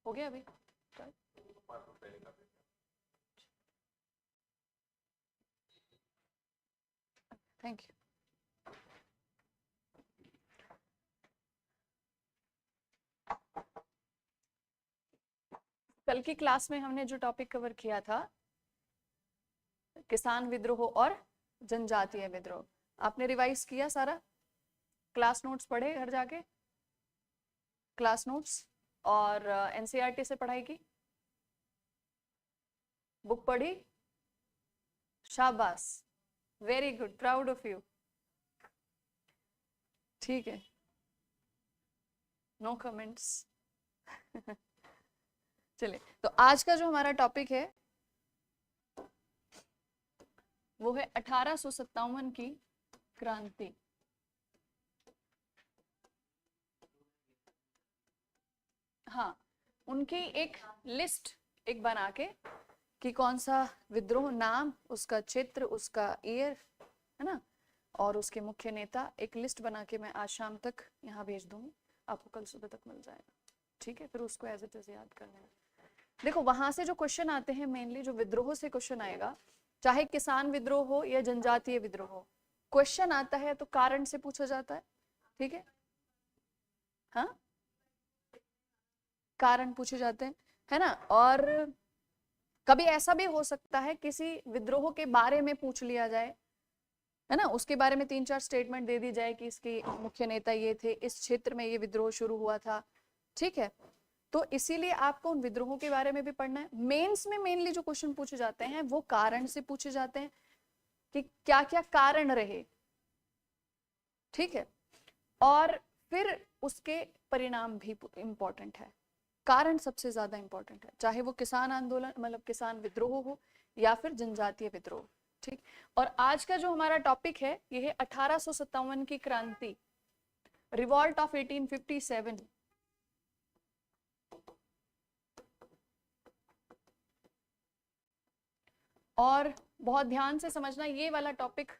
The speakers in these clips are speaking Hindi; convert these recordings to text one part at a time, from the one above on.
हो गया अभी? Thank you. कल की क्लास में हमने जो टॉपिक कवर किया था, किसान विद्रोह और जनजातीय विद्रोह, आपने रिवाइज किया सारा? क्लास नोट्स पढ़े घर जाके? क्लास नोट्स और एनसीईआरटी से पढ़ाई की? बुक पढ़ी? शाबाश, very good, proud of you. ठीक है, नो कमेंट्स। चलिए, तो आज का जो हमारा टॉपिक है वो है 1857 की क्रांति। हाँ, उनकी एक लिस्ट एक बना के कि कौन सा विद्रोह, नाम, उसका क्षेत्र, उसका ईयर, है ना, और उसके मुख्य नेता, एक लिस्ट बना के मैं आज शाम तक यहाँ भेज दूंगी, आपको कल सुबह तक मिल जाएगा। ठीक है, फिर उसको एज इट इज याद कर लेना। देखो, वहां से जो क्वेश्चन आते हैं मेनली जो विद्रोह से क्वेश्चन आएगा, चाहे किसान विद्रोह हो या जनजातीय विद्रोह हो, क्वेश्चन आता है तो कारण से पूछा जाता है। ठीक है, हाँ, कारण पूछे जाते हैं, है ना। और कभी ऐसा भी हो सकता है किसी विद्रोह के बारे में पूछ लिया जाए, है ना, उसके बारे में 3-4 स्टेटमेंट दे दी जाए कि इसके मुख्य नेता ये थे, इस क्षेत्र में ये विद्रोह शुरू हुआ था। ठीक है, तो इसीलिए आपको उन विद्रोहों के बारे में भी पढ़ना है। मेंस में मेनली जो क्वेश्चन पूछे जाते हैं वो कारण से पूछे जाते हैं कि क्या क्या कारण रहे। ठीक है, और फिर उसके परिणाम भी इंपॉर्टेंट है। कारण सबसे ज्यादा इंपॉर्टेंट है, चाहे वो किसान आंदोलन मतलब किसान विद्रोह हो या फिर जनजातीय विद्रोह। ठीक, और आज का जो हमारा टॉपिक है ये है 1857 की क्रांति, रिवॉल्ट ऑफ 1857। और बहुत ध्यान से समझना, ये वाला टॉपिक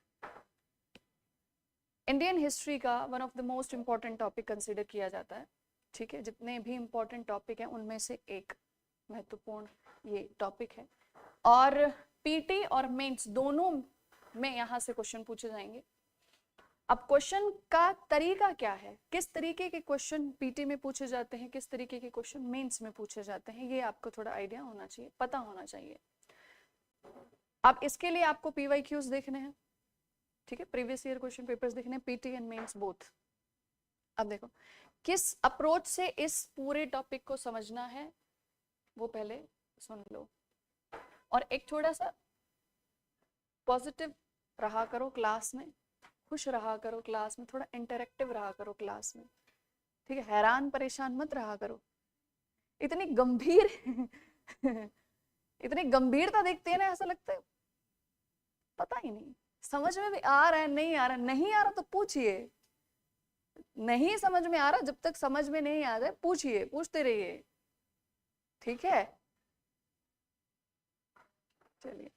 इंडियन हिस्ट्री का one of the most important topic consider किया जाता है। ठीक है, जितने भी इंपॉर्टेंट टॉपिक हैं उनमें से एक महत्वपूर्ण ये टॉपिक है, और पीटी और मेंस दोनों में यहाँ से क्वेश्चन पूछे जाएंगे। अब क्वेश्चन का तरीका क्या है, किस तरीके के क्वेश्चन पीटी में पूछे जाते हैं, किस तरीके के क्वेश्चन मेंस में पूछे जाते हैं, ये आपको थोड़ा आइडिया होना चाहिए, पता होना चाहिए। अब इसके लिए आपको पीवाईक्यूज देखने हैं, ठीक है, प्रीवियस ईयर क्वेश्चन पेपर्स देखने हैं, पीटी एंड मेंस बोथ। अब देखो किस अप्रोच से इस पूरे टॉपिक को समझना है वो पहले सुन लो, और एक थोड़ा सा पॉजिटिव रहा करो क्लास में, खुश रहा करो क्लास में, थोड़ा इंटरेक्टिव रहा करो क्लास में। ठीक है, हैरान परेशान मत रहा करो, इतनी गंभीर इतनी गंभीरता देखते हैं ना, ऐसा लगता है पता ही नहीं, समझ में भी आ रहा है नहीं आ रहा, नहीं आ रहा तो पूछिए, नहीं समझ में आ रहा, जब तक समझ में नहीं आ रहा पूछिए, पूछते रहिए। ठीक है, चलिए,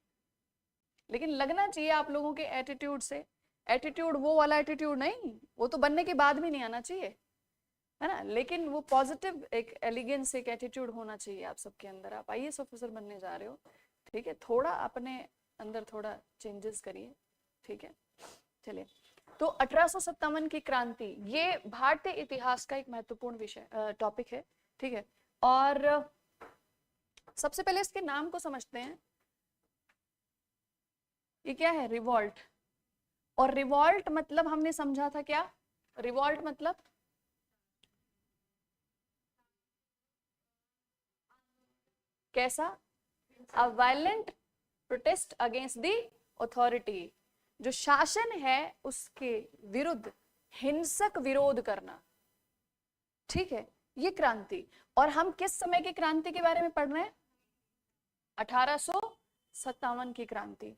लेकिन लगना चाहिए आप लोगों के एटीट्यूड से, एटीट्यूड वो वाला एटीट्यूड नहीं, वो तो बनने के बाद भी नहीं आना चाहिए, है ना, लेकिन वो पॉजिटिव एक एलिगेंस एक एटीट्यूड होना चाहिए आप सबके अंदर। आप आईएएस ऑफिसर बनने जा रहे हो, ठीक है, थोड़ा अपने अंदर थोड़ा चेंजेस करिए। ठीक है, चलिए, तो 1857 की क्रांति ये भारतीय इतिहास का एक महत्वपूर्ण विषय टॉपिक है। ठीक है, और सबसे पहले इसके नाम को समझते हैं, ये क्या है, रिवॉल्ट। और रिवॉल्ट मतलब हमने समझा था क्या, रिवॉल्ट मतलब कैसा, अ violent protest against the authority, जो शासन है उसके विरुद्ध हिंसक विरोध करना। ठीक है, ये क्रांति, और हम किस समय की क्रांति के बारे में पढ़ रहे हैं, 1857 की क्रांति।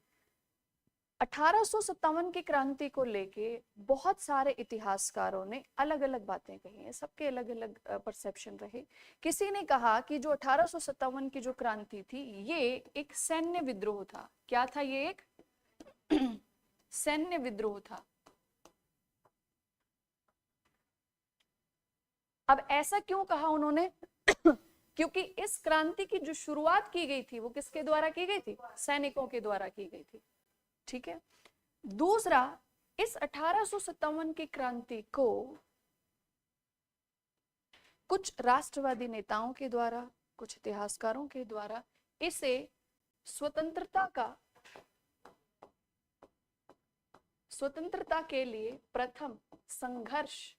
1857 की क्रांति को लेके बहुत सारे इतिहासकारों ने अलग अलग बातें कही हैं, सबके अलग अलग परसेप्शन रहे। किसी ने कहा कि जो 1857 की जो क्रांति थी ये एक सैन्य विद्रोह था। क्या था ये, एक सैन्य विद्रोह था। अब ऐसा क्यों कहा उन्होंने? क्योंकि इस क्रांति की जो शुरुआत की गई थी वो किसके द्वारा की गई थी? सैनिकों के द्वारा की गई थी। ठीक है। दूसरा, इस 1857 की क्रांति को कुछ राष्ट्रवादी नेताओं के द्वारा, कुछ इतिहासकारों के द्वारा इसे स्वतंत्रता के लिए प्रथम संघर्ष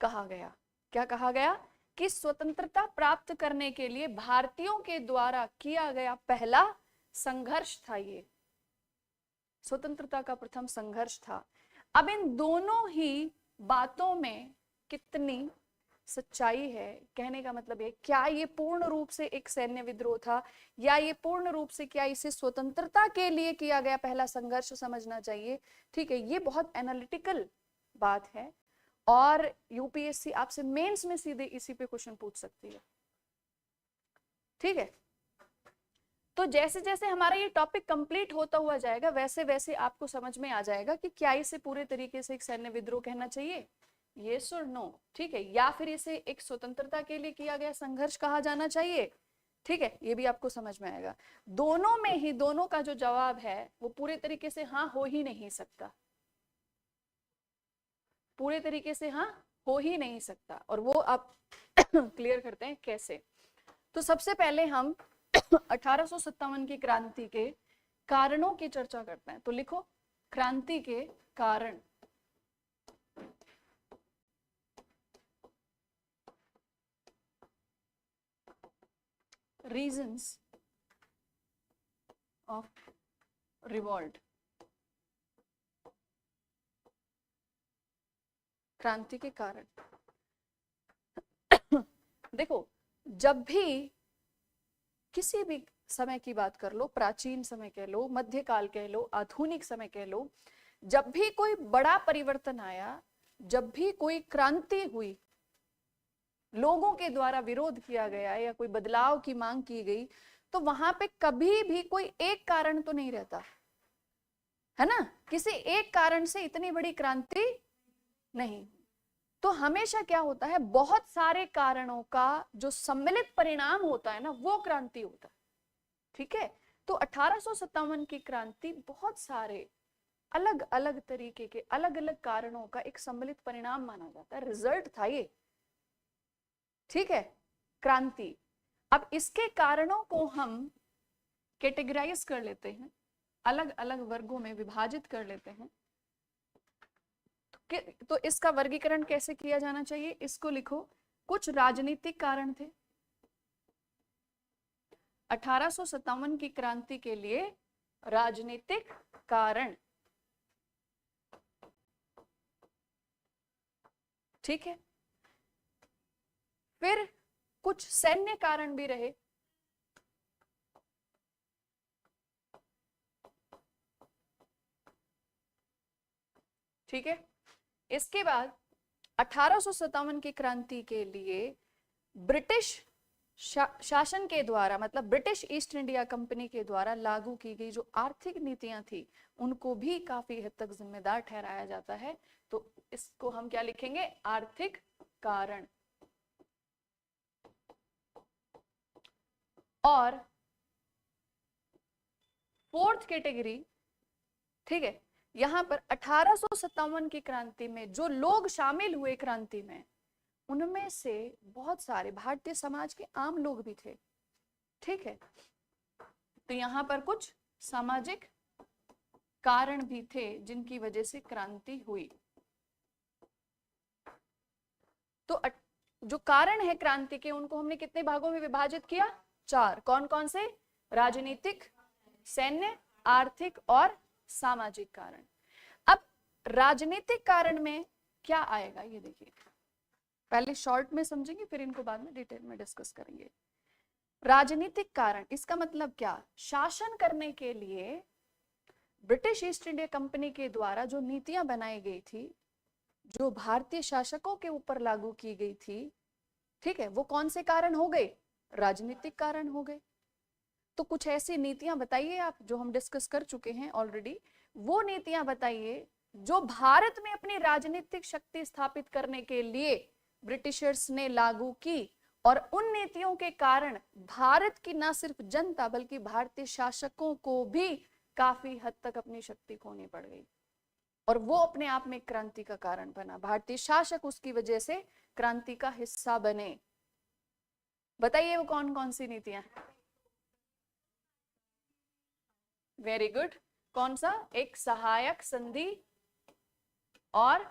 कहा गया। क्या कहा गया? कि स्वतंत्रता प्राप्त करने के लिए भारतीयों के द्वारा किया गया पहला संघर्ष था, ये स्वतंत्रता का प्रथम संघर्ष था। अब इन दोनों ही बातों में कितनी सच्चाई है, कहने का मतलब है क्या ये पूर्ण रूप से एक सैन्य विद्रोह था, या ये पूर्ण रूप से क्या इसे स्वतंत्रता के लिए किया गया पहला संघर्ष समझना चाहिए। ठीक है, ये बहुत एनालिटिकल बात है और यूपीएससी आपसे मेंस में सीधे इसी पे क्वेश्चन पूछ सकती है। ठीक है, तो जैसे जैसे हमारा ये टॉपिक कंप्लीट होता हुआ जाएगा वैसे वैसे आपको समझ में आ जाएगा कि क्या इसे पूरे तरीके से एक सैन्य विद्रोह कहना चाहिए, यस और नो। ठीक है, या फिर इसे एक स्वतंत्रता के लिए किया गया संघर्ष कहा जाना चाहिए। ठीक है, ये भी आपको समझ में आएगा। दोनों में ही दोनों का जो जवाब है वो पूरे तरीके से हाँ हो ही नहीं सकता, पूरे तरीके से हाँ हो ही नहीं सकता। और वो आप क्लियर करते हैं कैसे। तो सबसे पहले हम 1857 की क्रांति के कारणों की चर्चा करते हैं। तो लिखो, क्रांति के कारण। रीजंस ऑफ रिवॉल्ट, क्रांति के कारण। देखो, जब भी किसी भी समय की बात कर लो, प्राचीन समय कह लो, मध्यकाल कह लो, आधुनिक समय कह लो, जब भी कोई बड़ा परिवर्तन आया, जब भी कोई क्रांति हुई, लोगों के द्वारा विरोध किया गया या कोई बदलाव की मांग की गई, तो वहां पे कभी भी कोई एक कारण तो नहीं रहता है ना। किसी एक कारण से इतनी बड़ी क्रांति नहीं, तो हमेशा क्या होता है, बहुत सारे कारणों का जो सम्मिलित परिणाम होता है ना, वो क्रांति होता है। ठीक है, तो 1857 की क्रांति बहुत सारे अलग अलग तरीके के अलग अलग कारणों का एक सम्मिलित परिणाम माना जाता है, रिजल्ट था ये। ठीक है, क्रांति। अब इसके कारणों को हम कैटेगराइज कर लेते हैं, अलग अलग वर्गों में विभाजित कर लेते हैं। तो इसका वर्गीकरण कैसे किया जाना चाहिए, इसको लिखो, कुछ राजनीतिक कारण थे 1857 की क्रांति के लिए, राजनीतिक कारण। ठीक है, फिर कुछ सैन्य कारण भी रहे। ठीक है, इसके बाद 1857 की क्रांति के लिए ब्रिटिश शासन के द्वारा, मतलब ब्रिटिश ईस्ट इंडिया कंपनी के द्वारा लागू की गई जो आर्थिक नीतियां थी उनको भी काफी हद तक जिम्मेदार ठहराया जाता है। तो इसको हम क्या लिखेंगे, आर्थिक कारण। और फोर्थ कैटेगरी, ठीक है, यहां पर 1857 की क्रांति में जो लोग शामिल हुए क्रांति में, उनमें से बहुत सारे भारतीय समाज के आम लोग भी थे। ठीक है, तो यहां पर कुछ सामाजिक कारण भी थे जिनकी वजह से क्रांति हुई। तो जो कारण है क्रांति के, उनको हमने कितने भागों में विभाजित किया, 4। कौन कौन से? राजनीतिक, सैन्य, आर्थिक और सामाजिक कारण। अब राजनीतिक कारण में क्या आएगा ये देखिए, पहले शॉर्ट में समझेंगे फिर इनको बाद में डिटेल में डिस्कस करेंगे। राजनीतिक कारण, इसका मतलब क्या, शासन करने के लिए ब्रिटिश ईस्ट इंडिया कंपनी के द्वारा जो नीतियां बनाई गई थी, जो भारतीय शासकों के ऊपर लागू की गई थी, ठीक है, वो कौन से कारण हो गए, राजनीतिक कारण हो गए। तो कुछ ऐसी नीतियां बताइए आप, जो हम डिस्कस कर चुके हैं ऑलरेडी, वो नीतियां बताइए जो भारत में अपनी राजनीतिक शक्ति स्थापित करने के लिए ब्रिटिशर्स ने लागू की, और उन नीतियों के कारण भारत की न सिर्फ जनता बल्कि भारतीय शासकों को भी काफी हद तक अपनी शक्ति खोनी पड़ गई, और वो अपने आप में क्रांति का कारण बना। भारतीय शासक उसकी वजह से क्रांति का हिस्सा बने। बताइए वो कौन कौन सी नीतियां? Very good. कौन सा? एक सहायक संधि और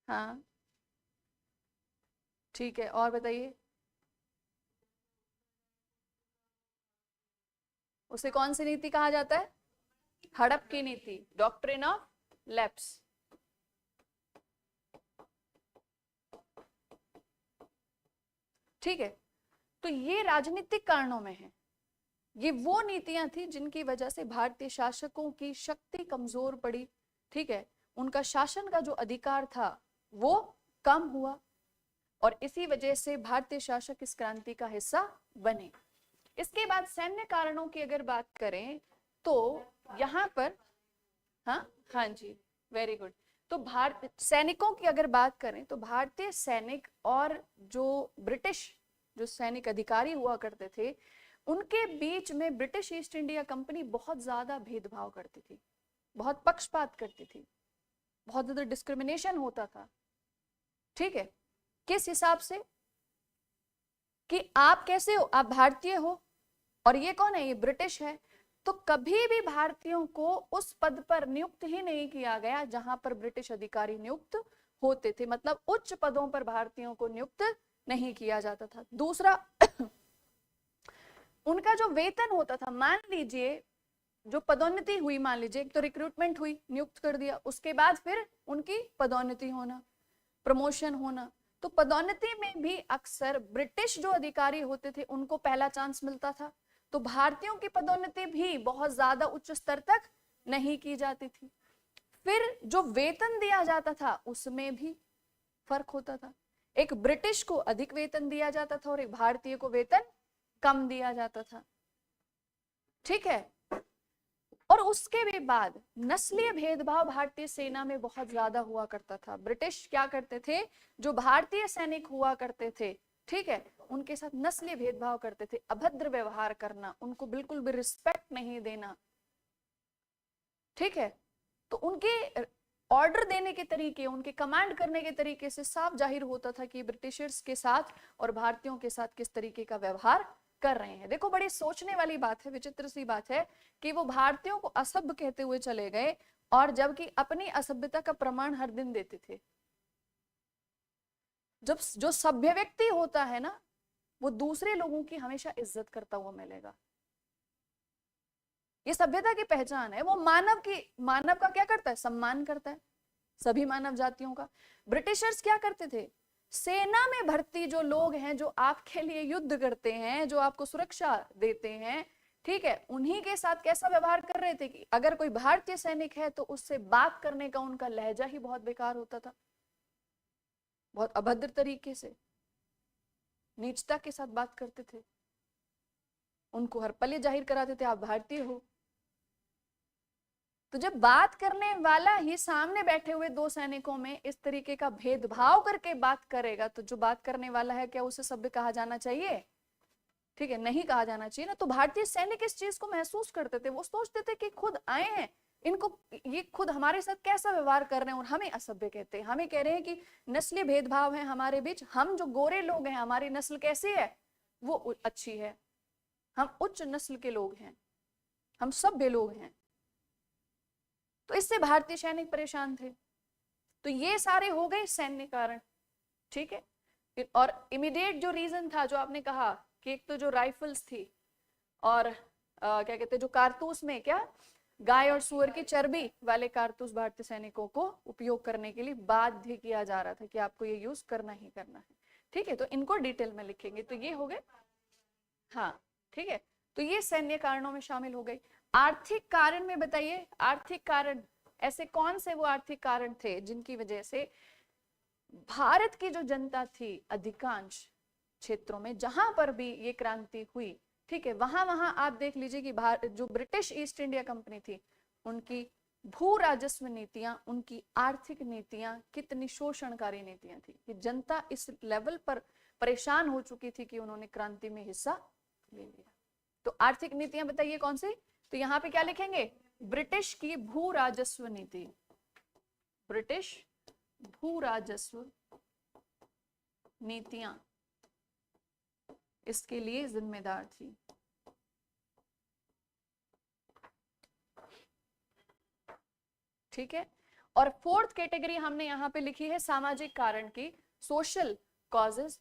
हाँ ठीक है, और बताइए। उसे कौन सी नीति कहा जाता है? हड़प की नीति, डॉक्ट्रिन ऑफ लैप्स। ठीक है, तो ये राजनीतिक कारणों में है। ये वो नीतियां थी जिनकी वजह से भारतीय शासकों की शक्ति कमजोर पड़ी। ठीक है, उनका शासन का जो अधिकार था वो कम हुआ, और इसी वजह से भारतीय शासक इस क्रांति का हिस्सा बने। इसके बाद सैन्य कारणों की अगर बात करें तो यहाँ पर हाँ जी, वेरी गुड। तो भारत सैनिकों की अगर बात करें तो भारतीय सैनिक और जो ब्रिटिश जो सैनिक अधिकारी हुआ करते थे, उनके बीच में ब्रिटिश ईस्ट इंडिया कंपनी बहुत ज्यादा भेदभाव करती थी, बहुत पक्षपात करती थी, बहुत ज्यादा डिस्क्रिमिनेशन होता था। ठीक है, किस हिसाब से? कि आप कैसे हो, आप भारतीय हो और ये कौन है? ये ब्रिटिश है। तो कभी भी भारतीयों को उस पद पर नियुक्त ही नहीं किया गया जहां पर ब्रिटिश अधिकारी नियुक्त होते थे, मतलब उच्च पदों पर भारतीयों को नियुक्त नहीं किया जाता था। दूसरा उनका जो वेतन होता था, मान लीजिए जो पदोन्नति हुई, मान लीजिए एक तो रिक्रूटमेंट हुई, नियुक्त कर दिया, उसके बाद फिर उनकी पदोन्नति होना, प्रमोशन होना, तो पदोन्नति में भी अक्सर ब्रिटिश जो अधिकारी होते थे उनको पहला चांस मिलता था। तो भारतीयों की पदोन्नति भी बहुत ज्यादा उच्च स्तर तक नहीं की जाती थी। फिर जो वेतन दिया जाता था उसमें भी फर्क होता था, एक ब्रिटिश को अधिक वेतन दिया जाता था और एक भारतीय को वेतन कम दिया जाता था। ठीक है, और उसके भी बाद नस्लीय भेदभाव भारतीय सेना में बहुत ज्यादा हुआ करता था। ब्रिटिश क्या करते थे, जो भारतीय सैनिक हुआ करते थे, ठीक है, उनके साथ नस्लीय भेदभाव करते थे, अभद्र व्यवहार करना, उनको बिल्कुल भी रिस्पेक्ट नहीं देना। ठीक है, तो उनके ऑर्डर देने के तरीके, उनके कमांड करने के तरीके से साफ जाहिर होता था कि ब्रिटिशर्स के साथ और भारतीयों के साथ किस तरीके का व्यवहार कर रहे हैं। देखो, बड़ी सोचने वाली बात है, विचित्र सी बात है कि वो भारतीयों को असभ्य कहते हुए चले गए, और जबकि अपनी असभ्यता का प्रमाण हर दिन देते थे। जब जो सभ्य व्यक्ति होता है ना, वो दूसरे लोगों की हमेशा इज्जत करता हुआ मिलेगा। ये सभ्यता की पहचान है। वो मानव का क्या करता है? सम्मान करता है, सभी मानव जातियों का। ब्रिटिशर्स क्या करते थे? सेना में भर्ती जो लोग हैं, जो आपके लिए युद्ध करते हैं, जो आपको सुरक्षा देते हैं, ठीक है, उन्हीं के साथ कैसा व्यवहार कर रहे थे कि अगर कोई भारतीय सैनिक है तो उससे बात करने का उनका लहजा ही बहुत बेकार होता था, बहुत अभद्र तरीके से नीचता के साथ बात करते थे, उनको हर पल जाहिर कराते थे आप भारतीय हो। तो जब बात करने वाला ही सामने बैठे हुए दो सैनिकों में इस तरीके का भेदभाव करके बात करेगा, तो जो बात करने वाला है क्या उसे सभ्य कहा जाना चाहिए? ठीक है, नहीं कहा जाना चाहिए ना। तो भारतीय सैनिक इस चीज को महसूस करते थे, वो सोचते थे कि खुद आए हैं, इनको ये खुद हमारे साथ कैसा व्यवहार कर रहे हैं और हमें असभ्य कहते हैं, हमें कह रहे हैं कि नस्लीय भेदभाव है हमारे बीच, हम जो गोरे लोग हैं हमारी नस्ल कैसी है, वो अच्छी है, हम उच्च नस्ल के लोग हैं, हम सभ्य लोग हैं। तो इससे भारतीय सैनिक परेशान थे। तो ये सारे हो गए सैन्य कारण। ठीक है, और इमीडिएट जो रीजन था, जो आपने कहा कि एक तो जो राइफल्स थी और क्या कहते हैं, जो कारतूस में क्या गाय और सुअर की चर्बी वाले कारतूस भारतीय सैनिकों को उपयोग करने के लिए बाध्य किया जा रहा था कि आपको ये यूज करना ही करना है। ठीक है, तो इनको डिटेल में लिखेंगे। तो ये हो गए, हाँ ठीक है, तो ये सैन्य कारणों में शामिल हो गई। आर्थिक कारण में बताइए, आर्थिक कारण ऐसे कौन से वो आर्थिक कारण थे जिनकी वजह से भारत की जो जनता थी अधिकांश क्षेत्रों में जहां पर भी ये क्रांति हुई, ठीक है, वहां वहां आप देख लीजिए कि जो ब्रिटिश ईस्ट इंडिया कंपनी थी उनकी भू राजस्व नीतियां, उनकी आर्थिक नीतियां कितनी शोषणकारी नीतियां थी कि जनता इस लेवल पर परेशान हो चुकी थी कि उन्होंने क्रांति में हिस्सा ले लिया। तो आर्थिक नीतियां बताइए कौन सी? तो यहां पे क्या लिखेंगे? ब्रिटिश की भू राजस्व नीति, ब्रिटिश भू राजस्व नीतियां इसके लिए जिम्मेदार थी। ठीक है, और फोर्थ कैटेगरी हमने यहां पे लिखी है सामाजिक कारण की, सोशल कॉजेस।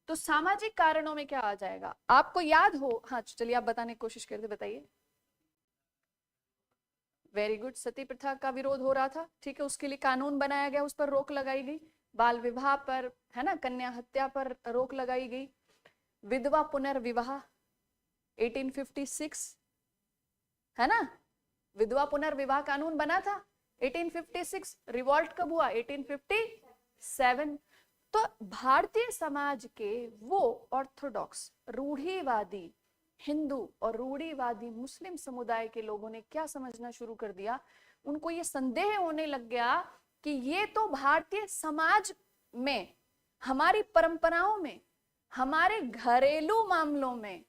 तो सामाजिक कारणों में क्या आ जाएगा? आपको याद हो, हाँ चलिए आप बताने की कोशिश करते, बताइए। वेरी गुड, सती प्रथा का विरोध हो रहा था, ठीक है, उसके लिए कानून बनाया गया, उस पर रोक लगाई गई, बाल विवाह पर, है ना, कन्या हत्या पर रोक लगाई गई, विधवा पुनर्विवाह 1856, है ना, विधवा पुनर्विवाह कानून बना था 1856। रिवॉल्ट कब हुआ? 1857। तो भारतीय समाज के वो ऑर्थोडॉक्स रूढ़िवादी हिंदू और रूढ़िवादी मुस्लिम समुदाय के लोगों ने क्या समझना शुरू कर दिया? उनको ये संदेह होने लग गया कि ये तो भारतीय समाज में, हमारी परंपराओं में, हमारे घरेलू मामलों में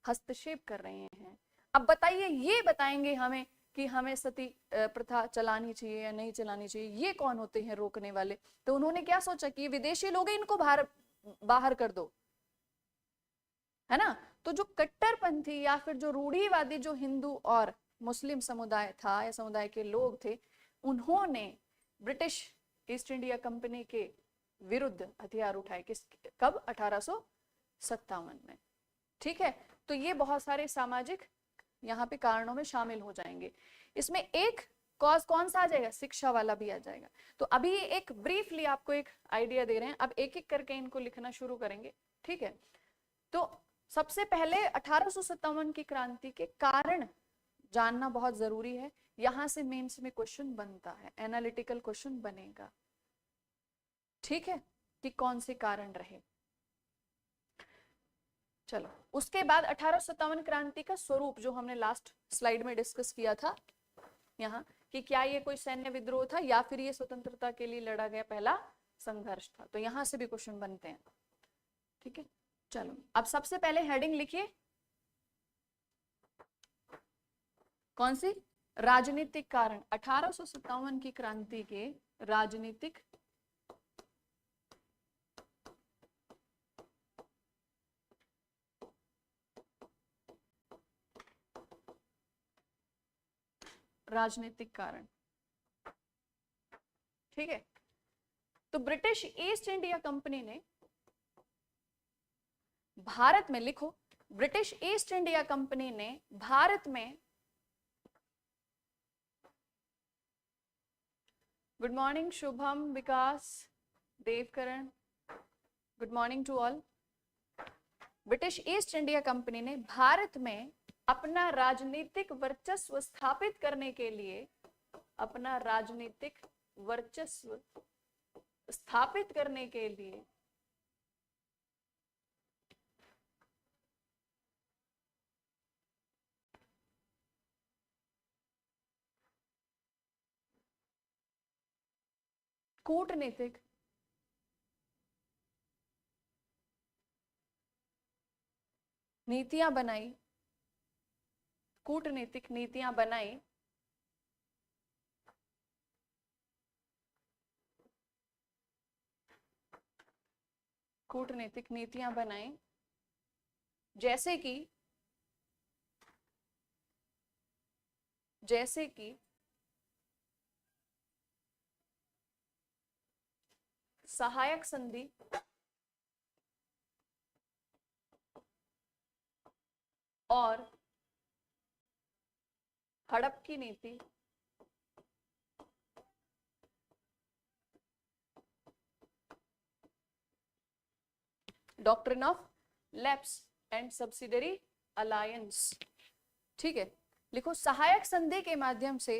हस्तक्षेप कर रहे हैं। अब बताइए, ये बताएंगे हमें कि हमें सती प्रथा चलानी चाहिए या नहीं चलानी चाहिए, ये कौन होते हैं रोकने वाले? तो उन्होंने क्या सोचा कि विदेशी लोग हैं, इनको बाहर कर दो, है ना। तो जो कट्टरपंथी या फिर जो रूढ़िवादी जो हिंदू और मुस्लिम समुदाय था या समुदाय के लोग थे, उन्होंने ब्रिटिश ईस्ट इंडिया कंपनी के विरुद्ध हथियार उठाए। कब? 1857 में। ठीक है, तो ये बहुत सारे सामाजिक यहाँ पे कारणों में शामिल हो जाएंगे। इसमें एक कॉज कौन सा आ जाएगा? शिक्षा वाला भी आ जाएगा। तो अभी एक ब्रीफली आपको एक आइडिया दे रहे हैं, अब एक एक करके इनको लिखना शुरू करेंगे। ठीक है, तो सबसे पहले 1857 की क्रांति के कारण जानना बहुत जरूरी है। यहां से मेंस में क्वेश्चन बनता है, एनालिटिकल क्वेश्चन बनेगा। ठीक है, कि कौन से कारण रहे। चलो, उसके बाद 1857 क्रांति का स्वरूप जो हमने लास्ट स्लाइड में डिस्कस किया था यहाँ, कि क्या ये कोई सैन्य विद्रोह था या फिर ये स्वतंत्रता के लिए लड़ा गया पहला संघर्ष था। तो यहां से भी क्वेश्चन बनते हैं। ठीक है, चलो अब सबसे पहले हेडिंग लिखिए, कौन सी? राजनीतिक कारण। 1857 की क्रांति के राजनीतिक कारण। ठीक है, तो ब्रिटिश ईस्ट इंडिया कंपनी ने भारत में, लिखो, ब्रिटिश ईस्ट इंडिया कंपनी ने भारत में, good morning Shubham, Vikas, Devkaran, good morning to all. British East India Company ने भारत में अपना राजनीतिक वर्चस्व स्थापित करने के लिए, अपना राजनीतिक वर्चस्व स्थापित करने के लिए कूटनीतिक नीतियां बनाई, कूटनीतिक नीतियां बनाई कूटनीतिक नीतियां बनाई, जैसे कि सहायक संधि, और हड़प की नीति, doctrine of lapse and subsidiary alliance. ठीक है, लिखो, सहायक संधि के माध्यम से,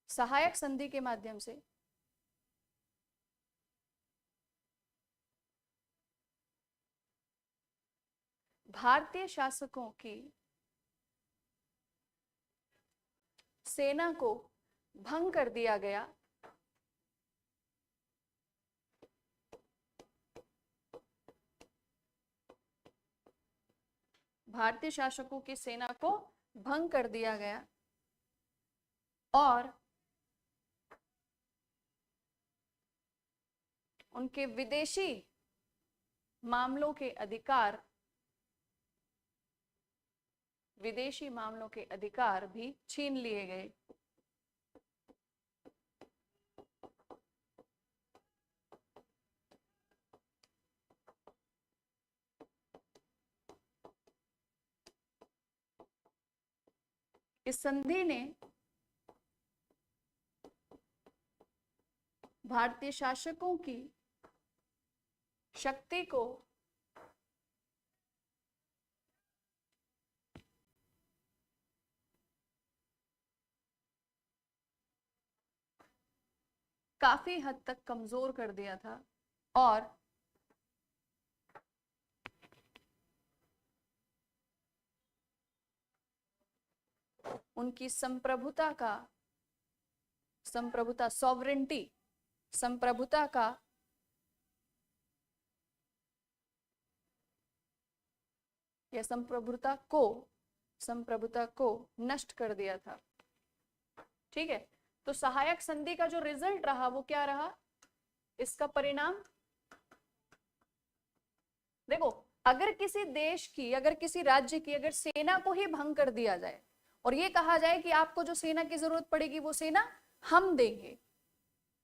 सहायक संधि के माध्यम से भारतीय शासकों की सेना को भंग कर दिया गया भारतीय शासकों की सेना को भंग कर दिया गया और उनके विदेशी मामलों के अधिकार भी छीन लिए गए। इस संधि ने भारतीय शासकों की शक्ति को काफी हद तक कमजोर कर दिया था और उनकी संप्रभुता को नष्ट कर दिया था। ठीक है, तो सहायक संधि का जो रिजल्ट रहा वो क्या रहा, इसका परिणाम देखो, अगर किसी देश की, अगर किसी राज्य की अगर सेना को ही भंग कर दिया जाए और ये कहा जाए कि आपको जो सेना की जरूरत पड़ेगी वो सेना हम देंगे,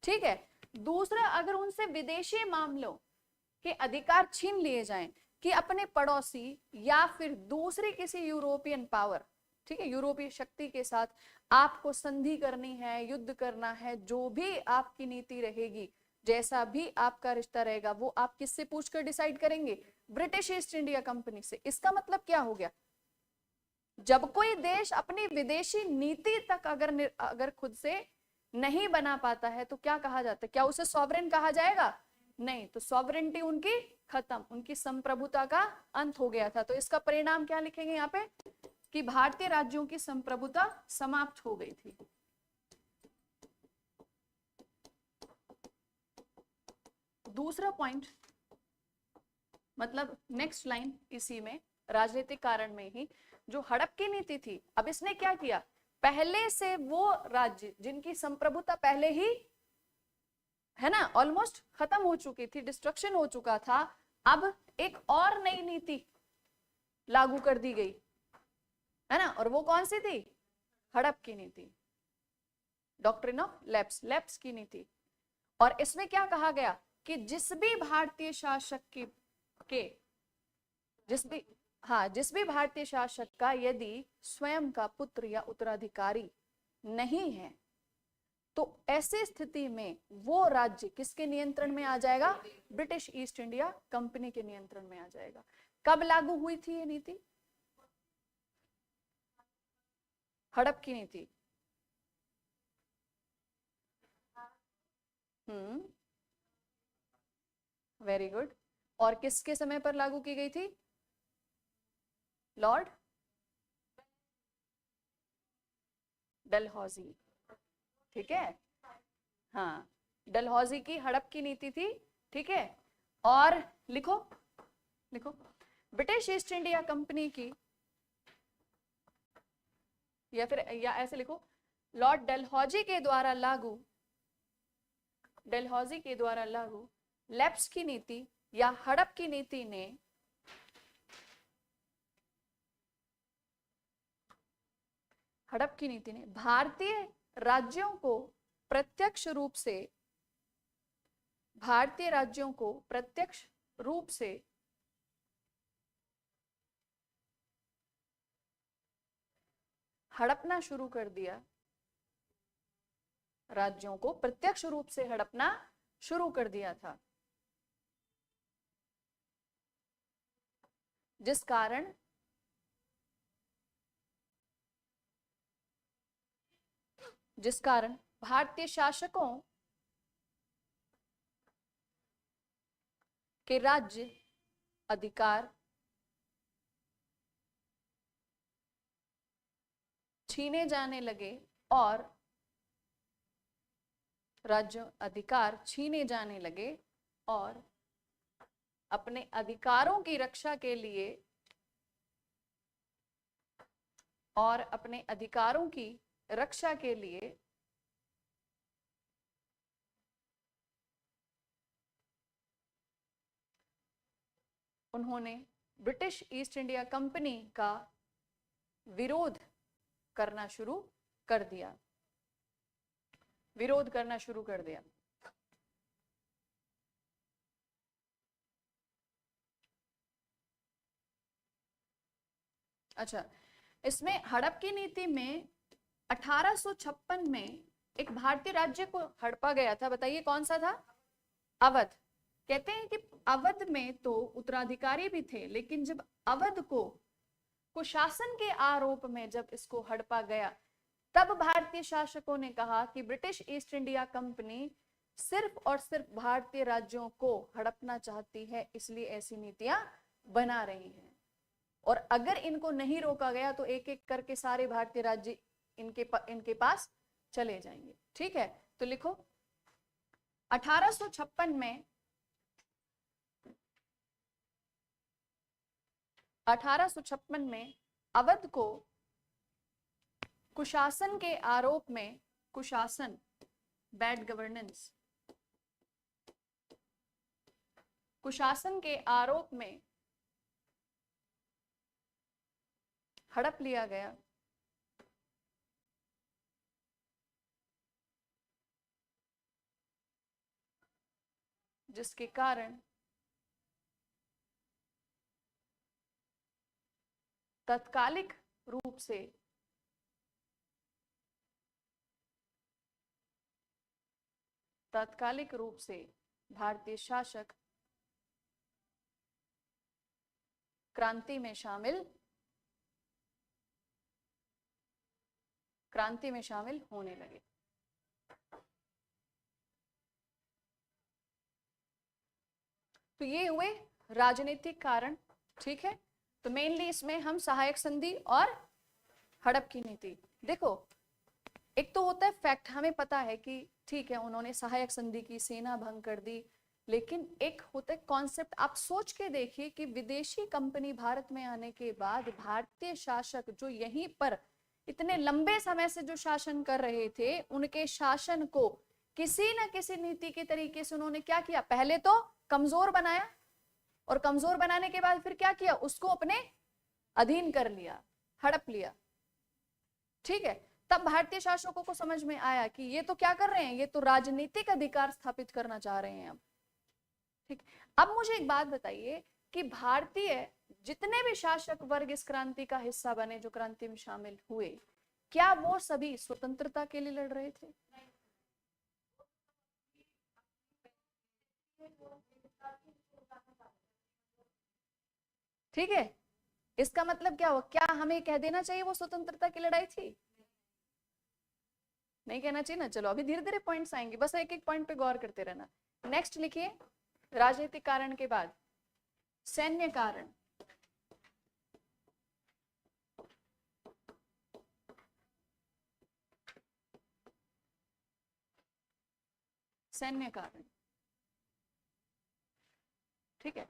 ठीक है। दूसरा, अगर उनसे विदेशी मामलों के अधिकार छीन लिए जाएं कि अपने पड़ोसी या फिर दूसरी किसी यूरोपियन पावर, ठीक है, यूरोपीय शक्ति के साथ आपको संधि करनी है, युद्ध करना है, जो भी आपकी नीति रहेगी, जैसा भी आपका रिश्ता रहेगा, वो आप किससे पूछकर डिसाइड करेंगे, ब्रिटिश ईस्ट इंडिया कंपनी से। इसका मतलब क्या हो गया, जब कोई देश अपनी विदेशी नीति तक अगर खुद से नहीं बना पाता है तो क्या कहा जाता है, क्या उसे सॉवरेन कहा जाएगा, नहीं, तो सॉवरेनिटी उनकी खत्म, उनकी संप्रभुता का अंत हो गया था। तो इसका परिणाम क्या लिखेंगे यहाँ पे कि भारतीय राज्यों की संप्रभुता समाप्त हो गई थी। दूसरा पॉइंट, मतलब नेक्स्ट लाइन इसी में, राजनीतिक कारण में ही, जो हड़प की नीति थी, अब इसने क्या किया, पहले से वो राज्य जिनकी संप्रभुता पहले ही है ना ऑलमोस्ट खत्म हो चुकी थी, डिस्ट्रक्शन हो चुका था, अब एक और नई नीति लागू कर दी गई, है ना, और वो कौन सी थी, हड़प की नीति, डॉक्ट्रिन ऑफ लैप्स की नीति। और इसमें क्या कहा गया कि जिस भी भारतीय शासक जिस भी भारतीय शासक का यदि स्वयं का पुत्र या उत्तराधिकारी नहीं है तो ऐसी स्थिति में वो राज्य किसके नियंत्रण में आ जाएगा, ब्रिटिश ईस्ट इंडिया कंपनी के नियंत्रण में आ जाएगा। कब लागू हुई थी ये नीति, हड़प की नीति, वेरी गुड। और किसके समय पर लागू की गई थी, लॉर्ड डलहौजी, ठीक है, हाँ, डलहौजी की हड़प की नीति थी, ठीक है। और लिखो ब्रिटिश ईस्ट इंडिया कंपनी की, या ऐसे लिखो, लॉर्ड डलहौजी के द्वारा लागू लैप्स की नीति या हड़प की नीति ने भारतीय राज्यों को प्रत्यक्ष रूप से हड़पना शुरू कर दिया, राज्यों को प्रत्यक्ष रूप से हड़पना शुरू कर दिया था, जिस कारण भारतीय शासकों के राज्य अधिकार छीने जाने लगे और राज्य अधिकार छीने जाने लगे और अपने अधिकारों की रक्षा के लिए उन्होंने ब्रिटिश ईस्ट इंडिया कंपनी का विरोध करना शुरू कर दिया। अच्छा, इसमें हड़प की नीति में 1856 में एक भारतीय राज्य को हड़पा गया था। बताइए कौन सा था? अवध। कहते हैं कि अवध में तो उत्तराधिकारी भी थे, लेकिन जब अवध को कुशासन के आरोप में जब इसको हड़पा गया, तब भारतीय शासकों ने कहा कि ब्रिटिश ईस्ट इंडिया कंपनी सिर्फ और सिर्फ भारतीय राज्यों को हड़पना चाहती है, इसलिए ऐसी नीतियां बना रही हैं। और अगर इनको नहीं रोका गया तो एक एक करके सारे भारतीय राज्य इनके पास चले जाएंगे। ठीक है, तो लिखो 1856 में अवध को कुशासन के आरोप में, कुशासन बैड गवर्नेंस, कुशासन के आरोप में हड़प लिया गया। जिसके कारण तात्कालिक रूप से भारतीय शासक क्रांति में शामिल होने लगे। तो ये हुए राजनीतिक कारण। ठीक है, तो मेनली इसमें हम सहायक संधि और हड़प की नीति। देखो, एक तो होता है फैक्ट, हमें पता है कि ठीक है उन्होंने सहायक संधि की, सेना भंग कर दी, लेकिन एक होता है कॉन्सेप्ट। आप सोच के देखिए कि विदेशी कंपनी भारत में आने के बाद भारतीय शासक जो यहीं पर इतने लंबे समय से जो शासन कर रहे थे, उनके शासन को किसी न किसी नीति के तरीके से उन्होंने क्या किया? पहले तो कमजोर बनाया, और कमजोर बनाने के बाद फिर क्या किया? उसको अपने अधीन कर लिया, हड़प लिया। ठीक है, तब भारतीय शासकों को समझ में आया कि ये तो क्या कर रहे हैं, ये तो राजनीतिक अधिकार स्थापित करना चाह रहे हैं अब। ठीक, अब मुझे एक बात बताइए कि भारतीय जितने भी शासक वर्ग इस क्रांति का हिस्सा बने, जो क्रांति में शामिल हुए, क्या वो सभी स्वतंत्रता के लिए लड़ रहे थे? ठीक है, इसका मतलब क्या हुआ? क्या हमें कह देना चाहिए वो स्वतंत्रता की लड़ाई थी? नहीं कहना चाहिए ना। चलो अभी धीरे धीरे पॉइंट्स आएंगे, बस एक एक पॉइंट पे गौर करते रहना। नेक्स्ट लिखिए, राजनीतिक कारण के बाद सैन्य कारण। सैन्य कारण। ठीक है,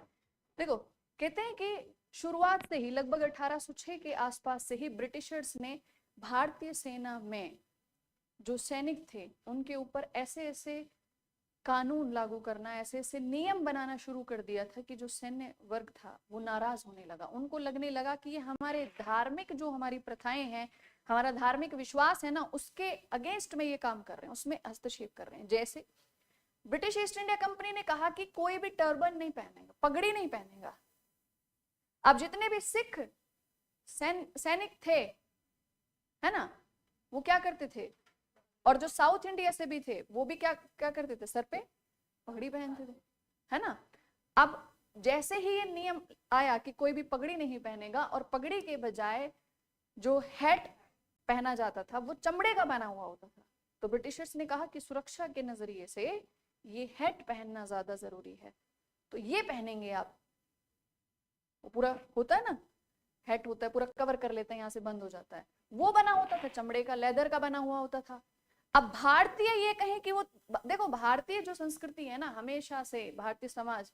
देखो कहते हैं कि शुरुआत से ही लगभग 1806 के आसपास से ही ब्रिटिशर्स ने भारतीय सेना में जो सैनिक थे उनके ऊपर ऐसे ऐसे कानून लागू करना, ऐसे ऐसे नियम बनाना शुरू कर दिया था कि जो सैन्य वर्ग था वो नाराज होने लगा। उनको लगने लगा कि ये हमारे धार्मिक जो हमारी प्रथाएं हैं, हमारा धार्मिक विश्वास है ना, उसके अगेंस्ट में ये काम कर रहे हैं, उसमें हस्तक्षेप कर रहे हैं। जैसे ब्रिटिश ईस्ट इंडिया कंपनी ने कहा कि कोई भी टर्बन नहीं पहनेगा, पगड़ी नहीं पहनेगा। अब जितने भी सिख सैनिक थे, है ना, वो क्या करते थे, और जो साउथ इंडिया से भी थे वो भी क्या क्या करते थे, सर पे पगड़ी पहनते थे, है ना। अब जैसे ही ये नियम आया कि कोई भी पगड़ी नहीं पहनेगा, और पगड़ी के बजाय जो हैट पहना जाता था वो चमड़े का बना हुआ होता था, तो ब्रिटिशर्स ने कहा कि सुरक्षा के नजरिए से ये हैट पहनना ज्यादा जरूरी है, तो ये पहनेंगे आप। वो पूरा होता है ना हैट होता है, पूरा कवर कर लेते हैं, यहाँ से बंद हो जाता है, वो बना होता था चमड़े का, लेदर का बना हुआ होता था। अब भारतीय ये कहें कि वो, देखो भारतीय जो संस्कृति है ना, हमेशा से भारतीय समाज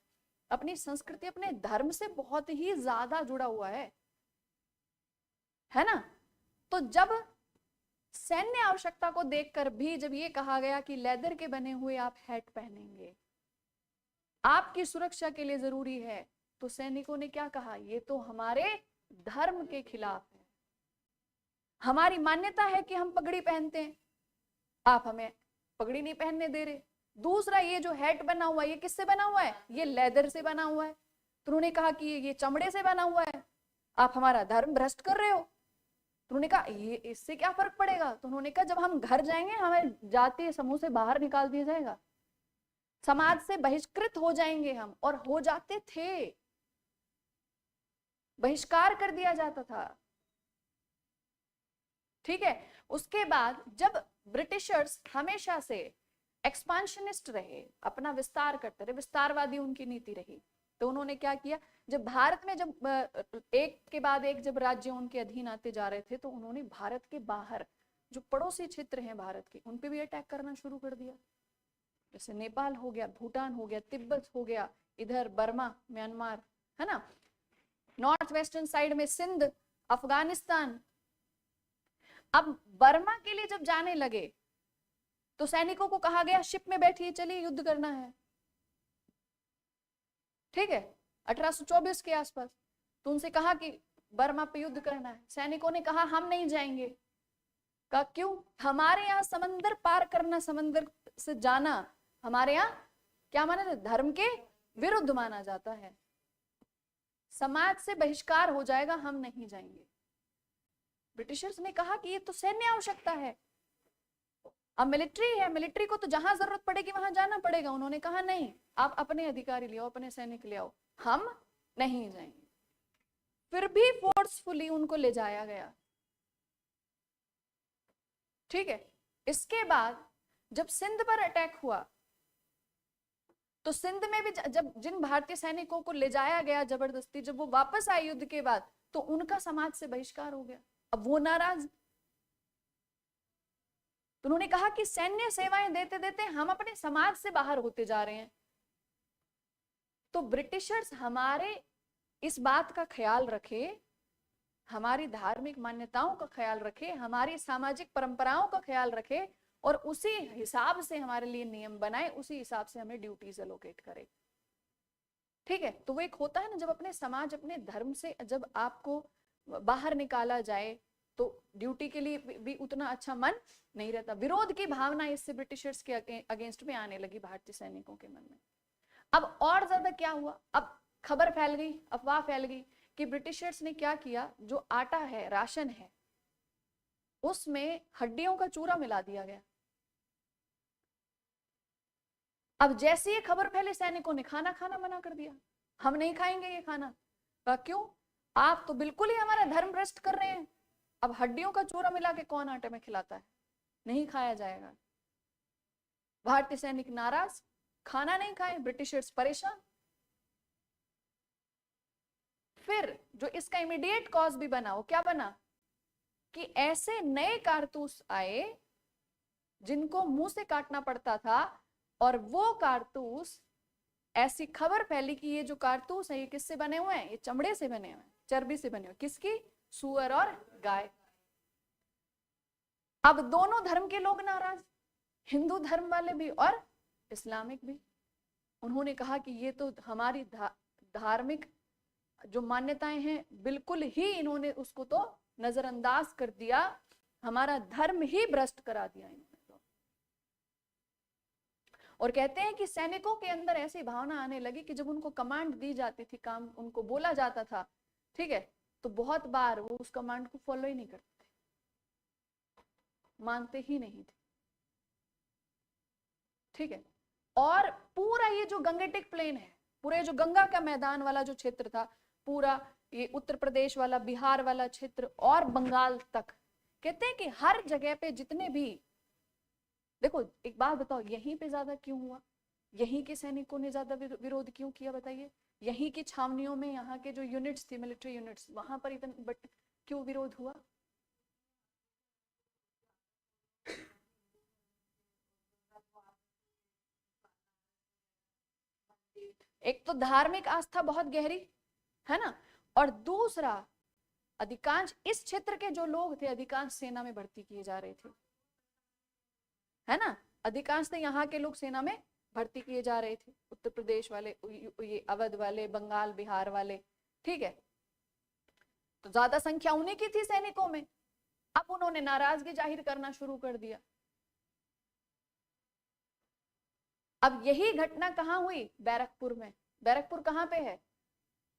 अपनी संस्कृति, अपने धर्म से बहुत ही ज्यादा जुड़ा हुआ है ना। तो जब सैन्य आवश्यकता को देखकर भी जब ये कहा गया कि लेदर के बने हुए आप हैट पहनेंगे, आपकी सुरक्षा के लिए जरूरी है, तो सैनिकों ने क्या कहा, ये तो हमारे धर्म के खिलाफ है, हमारी मान्यता है कि हम पगड़ी पहनते हैं, आप हमें पगड़ी नहीं पहनने दे रहे। दूसरा, ये जो हैट बना हुआ है, ये किससे बना हुआ है, ये लेदर से बना हुआ है। तो उन्होंने कहा कि ये चमड़े से बना हुआ है, आप हमारा धर्म भ्रष्ट कर रहे हो। तो उन्होंने कहा ये इससे क्या फर्क पड़ेगा। तो उन्होंने कहा जब हम घर जाएंगे हमें जातीय समूह से बाहर निकाल दिया जाएगा, समाज से बहिष्कृत हो जाएंगे हम, और हो जाते थे, बहिष्कार कर दिया जाता था। ठीक है। उसके बाद जब ब्रिटिशर्स हमेशा से एक्सपांशनिस्ट रहे, अपना विस्तार करते रहे, विस्तारवादी उनकी नीति रही, तो उन्होंने क्या किया, जब भारत में जब एक के बाद एक जब राज्य उनके अधीन आते जा रहे थे, तो उन्होंने भारत के बाहर जो पड़ोसी क्षेत्र हैं भारत के, उन पे भी अटैक करना शुरू कर दिया। जैसे नेपाल हो गया, भूटान हो गया, तिब्बत हो गया, इधर बर्मा, म्यांमार, है ना, नॉर्थ वेस्टर्न साइड में सिंध, अफगानिस्तान। अब बर्मा के लिए जब जाने लगे तो सैनिकों को कहा गया शिप में बैठिए, चलिए युद्ध करना है। ठीक है, 1824 के आसपास। तो उनसे कहा कि बर्मा पे युद्ध करना है। सैनिकों ने कहा हम नहीं जाएंगे। कहा क्यों, हमारे यहाँ समंदर पार करना, समंदर से जाना हमारे यहाँ क्या माना, धर्म के विरुद्ध माना जाता है, समाज से बहिष्कार हो जाएगा, हम नहीं जाएंगे। ब्रिटिशर्स ने कहा कि ये तो सैन्य आवश्यकता है, अब मिलिट्री है, मिलिट्री को तो जहां जरूरत पड़ेगी वहां जाना पड़ेगा। उन्होंने कहा नहीं, आप अपने अधिकारी ले आओ, अपने सैनिक ले आओ, हम नहीं जाएंगे। फिर भी फोर्सफुली उनको ले जाया गया। ठीक है। इसके बाद जब सिंध पर अटैक हुआ, तो सिंध में भी जब जिन भारतीय सैनिकों को ले जाया गया जबरदस्ती, जब वो वापस आए युद्ध के बाद, तो उनका समाज से बहिष्कार हो गया। अब वो नाराज, तो उन्होंने कहा कि सैन्य सेवाएं देते देते हम अपने समाज से बाहर होते जा रहे हैं। तो ब्रिटिशर्स हमारे इस बात का ख्याल रखे, हमारी धार्मिक मान्यताओं का ख्याल रखे, हमारी सामाजिक परंपराओं का ख्याल रखे, और उसी हिसाब से हमारे लिए नियम बनाए, उसी हिसाब से हमें ड्यूटीज एलोकेट करे। ठीक है। तो वो एक होता है ना, जब अपने समाज, अपने धर्म से जब आपको बाहर निकाला जाए, तो ड्यूटी के लिए भी उतना अच्छा मन नहीं रहता। विरोध की भावना इससे ब्रिटिशर्स के अगेंस्ट में आने लगी भारतीय सैनिकों के मन में। अब और ज्यादा क्या हुआ, अब खबर फैल गई, अफवाह फैल गई कि ब्रिटिशर्स ने क्या किया, जो आटा है, राशन है, उसमें हड्डियों का चूरा मिला दिया गया। अब जैसे ये खबर फैले, सैनिकों ने खाना खाना मना कर दिया, हम नहीं खाएंगे ये खाना। क्यों, आप तो बिल्कुल ही हमारा धर्म भ्रष्ट कर रहे हैं। अब हड्डियों का चूरा मिला के कौन आटे में खिलाता है, नहीं खाया जाएगा। भारतीय सैनिक नाराज, खाना नहीं खाए, ब्रिटिशर्स परेशान। फिर जो इसका इमीडिएट कॉज भी बना, वो क्या बना कि ऐसे नए कारतूस आए जिनको मुंह से काटना पड़ता था, और वो कारतूस, ऐसी खबर फैली कि ये जो कारतूस है ये किससे बने हुए हैं, ये चमड़े से बने हुए हैं, चर्बी से बने हुए। किसकी, सुअर और गाय। अब दोनों धर्म के लोग नाराज, हिंदू धर्म वाले भी और इस्लामिक भी। उन्होंने कहा कि ये तो हमारी धार्मिक जो मान्यताएं हैं, बिल्कुल ही इन्होंने उसको तो नजरअंदाज कर दिया, हमारा धर्म ही भ्रष्ट करा दिया इन्होंने तो। और कहते हैं कि सैनिकों के अंदर ऐसी भावना आने लगी कि जब उनको कमांड दी जाती थी, काम उनको बोला जाता था, ठीक है, तो बहुत बार वो उस कमांड को फॉलो ही नहीं करते थे, मानते ही नहीं थे। ठीक है। और पूरा ये जो गंगेटिक प्लेन है, पूरे जो गंगा का मैदान वाला जो क्षेत्र था, पूरा ये उत्तर प्रदेश वाला, बिहार वाला क्षेत्र और बंगाल तक, कहते हैं कि हर जगह पे जितने भी, देखो एक बात बताओ, यहीं पे ज्यादा क्यों हुआ, यहीं के सैनिकों ने ज्यादा विरोध क्यों किया बताइए? यहीं की छावनियों में यहाँ के जो यूनिट्स थी, मिलिट्री यूनिट्स, वहां पर इतना बट क्यों विरोध हुआ? एक तो धार्मिक आस्था बहुत गहरी है ना, और दूसरा अधिकांश इस क्षेत्र के जो लोग थे अधिकांश सेना में भर्ती किए जा रहे थे, है ना। अधिकांश तो यहाँ के लोग सेना में भर्ती किए जा रहे थे, उत्तर प्रदेश वाले, ये अवध वाले, बंगाल बिहार वाले, ठीक है। तो ज्यादा संख्या उन्हीं की थी सैनिकों में। अब उन्होंने नाराजगी जाहिर करना शुरू कर दिया। अब यही घटना कहाँ हुई? बैरकपुर में। बैरकपुर कहाँ पे है?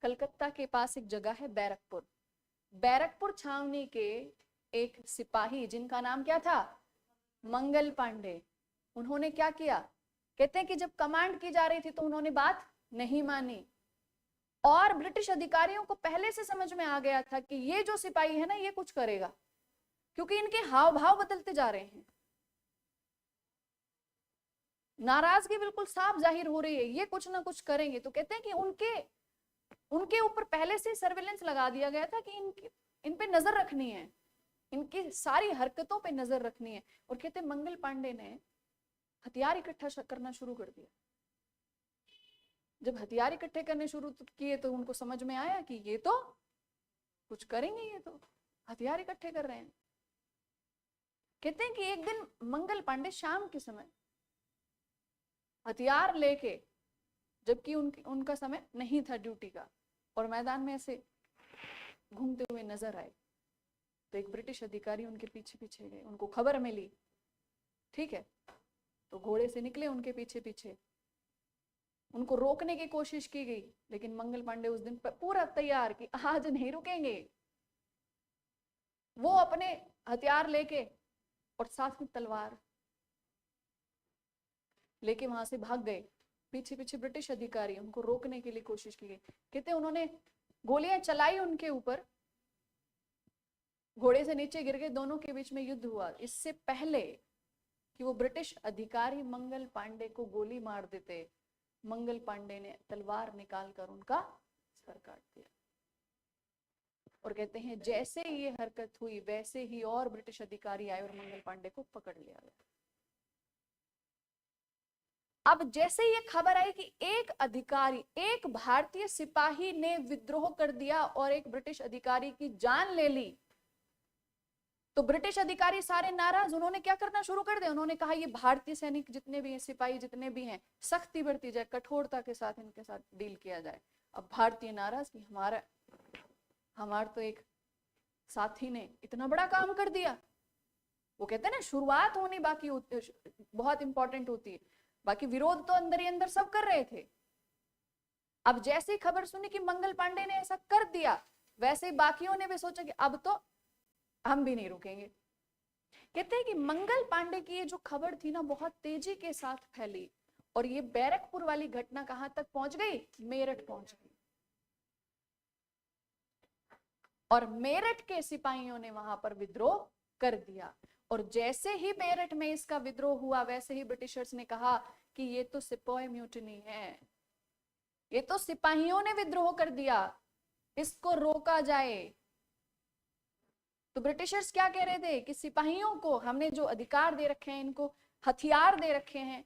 कलकत्ता के पास एक जगह है बैरकपुर। बैरकपुर छावनी के एक सिपाही जिनका नाम क्या था? मंगल पांडे। उन्होंने क्या किया? कहते हैं कि जब कमांड की जा रही थी तो उन्होंने बात नहीं मानी, और ब्रिटिश अधिकारियों को पहले से समझ में आ गया था कि ये जो सिपाही है ना ये कुछ करेगा, क्योंकि इनके हाव भाव बदलते जा रहे हैं, नाराजगी बिल्कुल साफ जाहिर हो रही है, ये कुछ ना कुछ करेंगे। तो कहते हैं कि उनके ऊपर पहले से सर्विलेंस लगा दिया गया था कि इन पे नजर रखनी है, इनकी सारी हरकतों पे नजर रखनी है। और कहते मंगल पांडे ने हथियार इकट्ठा करना शुरू कर दिया। जब हथियार इकट्ठे करने शुरू किए तो उनको समझ में आया कि ये तो कुछ करेंगे, ये तो हथियार इकट्ठे कर रहे हैं। कहते हैं कि एक दिन मंगल पांडे शाम के समय हथियार लेके, जबकि उनका समय नहीं था ड्यूटी का, और मैदान में ऐसे घूमते हुए नजर आए, तो एक ब्रिटिश अधिकारी उनके पीछे पीछे गए, उनको खबर मिली, ठीक है। तो घोड़े से निकले उनके पीछे पीछे, उनको रोकने की कोशिश की गई, लेकिन मंगल पांडे उस दिन पूरा तैयार कि आज नहीं रुकेंगे। वो अपने हथियार लेके और साथ में तलवार लेके वहां से भाग गए। पीछे पीछे ब्रिटिश अधिकारी, उनको रोकने के लिए कोशिश की गई। कहते उन्होंने गोलियां चलाई उनके ऊपर, घोड़े से नीचे गिर गए, दोनों के बीच में युद्ध हुआ। इससे पहले कि वो ब्रिटिश अधिकारी मंगल पांडे को गोली मार देते, मंगल पांडे ने तलवार निकालकर उनका सर काट दिया। और कहते हैं जैसे ये हरकत हुई वैसे ही और ब्रिटिश अधिकारी आए और मंगल पांडे को पकड़ लिया गया। अब जैसे ये खबर आई कि एक अधिकारी, एक भारतीय सिपाही ने विद्रोह कर दिया और एक ब्रिटिश अधिकारी की जान ले ली, तो ब्रिटिश अधिकारी सारे नाराज। उन्होंने क्या करना शुरू कर दिया? उन्होंने कहा ये भारतीय सैनिक जितने भी हैं, सिपाही जितने भी हैं, सख्ती बरती जाए, कठोरता के साथ इनके साथ डील किया जाए। अब भारतीय नाराज कि हमारा तो एक साथी ने इतना बड़ा काम कर दिया। वो कहते हैं ना, शुरुआत होनी बाकी बहुत इंपॉर्टेंट होती है, बाकी विरोध तो अंदर ही अंदर सब कर रहे थे। अब जैसे ही खबर सुनी कि मंगल पांडे ने ऐसा कर दिया, वैसे ही बाकियों ने भी सोचा कि अब तो हम भी नहीं रुकेंगे। कहते हैं कि मंगल पांडे की ये जो खबर थी ना बहुत तेजी के साथ फैली, और ये बैरकपुर वाली घटना कहां तक पहुंच गई? मेरठ पहुंच गई। और मेरठ के सिपाहियों ने वहां पर विद्रोह कर दिया। और जैसे ही मेरठ में इसका विद्रोह हुआ, वैसे ही ब्रिटिशर्स ने कहा कि ये तो सिपाही म्यूटिनी है, ये तो सिपाहियों ने विद्रोह कर दिया, इसको रोका जाए। तो ब्रिटिशर्स क्या कह रहे थे कि सिपाहियों को हमने जो अधिकार दे रखे हैं, इनको हथियार दे रखे हैं,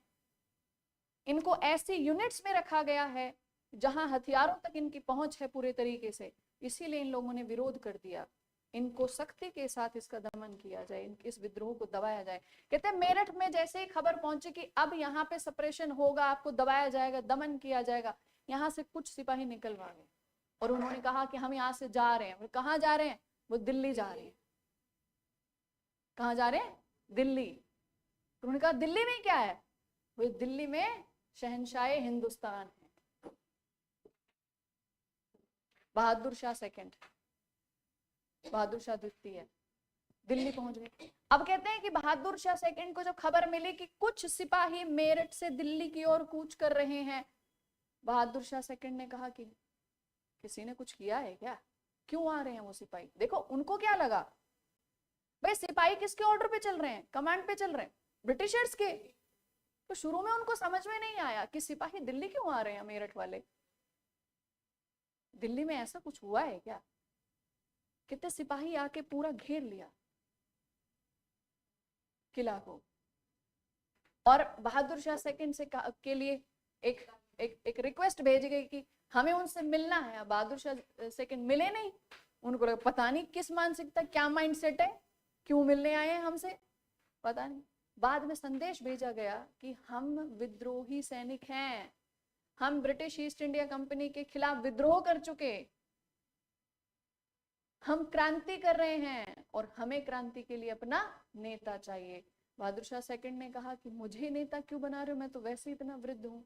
इनको ऐसी यूनिट्स में रखा गया है जहां हथियारों तक इनकी पहुंच है पूरे तरीके से, इसीलिए इन लोगों ने विरोध कर दिया। इनको सख्ती के साथ इसका दमन किया जाए, इस विद्रोह को दबाया जाए। कहते हैं मेरठ में जैसे ही खबर पहुंची कि अब यहाँ पे सप्रेशन होगा, आपको दबाया जाएगा, दमन किया जाएगा, यहाँ से कुछ सिपाही निकलवा गए और उन्होंने कहा कि हम यहाँ से जा रहे हैं। कहाँ जा रहे हैं? वो दिल्ली जा रहे हैं। कहाँ जा रहे हैं? दिल्ली। तो उन्होंने कहा दिल्ली में क्या है? वो दिल्ली में शहंशाह हिंदुस्तान है, बहादुर शाह सेकंड, बहादुर शाह द्वितीय, दिल्ली पहुंच गए। अब कहते हैं कि बहादुर शाह सेकंड को जब खबर मिली कि कुछ सिपाही मेरठ से दिल्ली की ओर कूच कर रहे हैं, बहादुर शाह सेकंड ने कहा कि किसी ने कुछ किया है क्या? क्यों आ रहे हैं वो सिपाही? देखो उनको क्या लगा, भाई सिपाही किसके ऑर्डर पे चल रहे हैं? कमांड पे चल रहे हैं, ब्रिटिशर्स के। तो शुरू में उनको समझ में नहीं आया कि सिपाही दिल्ली क्यों आ रहे हैं, मेरठ वाले दिल्ली में ऐसा कुछ हुआ है क्या? कितने सिपाही आके पूरा घेर लिया किला को, और बहादुर शाह सेकंड से के लिए एक एक एक रिक्वेस्ट भेजी गई कि हमें उनसे मिलना है। अब बहादुर शाह सेकंड मिले नहीं, उनको लगा पता नहीं किस मानसिकता, क्या माइंडसेट है, क्यों मिलने आए हैं हमसे, पता नहीं। बाद में संदेश भेजा गया कि हम विद्रोही सैनिक हैं, हम ब्रिटिश ईस्ट इंडिया कंपनी के खिलाफ विद्रोह कर चुके, हम क्रांति कर रहे हैं और हमें क्रांति के लिए अपना नेता चाहिए। बहादुर शाह सेकंड ने कहा कि मुझे नेता क्यों बना रहे हो, मैं तो वैसे ही इतना वृद्ध हूँ,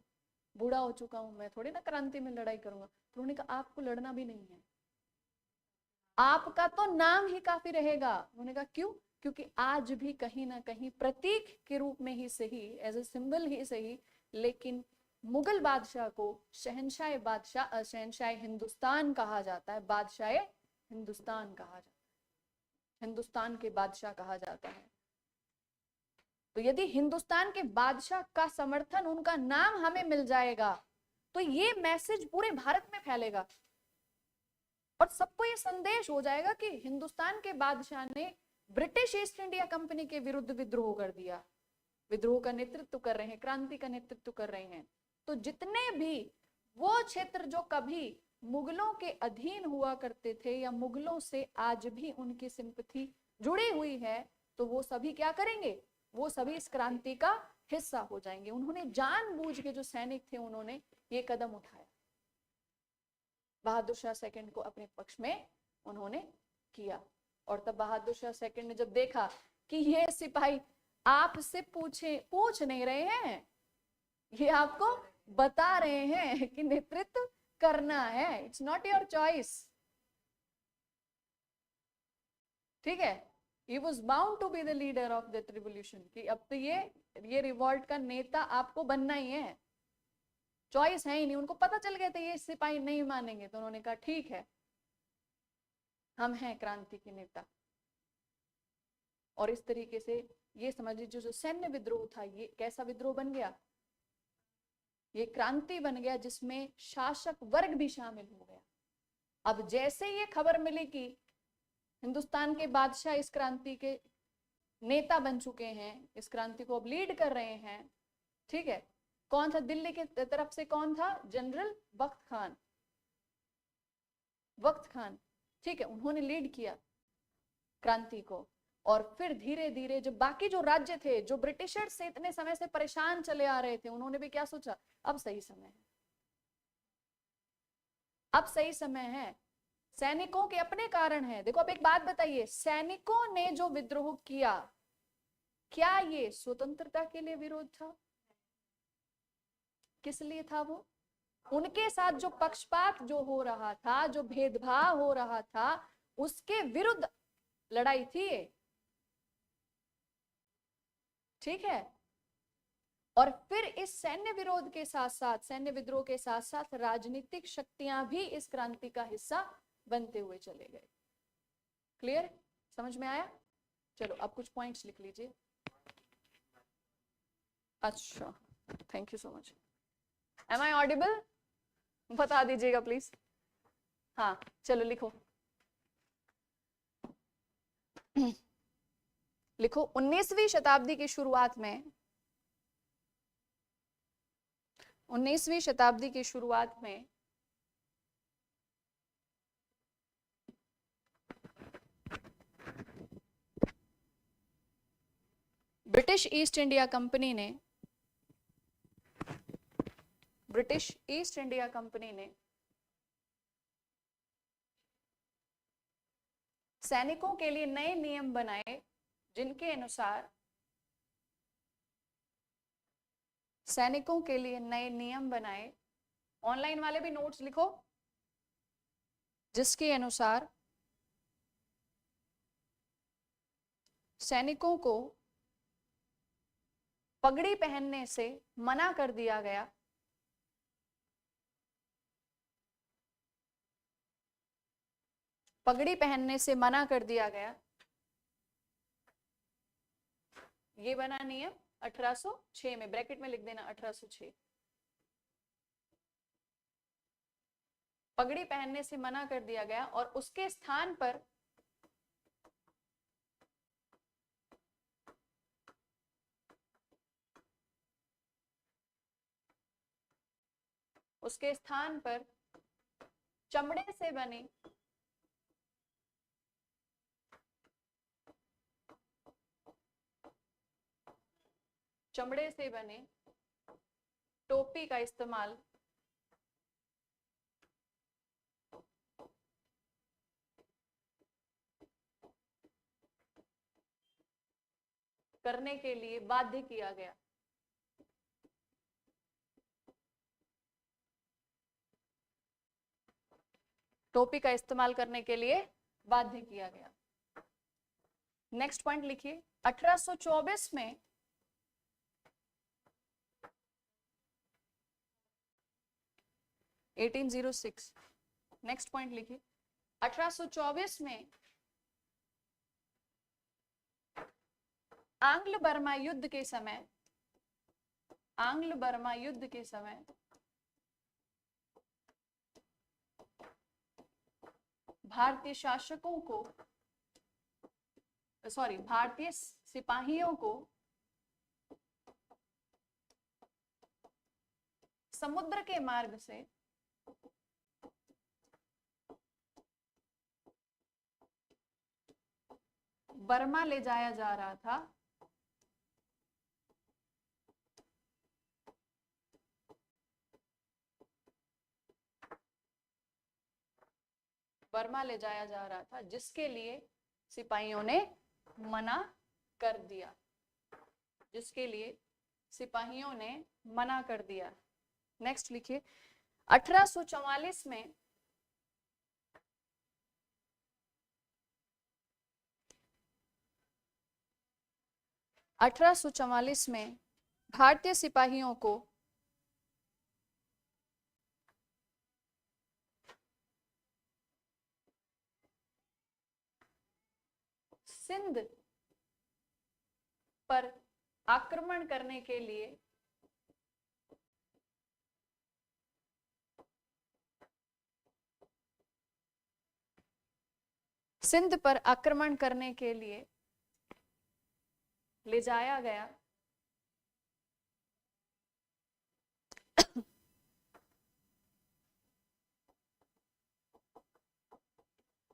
बूढ़ा हो चुका हूं, मैं थोड़ी ना क्रांति में लड़ाई करूंगा। तो उन्होंने कहा आपको लड़ना भी नहीं है, आपका तो नाम ही काफी रहेगा। उन्होंने कहा क्यों? क्योंकि आज भी कहीं ना कहीं प्रतीक के रूप में ही सही, एज ए सिंबल ही सही, लेकिन मुगल बादशाह को शहंशाह हिंदुस्तान कहा जाता है, बादशाह हिंदुस्तान कहा जाता है, हिंदुस्तान के बादशाह कहा जाता है। तो यदि हिंदुस्तान के बादशाह का समर्थन, उनका नाम हमें मिल जाएगा, तो ये मैसेज पूरे भारत में फैलेगा और सबको ये संदेश हो जाएगा कि हिंदुस्तान के बादशाह ने ब्रिटिश ईस्ट इंडिया कंपनी के विरुद्ध विद्रोह कर दिया, विद्रोह का नेतृत्व कर रहे हैं, क्रांति का नेतृत्व कर रहे हैं। तो जितने भी वो क्षेत्र जो कभी मुगलों के अधीन हुआ करते थे या मुगलों से आज भी उनकी सिंपैथी जुड़ी हुई है, तो वो सभी क्या करेंगे, वो सभी इस क्रांति का हिस्सा हो जाएंगे। उन्होंने जानबूझ के, जो सैनिक थे, उन्होंने ये कदम उठाया, बहादुर शाह सेकंड को अपने पक्ष में उन्होंने किया। और तब बहादुर शाह सेकंड ने जब देखा कि ये सिपाही आपसे पूछ नहीं रहे हैं, ये आपको बता रहे हैं कि नेतृत्व करना है, इट्स नॉट योर चॉइस, ठीक है, he was bound to be the leader of that revolution, कि अब तो ये रिवॉल्ट का नेता आपको बनना ही है, चॉइस है ही नहीं। उनको पता चल गया था ये सिपाही नहीं मानेंगे, तो उन्होंने कहा ठीक है, हम हैं क्रांति के नेता। और इस तरीके से ये समझ लीजिए जो सैन्य विद्रोह था, ये कैसा विद्रोह बन गया, ये क्रांति बन गया जिसमें शासक वर्ग भी शामिल हो गया। अब जैसे ये खबर मिली कि हिंदुस्तान के बादशाह इस क्रांति के नेता बन चुके हैं, इस क्रांति को अब लीड कर रहे हैं, ठीक है, कौन था दिल्ली के तरफ से, कौन था, जनरल वक्त खान, ठीक है, उन्होंने लीड किया क्रांति को। और फिर धीरे धीरे जब बाकी जो राज्य थे, जो ब्रिटिशर्स से इतने समय से परेशान चले आ रहे थे, उन्होंने भी क्या सोचा, अब सही समय है, अब सही समय है, सैनिकों के अपने कारण है। देखो अब एक बात बताइए, सैनिकों ने जो विद्रोह किया, क्या ये स्वतंत्रता के लिए विरोध था? किस लिए था वो? उनके साथ जो पक्षपात जो हो रहा था, जो भेदभाव हो रहा था, उसके विरुद्ध लड़ाई थी, ठीक है। और फिर इस सैन्य विरोध के साथ साथ, सैन्य विद्रोह के साथ साथ राजनीतिक शक्तियां भी इस क्रांति का हिस्सा बनते हुए चले गए। क्लियर, समझ में आया? चलो अब कुछ पॉइंट्स लिख लीजिए। अच्छा, thank you so much. Am I audible? बता दीजिएगा प्लीज। हाँ चलो लिखो लिखो 19वीं शताब्दी की शुरुआत में, 19वीं शताब्दी की शुरुआत में ब्रिटिश ईस्ट इंडिया कंपनी ने, ब्रिटिश ईस्ट इंडिया कंपनी ने सैनिकों के लिए नए नियम बनाए, जिनके अनुसार सैनिकों के लिए नए नियम बनाए, ऑनलाइन वाले भी नोट्स लिखो, जिसके अनुसार सैनिकों को पगड़ी पहनने से मना कर दिया गया, पगड़ी पहनने से मना कर दिया गया। ये बना नियम 1806 में, ब्रैकेट में लिख देना 1806। पगड़ी पहनने से मना कर दिया गया और उसके स्थान पर चमड़े से बने टोपी का इस्तेमाल करने के लिए बाध्य किया गया। टोपी का इस्तेमाल करने के लिए बाध्य किया गया। नेक्स्ट पॉइंट लिखिए, 1824 में नेक्स्ट पॉइंट लिखिए, 1824 में आंग्ल बर्मा युद्ध के समय भारतीय सिपाहियों को समुद्र के मार्ग से बर्मा ले जाया जा रहा था। जिसके लिए सिपाहियों ने मना कर दिया। नेक्स्ट लिखिए, 1844 में भारतीय सिपाहियों को सिंध पर आक्रमण करने के लिए ले जाया गया।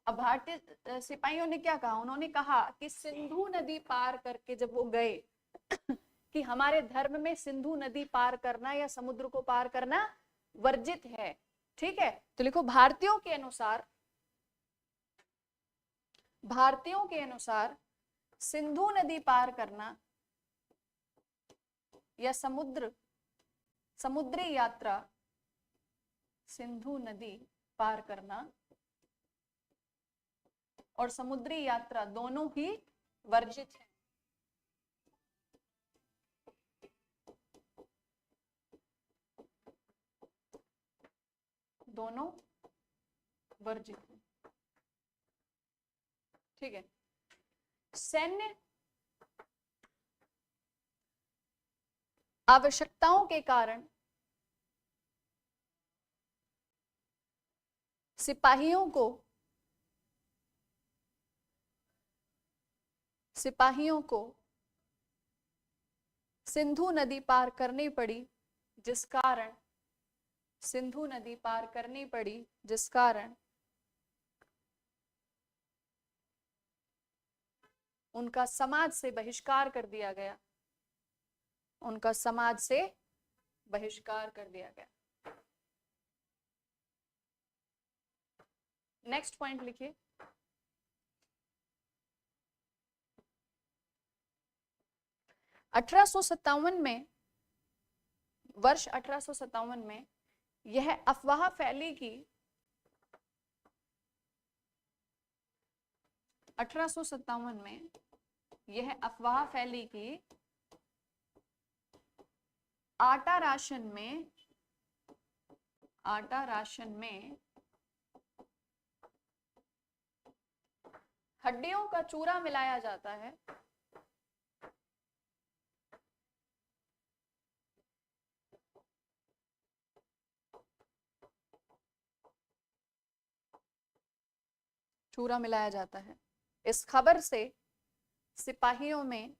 अब भारतीय सिपाहियों ने क्या कहा? उन्होंने कहा कि सिंधु नदी पार करके जब वो गए कि हमारे धर्म में सिंधु नदी पार करना या समुद्र को पार करना वर्जित है। ठीक है, तो लिखो, भारतीयों के अनुसार सिंधु नदी पार करना या समुद्री यात्रा, सिंधु नदी पार करना और समुद्री यात्रा दोनों ही वर्जित है। दोनों वर्जित है। ठीक है, सैन्य आवश्यकताओं के कारण सिपाहियों को सिंधु नदी पार करनी पड़ी, जिस कारण उनका समाज से बहिष्कार कर दिया गया। नेक्स्ट पॉइंट लिखिए, वर्ष 1857 में यह अफवाह फैली कि 1857 में यह अफवाह फैली कि आटा राशन में हड्डियों का चूरा मिलाया जाता है। चूरा मिलाया जाता है। इस खबर से सिपाहियों में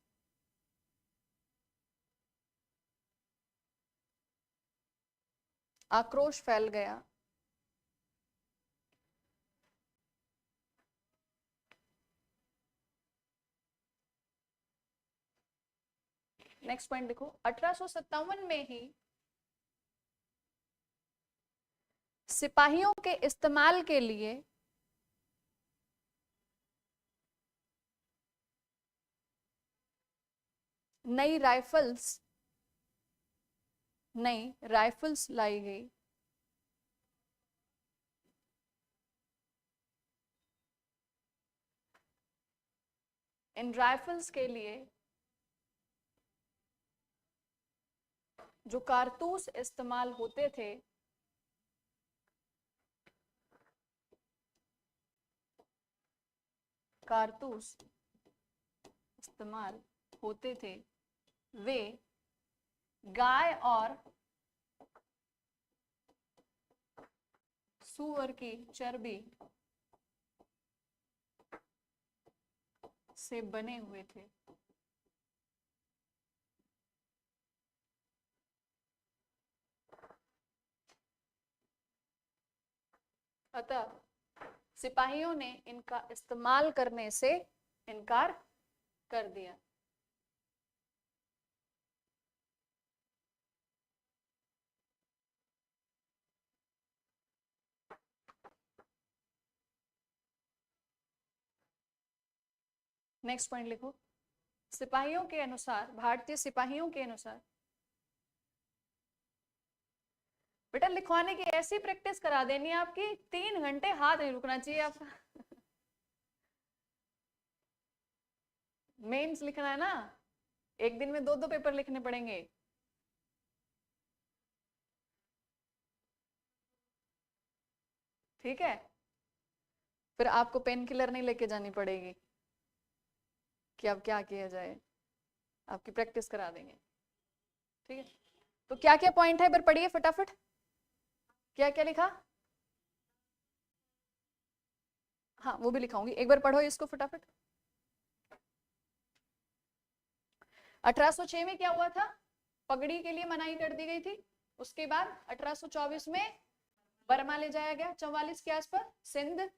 आक्रोश फैल गया। नेक्स्ट पॉइंट देखो, 1857 में ही सिपाहियों के इस्तेमाल के लिए नई राइफल्स लाई गई। इन राइफल्स के लिए जो कारतूस इस्तेमाल होते थे वे गाय और सूअर की चर्बी से बने हुए थे। अतः सिपाहियों ने इनका इस्तेमाल करने से इनकार कर दिया। नेक्स्ट पॉइंट लिखो, सिपाहियों के अनुसार, भारतीय सिपाहियों के अनुसार, बेटा लिखवाने की ऐसी प्रैक्टिस करा देनी है आपकी, 3 घंटे हाथ नहीं रुकना चाहिए आपका। मेंस लिखना है ना, एक दिन में 2-2 पेपर लिखने पड़ेंगे। ठीक है, फिर आपको पेन किलर नहीं लेके जानी पड़ेगी कि अब क्या किया जाए, आपकी प्रैक्टिस करा देंगे। ठीक है, तो क्या क्या पॉइंट है, एक बार पढ़िए फटाफट, क्या क्या लिखा। हाँ वो भी लिखाऊंगी, एक बार पढ़ो इसको फटाफट। 1806 में क्या हुआ था, पगड़ी के लिए मनाही कर दी गई थी। उसके बाद 1824 में बर्मा ले जाया गया, 44 के आसपास सिंध।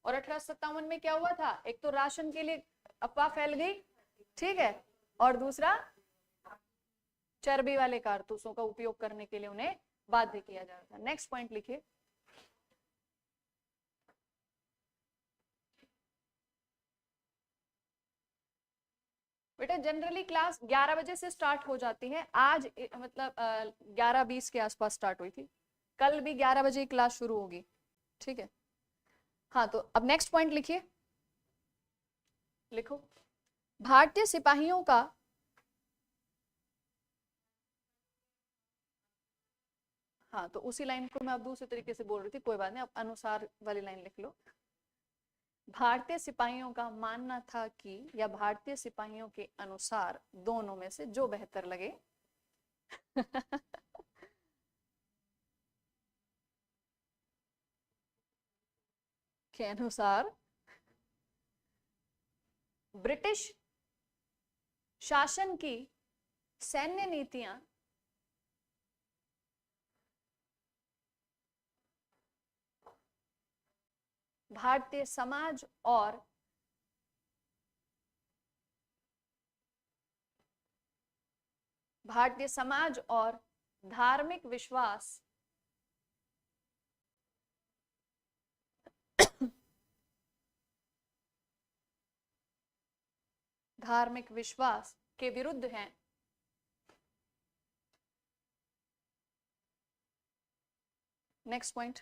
और 1857 में क्या हुआ था, एक तो राशन के लिए अफवाह फैल गई, ठीक है, और दूसरा चर्बी वाले कारतूसों का उपयोग करने के लिए उन्हें बाध्य किया जा रहा था। नेक्स्ट पॉइंट लिखिए, बेटा जनरली क्लास 11 बजे से स्टार्ट हो जाती है। आज मतलब 11:20 के आसपास स्टार्ट हुई थी, कल भी 11 बजे क्लास शुरू होगी। ठीक है, हाँ तो अब नेक्स्ट पॉइंट लिखिए, लिखो, भारतीय सिपाहियों का हाँ तो उसी लाइन को मैं अब दूसरे तरीके से बोल रही थी, कोई बात नहीं, अब अनुसार वाली लाइन लिख लो। भारतीय सिपाहियों का मानना था कि, या भारतीय सिपाहियों के अनुसार, दोनों में से जो बेहतर लगे के अनुसार ब्रिटिश शासन की सैन्य नीतियां भारतीय समाज और धार्मिक विश्वास के विरुद्ध हैं। नेक्स्ट पॉइंट,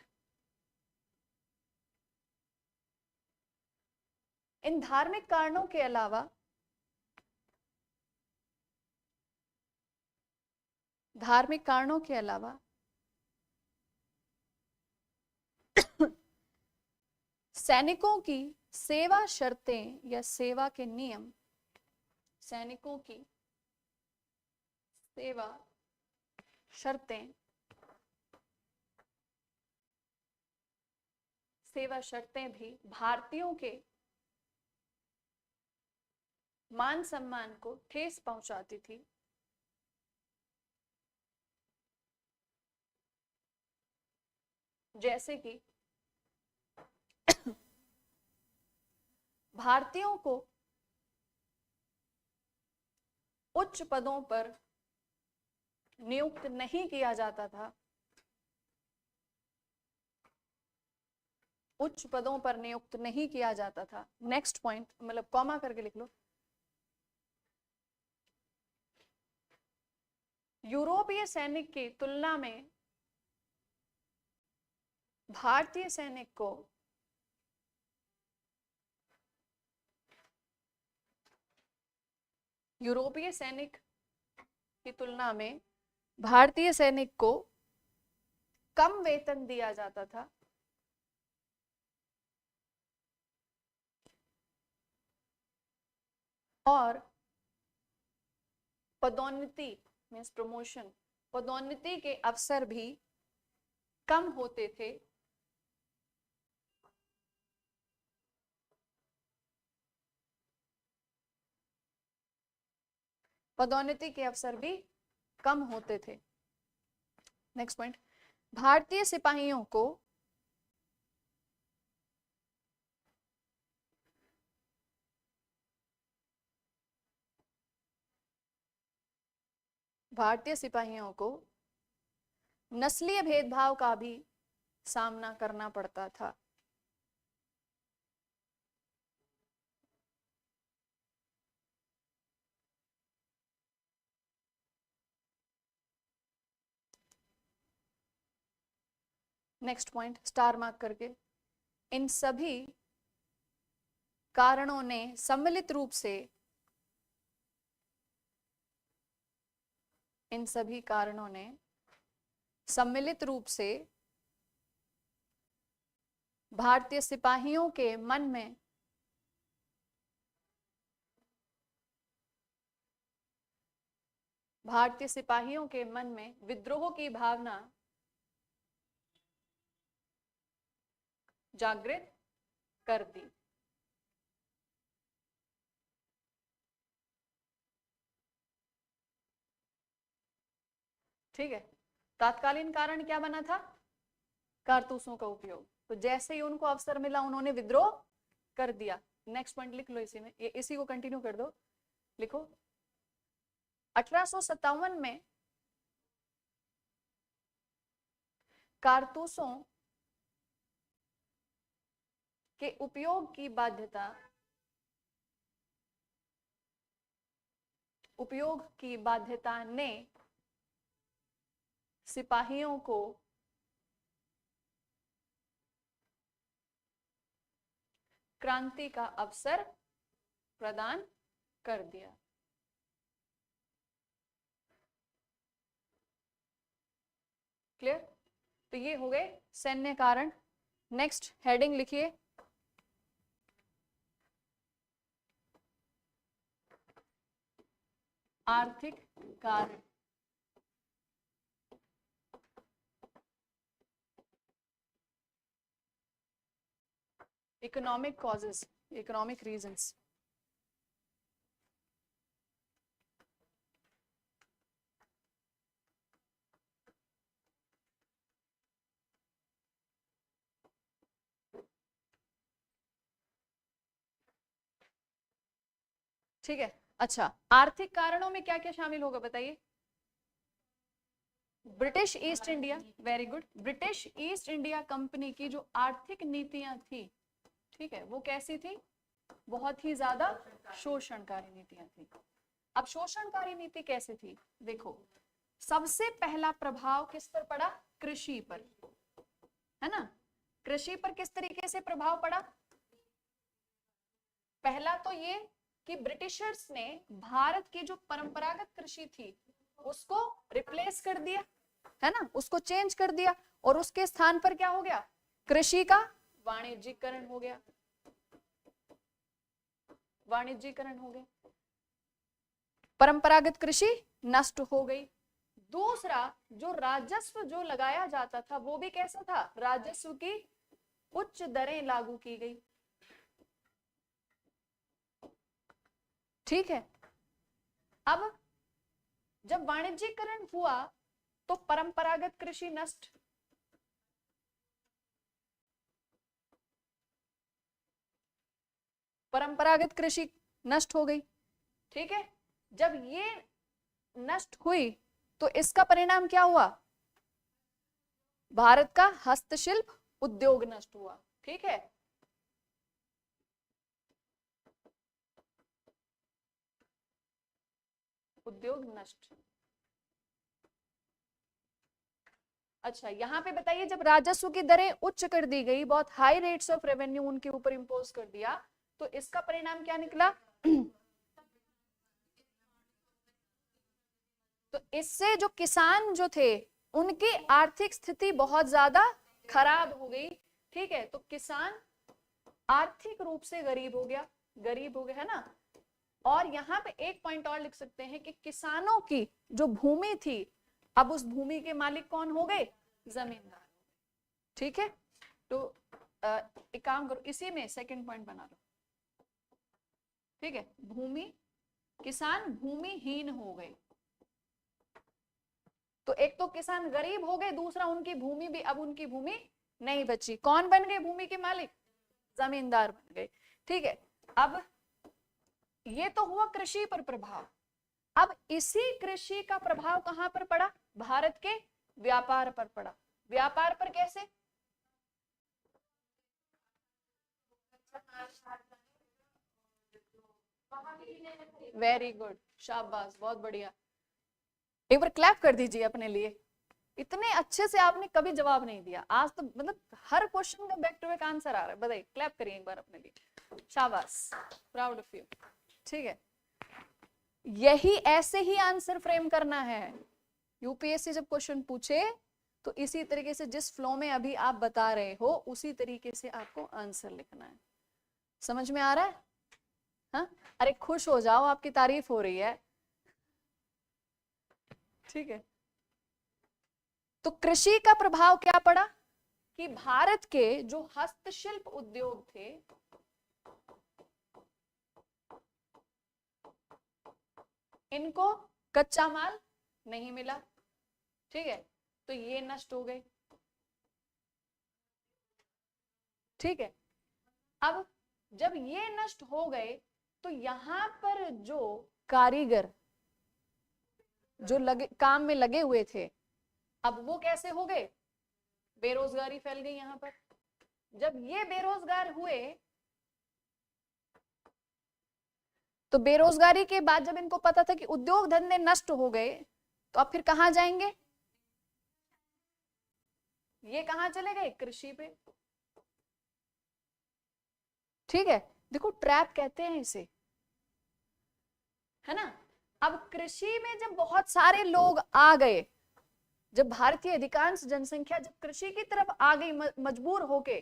इन धार्मिक कारणों के अलावा सैनिकों की सेवा शर्तें या सेवा के नियम, सैनिकों की सेवा शर्तें सेवा शर्तें भी भारतीयों के मान सम्मान को ठेस पहुंचाती थी। जैसे कि भारतीयों को उच्च पदों पर नियुक्त नहीं किया जाता था, उच्च पदों पर नियुक्त नहीं किया जाता था। नेक्स्ट पॉइंट, मतलब कॉमा करके लिख लो। यूरोपीय सैनिक की तुलना में भारतीय सैनिक को यूरोपीय सैनिक की तुलना में भारतीय सैनिक को कम वेतन दिया जाता था और पदोन्नति मीन्स प्रमोशन, पदोन्नति के अवसर भी कम होते थे। पदोन्नति के अवसर भी कम होते थे। नेक्स्ट पॉइंट, भारतीय सिपाहियों को नस्लीय भेदभाव का भी सामना करना पड़ता था। नेक्स्ट पॉइंट स्टार मार्क करके, इन सभी कारणों ने सम्मिलित रूप से भारतीय सिपाहियों के मन में विद्रोह की भावना जागृत कर दी। ठीक है, तात्कालीन कारण क्या बना था? कारतूसों का उपयोग। तो जैसे ही उनको अवसर मिला उन्होंने विद्रोह कर दिया। नेक्स्ट पॉइंट लिख लो, इसी को कंटिन्यू कर दो। लिखो 1857 में कारतूसों के उपयोग की बाध्यता ने सिपाहियों को क्रांति का अवसर प्रदान कर दिया। क्लियर? तो ये हो गए सैन्य कारण। नेक्स्ट हेडिंग लिखिए, आर्थिक कारण। Economic causes, economic reasons. ठीक है, अच्छा आर्थिक कारणों में क्या क्या शामिल होगा बताइए? British East India, very good, British East India company की जो आर्थिक नीतियां थी, ठीक है, वो कैसी थी? बहुत ही ज्यादा शोषणकारी नीतियां थी। अब शोषणकारी नीति कैसे थी? देखो, सबसे पहला प्रभाव किस पर पड़ा? कृषि पर, है ना? कृषि पर किस तरीके से प्रभाव पड़ा? पहला तो ये कि ब्रिटिशर्स ने भारत की जो परंपरागत कृषि थी उसको रिप्लेस कर दिया, है ना, उसको चेंज कर दिया, और उसके स्थान पर क्या हो गया? कृषि का वाणिज्यीकरण हो गया। वाणिज्यीकरण हो गया, परंपरागत कृषि नष्ट हो गई। दूसरा, जो राजस्व जो लगाया जाता था वो भी कैसा था? राजस्व की उच्च दरें लागू की गई। ठीक है, अब जब वाणिज्यीकरण हुआ तो परंपरागत कृषि नष्ट, परंपरागत कृषि नष्ट हो गई। ठीक है, जब ये नष्ट हुई तो इसका परिणाम क्या हुआ? भारत का हस्तशिल्प उद्योग नष्ट हुआ। ठीक है, उद्योग नष्ट। अच्छा, यहाँ पे बताइए, जब राजस्व की दरें उच्च कर दी गई, बहुत हाई रेट्स ऑफ रेवेन्यू उनके ऊपर इंपोज कर दिया, तो इसका परिणाम क्या निकला? तो इससे जो किसान जो थे उनकी आर्थिक स्थिति बहुत ज्यादा खराब हो गई। ठीक है, तो किसान आर्थिक रूप से गरीब हो गया, गरीब हो गया, है ना। और यहाँ पे एक पॉइंट और लिख सकते हैं कि किसानों की जो भूमि थी, अब उस भूमि के मालिक कौन हो गए? जमींदार। ठीक है, तो एक काम करो, इसी में सेकंड पॉइंट बना लो। ठीक है, भूमि, किसान भूमिहीन हो गए। तो एक तो किसान गरीब हो गए, दूसरा उनकी भूमि भी, अब उनकी भूमि नहीं बची। कौन बन गए भूमि के मालिक? जमींदार बन गए। ठीक है, अब ये तो हुआ कृषि पर प्रभाव। अब इसी कृषि का प्रभाव कहां पर पड़ा? भारत के व्यापार पर पड़ा। व्यापार पर कैसे? वेरी गुड, शाबाश, बहुत बढ़िया। एक बार क्लैप कर दीजिए अपने लिए। इतने अच्छे से आपने कभी जवाब नहीं दिया आज तो, मतलब हर क्वेश्चन का बैक टू बैक आंसर आ रहा है। बताइए, क्लैप करिए एक बार अपने लिए, शाबाश, प्राउड ऑफ यू। ठीक है, यही ऐसे ही आंसर फ्रेम करना है। यूपीएससी जब क्वेश्चन पूछे तो इसी तरीके से, जिस फ्लो में अभी आप बता रहे हो उसी तरीके से आपको आंसर लिखना है। समझ में आ रहा है? हाँ, अरे खुश हो जाओ, आपकी तारीफ हो रही है। ठीक है, तो कृषि का प्रभाव क्या पड़ा कि भारत के जो हस्तशिल्प उद्योग थे, इनको कच्चा माल नहीं मिला। ठीक है, तो ये नष्ट हो गए। ठीक है, अब जब ये नष्ट हो गए तो यहां पर जो कारीगर जो लगे काम में लगे हुए थे, अब वो कैसे हो गए? बेरोजगारी फैल गई यहां पर। जब ये बेरोजगार हुए तो बेरोजगारी के बाद जब इनको पता था कि उद्योग धंधे नष्ट हो गए, तो अब फिर कहां जाएंगे? ये कहां चले गए? कृषि पे। ठीक है, देखो ट्रैप कहते हैं इसे, है ना। अब कृषि में जब बहुत सारे लोग आ गए, जब भारतीय अधिकांश जनसंख्या जब कृषि की तरफ आ गई मजबूर होके,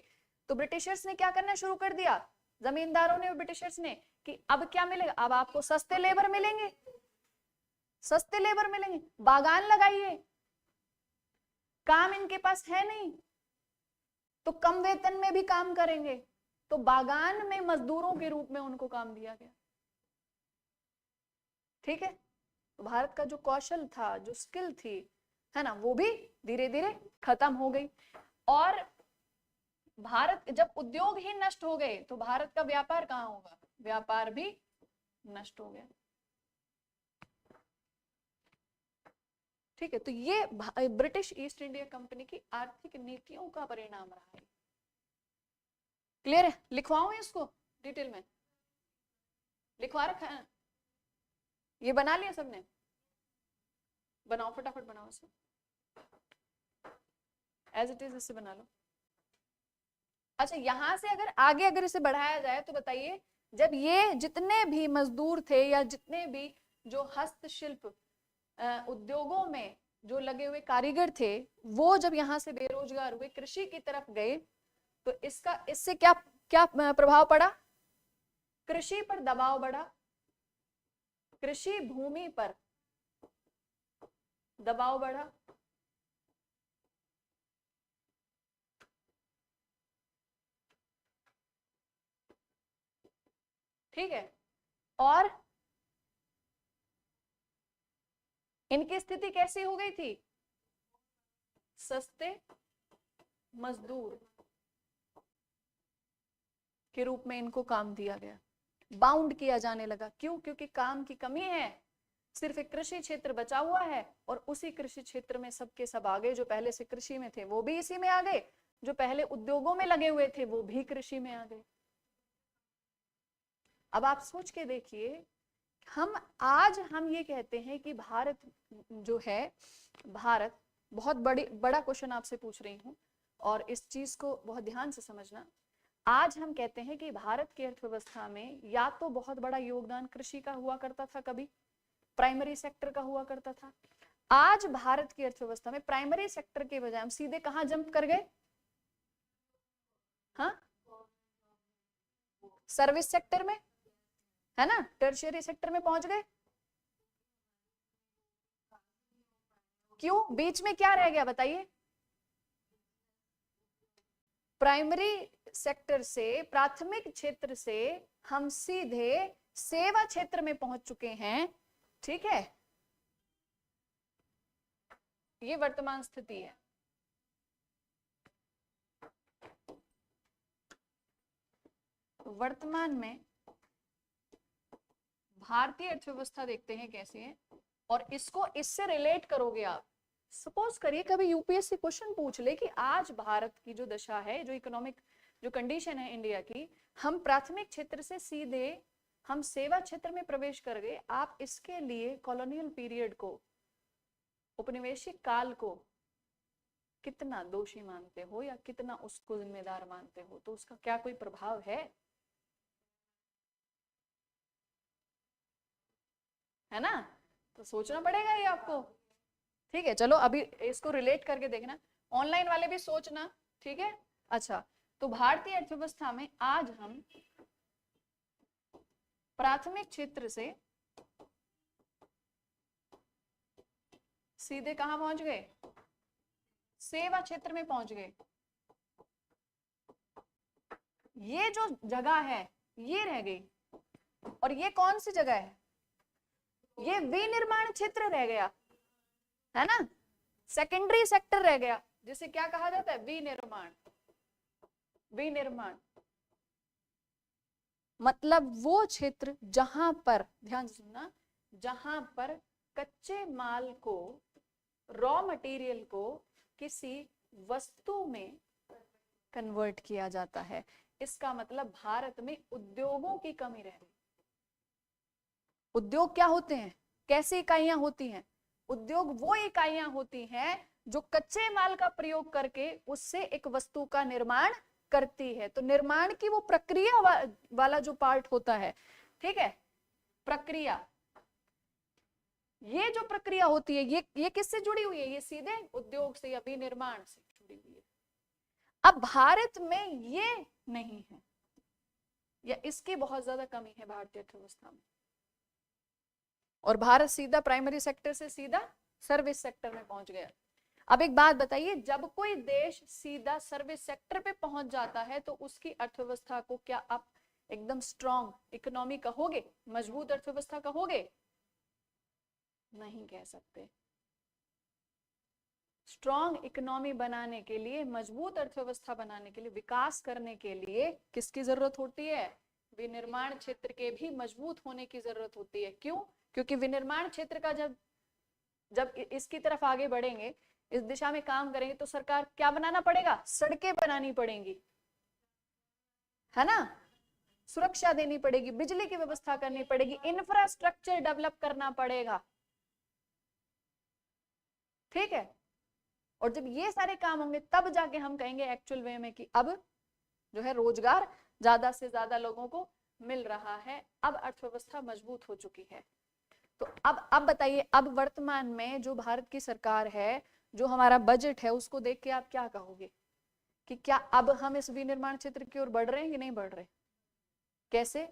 तो ब्रिटिशर्स ने क्या करना शुरू कर दिया? जमींदारों ने, ब्रिटिशर्स ने, कि अब क्या मिलेगा? अब आपको सस्ते लेबर मिलेंगे, सस्ते लेबर मिलेंगे, बागान लगाइए। काम इनके पास है नहीं तो कम वेतन में भी काम करेंगे, तो बागान में मजदूरों के रूप में उनको काम दिया गया। ठीक है, तो भारत का जो कौशल था, जो स्किल थी, है ना, वो भी धीरे धीरे खत्म हो गई। और भारत जब उद्योग ही नष्ट हो गए तो भारत का व्यापार कहाँ होगा? व्यापार भी नष्ट हो गया। ठीक है, तो ये ब्रिटिश ईस्ट इंडिया कंपनी की आर्थिक नीतियों का परिणाम रहा है। क्लियर है? लिखवाऊं इसको डिटेल में? लिखवा रखा है? ये बना लिया सबने? बनाओ, फटाफट बनाओ इसे, एज इट इज इसे बना लो। अच्छा, यहां से अगर आगे अगर इसे बढ़ाया जाए तो बताइए, जब ये जितने भी मजदूर थे या जितने भी जो हस्तशिल्प उद्योगों में जो लगे हुए कारीगर थे, वो जब यहाँ से बेरोजगार हुए, कृषि की तरफ गए, तो इससे क्या क्या प्रभाव पड़ा? कृषि पर दबाव बढ़ा, कृषि भूमि पर दबाव बढ़ा। ठीक है, और इनकी स्थिति कैसी हो गई थी? सस्ते मजदूर के रूप में इनको काम दिया गया, बाउंड किया जाने लगा। क्यों? क्योंकि काम की कमी है, सिर्फ एक कृषि क्षेत्र बचा हुआ है और उसी कृषि क्षेत्र में सबके सब आ गए। जो पहले से कृषि में थे वो भी इसी में आ गए, जो पहले उद्योगों में लगे हुए थे वो भी कृषि में आ गए। अब आप सोच के देखिए, हम ये कहते हैं कि भारत जो है, भारत बहुत बड़ा क्वेश्चन आपसे पूछ रही हूं और इस चीज को बहुत ध्यान से समझना। आज हम कहते हैं कि भारत की अर्थव्यवस्था में या तो बहुत बड़ा योगदान कृषि का हुआ करता था, कभी प्राइमरी सेक्टर का हुआ करता था। आज भारत की अर्थव्यवस्था में प्राइमरी सेक्टर के बजाय हम सीधे कहां जंप कर गए? हाँ, सर्विस सेक्टर में, है ना, टर्शियरी सेक्टर में पहुंच गए। क्यों? बीच में क्या रह गया बताइए? प्राइमरी सेक्टर से, प्राथमिक क्षेत्र से हम सीधे सेवा क्षेत्र में पहुंच चुके हैं। ठीक है, ये वर्तमान स्थिति है। वर्तमान में भारतीय अर्थव्यवस्था देखते हैं कैसे है, और इसको इससे रिलेट करोगे आप। सपोज करिए कभी यूपीएससी क्वेश्चन पूछ ले कि आज भारत की जो दशा है, जो इकोनॉमिक जो कंडीशन है इंडिया की, हम प्राथमिक क्षेत्र से सीधे हम सेवा क्षेत्र में प्रवेश कर गए। आप इसके लिए कॉलोनियल पीरियड को, उपनिवेशिक काल को कितना दोषी मानते हो या कितना उसको जिम्मेदार मानते हो? तो उसका क्या कोई प्रभाव है ना? तो सोचना पड़ेगा ये आपको। ठीक है, चलो अभी इसको रिलेट करके देखना, ऑनलाइन वाले भी सोचना। ठीक है, अच्छा, तो भारतीय अर्थव्यवस्था में आज हम प्राथमिक क्षेत्र से सीधे कहां पहुंच गए? सेवा क्षेत्र में पहुंच गए। ये जो जगह है ये रह गई, और ये कौन सी जगह है? ये विनिर्माण क्षेत्र रह गया, है ना, सेकेंडरी सेक्टर रह गया, जिसे क्या कहा जाता है? विनिर्माण। विनिर्माण मतलब वो क्षेत्र जहां पर, ध्यान से सुनना, जहां पर कच्चे माल को, रॉ मटेरियल को किसी वस्तु में कन्वर्ट किया जाता है। इसका मतलब भारत में उद्योगों की कमी रह गई। उद्योग क्या होते हैं? कैसी इकाइयां होती हैं? उद्योग वो इकाइयां होती हैं जो कच्चे माल का प्रयोग करके उससे एक वस्तु का निर्माण करती है। तो निर्माण की वो प्रक्रिया वाला जो पार्ट होता है, ठीक है, प्रक्रिया, ये जो प्रक्रिया होती है ये किससे जुड़ी हुई है? ये सीधे उद्योग से या विनिर्माण से जुड़ी हुई है। अब भारत में ये नहीं है, या इसकी बहुत ज्यादा कमी है भारतीय अर्थव्यवस्था में, और भारत सीधा प्राइमरी सेक्टर से सीधा सर्विस सेक्टर में पहुंच गया। अब एक बात बताइए, जब कोई देश सीधा सर्विस सेक्टर पे पहुंच जाता है तो उसकी अर्थव्यवस्था को क्या आप एकदम स्ट्रॉन्ग इकोनॉमी कहोगे, मजबूत अर्थव्यवस्था कहोगे? नहीं कह सकते। स्ट्रॉन्ग इकोनॉमी बनाने के लिए, मजबूत अर्थव्यवस्था बनाने के लिए, विकास करने के लिए किसकी जरूरत होती है? विनिर्माण क्षेत्र के भी मजबूत होने की जरूरत होती है। क्यों? क्योंकि विनिर्माण क्षेत्र का जब इसकी तरफ आगे बढ़ेंगे, इस दिशा में काम करेंगे, तो सरकार क्या बनाना पड़ेगा? सड़कें बनानी पड़ेंगी, है ना, सुरक्षा देनी पड़ेगी, बिजली की व्यवस्था करनी पड़ेगी, इंफ्रास्ट्रक्चर डेवलप करना पड़ेगा। ठीक है, और जब ये सारे काम होंगे तब जाके हम कहेंगे एक्चुअल वे में कि अब जो है रोजगार ज्यादा से ज्यादा लोगों को मिल रहा है, अब अर्थव्यवस्था मजबूत हो चुकी है। तो अब बताइए, अब वर्तमान में जो भारत की सरकार है, जो हमारा बजट है, उसको देख के आप क्या कहोगे कि क्या अब हम इस विनिर्माण क्षेत्र की ओर बढ़ रहे हैं कि नहीं बढ़ रहे? कैसे?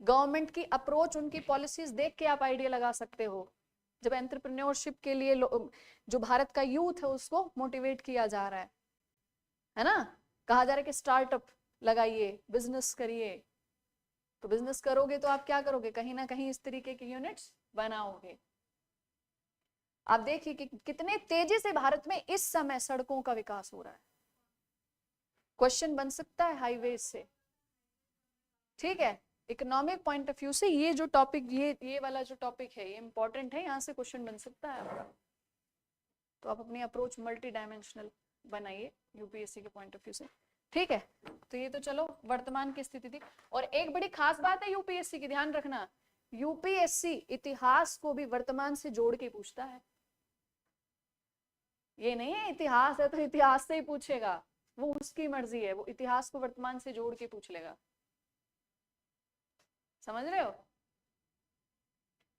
गवर्नमेंट की अप्रोच, उनकी पॉलिसीज देख के आप आइडिया लगा सकते हो। जब एंटरप्रेन्योरशिप के लिए जो भारत का यूथ है उसको मोटिवेट किया जा रहा है ना, कहा जा रहा है कि स्टार्टअप लगाइए, बिजनेस करिए, तो बिजनेस करोगे तो आप क्या करोगे, कहीं ना कहीं इस तरीके की यूनिट्स बनाओगे। आप देखिए कि कितने तेजी से भारत में इस समय सड़कों का विकास हो रहा है। क्वेश्चन बन सकता है हाईवे से, ठीक है। इकोनॉमिक पॉइंट ऑफ व्यू से ये जो टॉपिक, ये वाला जो टॉपिक है ये इंपॉर्टेंट है, यहाँ से क्वेश्चन बन सकता है आपका। तो आप अपनी अप्रोच मल्टी डायमेंशनल बनाइए यूपीएससी के पॉइंट ऑफ व्यू से, ठीक है। तो ये तो चलो वर्तमान की स्थिति थी। और एक बड़ी खास बात है यूपीएससी की, ध्यान रखना, यूपीएससी इतिहास को भी वर्तमान से जोड़ के पूछता है। ये नहीं है इतिहास है तो इतिहास से ही पूछेगा, वो उसकी मर्जी है, वो इतिहास को वर्तमान से जोड़ के पूछ लेगा। समझ रहे हो?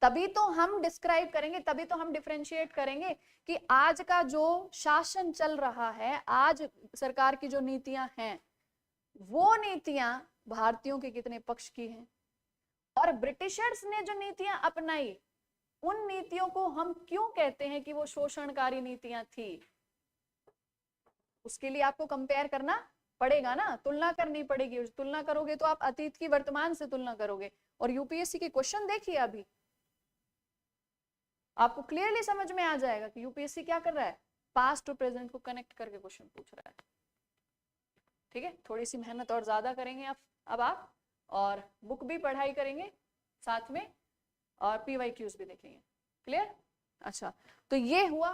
तभी तो हम डिस्क्राइब करेंगे, तभी तो हम डिफरेंशिएट करेंगे कि आज का जो शासन चल रहा है, आज सरकार की जो नीतियां हैं, वो नीतियां भारतीयों के कितने पक्ष की हैं, और ब्रिटिशर्स ने जो नीतियां अपनाई, उन नीतियों को हम क्यों कहते हैं कि वो शोषणकारी नीतियां थी। उसके लिए आपको कंपेयर करना पड़ेगा ना, तुलना करनी पड़ेगी। तुलना करोगे तो आप अतीत की वर्तमान से तुलना करोगे। और यूपीएससी के क्वेश्चन देखिए, अभी आपको क्लियरली समझ में आ जाएगा कि यूपीएससी क्या कर रहा है, पास्ट और प्रेजेंट को कनेक्ट करके क्वेश्चन पूछ रहा है, ठीक है। थोड़ी सी मेहनत और ज्यादा करेंगे अब आप, और बुक भी पढ़ाई करेंगे साथ में, और पीवाईक्यूज भी देखेंगे। क्लियर? अच्छा, तो ये हुआ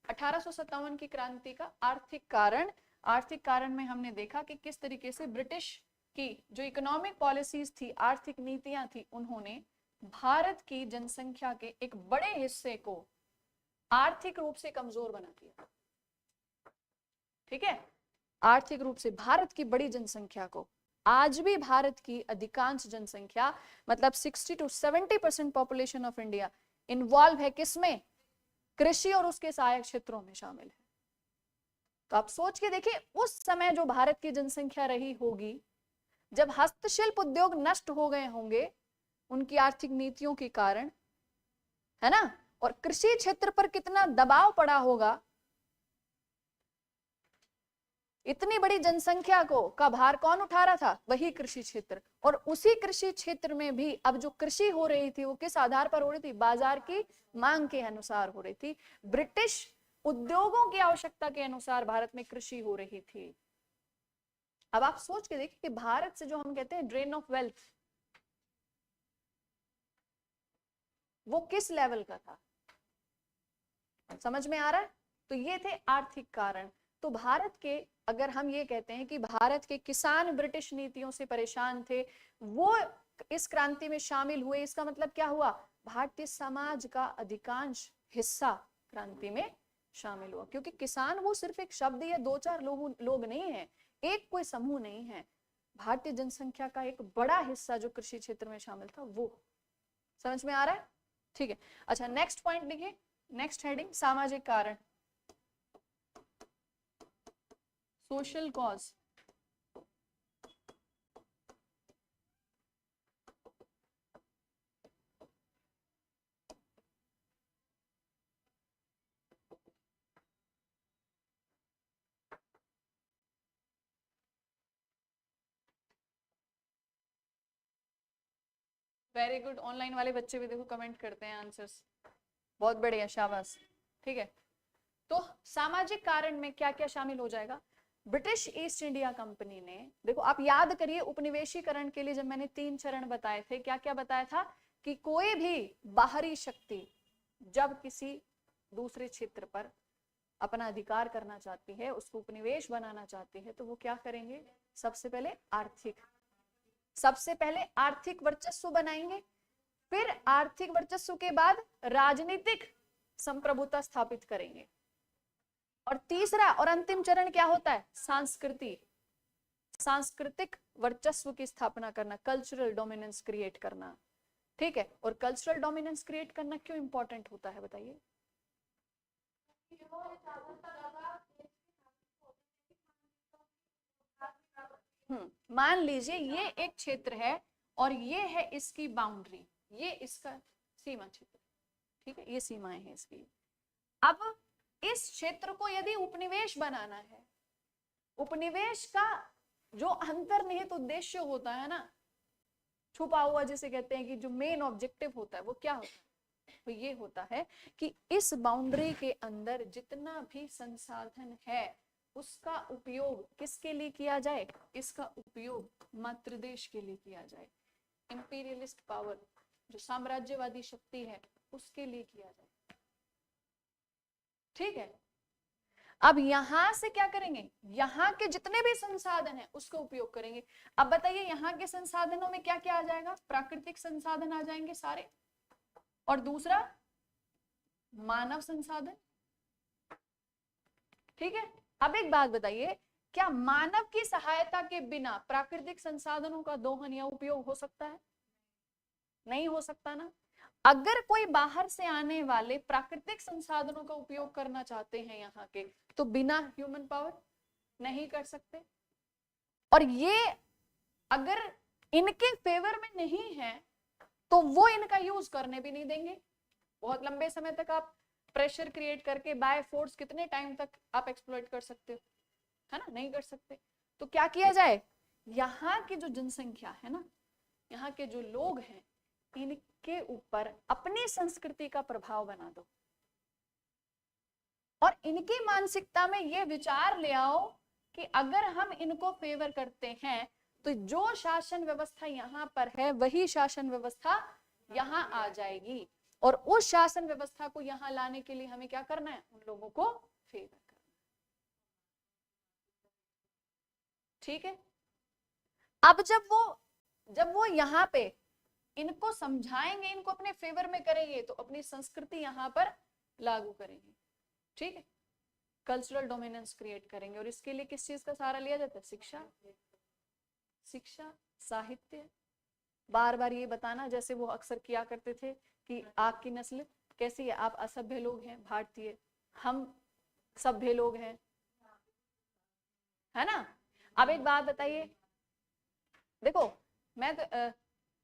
1857 की क्रांति का आर्थिक कारण। आर्थिक कारण में हमने देखा कि किस तरीके से ब्रिटिश की जो इकोनॉमिक पॉलिसीज थी, आर्थिक नीतियां थी, उन्होंने भारत की जनसंख्या के एक बड़े हिस्से को आर्थिक रूप से कमजोर बना दिया, ठीक है। आर्थिक रूप से भारत की बड़ी जनसंख्या को, आज भी भारत की अधिकांश जनसंख्या, मतलब 60 to 70% population of India involve है किसमें, कृषि और उसके सहायक क्षेत्रों में शामिल है। तो आप सोच के देखिए, उस समय जो भारत की जनसंख्या रही होगी, जब हस्तशिल्प उद्योग नष्ट हो गए होंगे उनकी आर्थिक नीतियों के कारण, है ना, और कृषि क्षेत्र पर कितना दबाव पड़ा होगा, इतनी बड़ी जनसंख्या को का भार कौन उठा रहा था, वही कृषि क्षेत्र। और उसी कृषि क्षेत्र में भी अब जो कृषि हो रही थी वो किस आधार पर हो रही थी, बाजार की मांग के अनुसार हो रही थी, ब्रिटिश उद्योगों की आवश्यकता के अनुसार भारत में कृषि हो रही थी। अब आप सोच के देखिए कि भारत से जो हम कहते हैं ड्रेन ऑफ वेल्थ, वो किस लेवल का था, समझ में आ रहा है? तो ये थे आर्थिक कारण। तो भारत के, अगर हम ये कहते हैं कि भारत के किसान ब्रिटिश नीतियों से परेशान थे, वो इस क्रांति में शामिल हुए, इसका मतलब क्या हुआ, भारतीय समाज का अधिकांश हिस्सा क्रांति में शामिल हुआ। क्योंकि किसान वो सिर्फ एक शब्द या दो चार लोग नहीं है, एक कोई समूह नहीं है, भारतीय जनसंख्या का एक बड़ा हिस्सा जो कृषि क्षेत्र में शामिल था वो। समझ में आ रहा है? ठीक है। अच्छा, नेक्स्ट पॉइंट लिखिए, नेक्स्ट हेडिंग, सामाजिक कारण, social cause. Very good, online वाले बच्चे भी देखो कमेंट करते हैं आंसर्स, बहुत बढ़िया, शाबाश, ठीक है। तो सामाजिक कारण में क्या क्या शामिल हो जाएगा, ब्रिटिश ईस्ट इंडिया कंपनी ने, देखो आप याद करिए उपनिवेशीकरण के लिए जब मैंने 3 चरण बताए थे, क्या क्या बताया था कि कोई भी बाहरी शक्ति जब किसी दूसरे क्षेत्र पर अपना अधिकार करना चाहती है, उसको उपनिवेश बनाना चाहती है, तो वो क्या करेंगे, सबसे पहले आर्थिक वर्चस्व बनाएंगे, फिर आर्थिक वर्चस्व के बाद राजनीतिक संप्रभुता स्थापित करेंगे, और तीसरा और अंतिम चरण क्या होता है, सांस्कृतिक वर्चस्व की स्थापना करना, कल्चरल डोमिनेंस क्रिएट करना, ठीक है। और कल्चरल डोमिनेंस क्रिएट करना क्यों इंपॉर्टेंट होता है बताइए? मान लीजिए ये एक क्षेत्र है और ये है इसकी बाउंड्री, ये इसका सीमा क्षेत्र, ठीक है, ये सीमाएं हैं इसकी। अब इस क्षेत्र को यदि उपनिवेश बनाना है, उपनिवेश का जो अंतर्निहित उद्देश्य होता है ना, छुपा हुआ जिसे कहते हैं कि जो मेन ऑब्जेक्टिव होता है वो क्या होता है, तो ये होता है कि इस बाउंड्री के अंदर जितना भी संसाधन है उसका उपयोग किसके लिए किया जाए, इसका उपयोग मातृ देश के लिए किया जाए, इंपीरियलिस्ट पावर जो साम्राज्यवादी शक्ति है उसके लिए किया जाए। ठीक है, अब यहां से क्या करेंगे, यहां के जितने भी संसाधन है उसका उपयोग करेंगे। अब बताइए यहां के संसाधनों में क्या क्या आ जाएगा, प्राकृतिक संसाधन आ जाएंगे सारे, और दूसरा मानव संसाधन। ठीक है, अब एक बात बताइए, क्या मानव की सहायता के बिना प्राकृतिक संसाधनों का दोहन या उपयोग हो सकता है? नहीं हो सकता ना। अगर कोई बाहर से आने वाले प्राकृतिक संसाधनों का उपयोग करना चाहते हैं यहाँ के, तो बिना ह्यूमन पावर नहीं कर सकते, और ये अगर इनके फेवर में नहीं है तो वो इनका यूज करने भी नहीं देंगे। बहुत लंबे समय तक आप प्रेशर क्रिएट करके बाय फोर्स कितने टाइम तक आप एक्सप्लॉइट कर सकते हो, है ना, नहीं कर सकते। तो क्या किया जाए, यहाँ की जो जनसंख्या है ना, यहाँ के जो लोग हैं, इनके ऊपर अपनी संस्कृति का प्रभाव बना दो, और इनकी मानसिकता में ये विचार ले आओ कि अगर हम इनको फेवर करते हैं तो जो शासन व्यवस्था यहाँ पर है वही शासन व्यवस्था यहाँ आ जाएगी, और उस शासन व्यवस्था को यहाँ लाने के लिए हमें क्या करना है, उन लोगों को फेवर करना। ठीक है, अब जब वो यहाँ पे इनको समझाएंगे, इनको अपने फेवर में करेंगे, तो अपनी संस्कृति यहाँ पर लागू करेंगे। ठीक है, कल्चरल डोमिनेंस क्रिएट करेंगे, और इसके लिए किस चीज का सहारा लिया जाता है, शिक्षा, साहित्य। बार बार ये बताना, जैसे वो अक्सर किया करते थे कि आपकी नस्ल कैसी है, आप असभ्य लोग हैं भारतीय, हम सभ्य लोग हैं, है ना। अब एक बात बताइए, देखो मैं तो,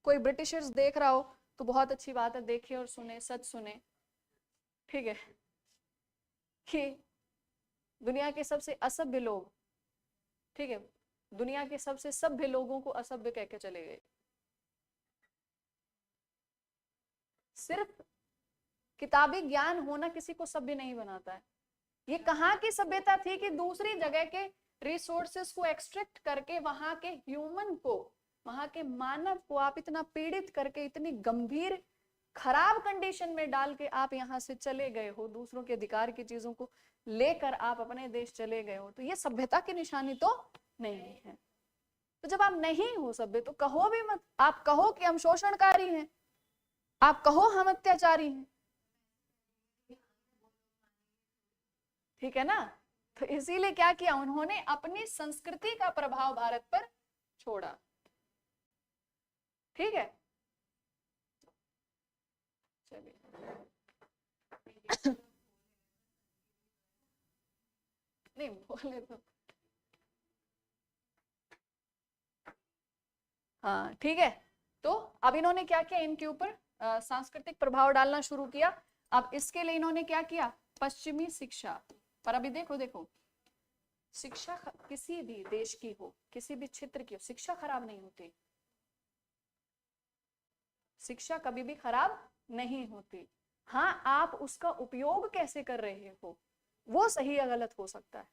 कोई ब्रिटिशर्स देख रहा हो तो बहुत अच्छी बात है, देखे और सुने, सच सुने। ठीक है, कि दुनिया के सबसे असभ्य लोग, ठीक है, दुनिया के सबसे सभ्य लोगों को असभ्य कह के चले गए। सिर्फ किताबी ज्ञान होना किसी को सभ्य नहीं बनाता है। ये कहाँ की सभ्यता थी कि दूसरी जगह के रिसोर्सेस को एक्सट्रैक्ट करके वहां के ह्यूमन को, वहां के मानव को आप इतना पीड़ित करके, इतनी गंभीर खराब कंडीशन में डाल के आप यहाँ से चले गए हो, दूसरों के अधिकार की चीजों को लेकर आप अपने देश चले गए हो, तो ये सभ्यता की निशानी तो नहीं है। तो जब आप नहीं हो सभ्य तो कहो भी मत, आप कहो कि हम शोषणकारी हैं, आप कहो हम अत्याचारी हैं, ठीक है ना। तो इसीलिए क्या किया, उन्होंने अपनी संस्कृति का प्रभाव भारत पर छोड़ा। ठीक है, चलिए नहीं बोले तो हाँ ठीक है। तो अब इन्होंने क्या किया, इनके ऊपर सांस्कृतिक प्रभाव डालना शुरू किया। अब इसके लिए इन्होंने क्या किया, पश्चिमी शिक्षा। पर अभी देखो शिक्षा किसी भी देश की हो, किसी भी क्षेत्र की हो, शिक्षा खराब नहीं होती, शिक्षा कभी भी खराब नहीं होती। हाँ, आप उसका उपयोग कैसे कर रहे हो वो सही या गलत हो सकता है।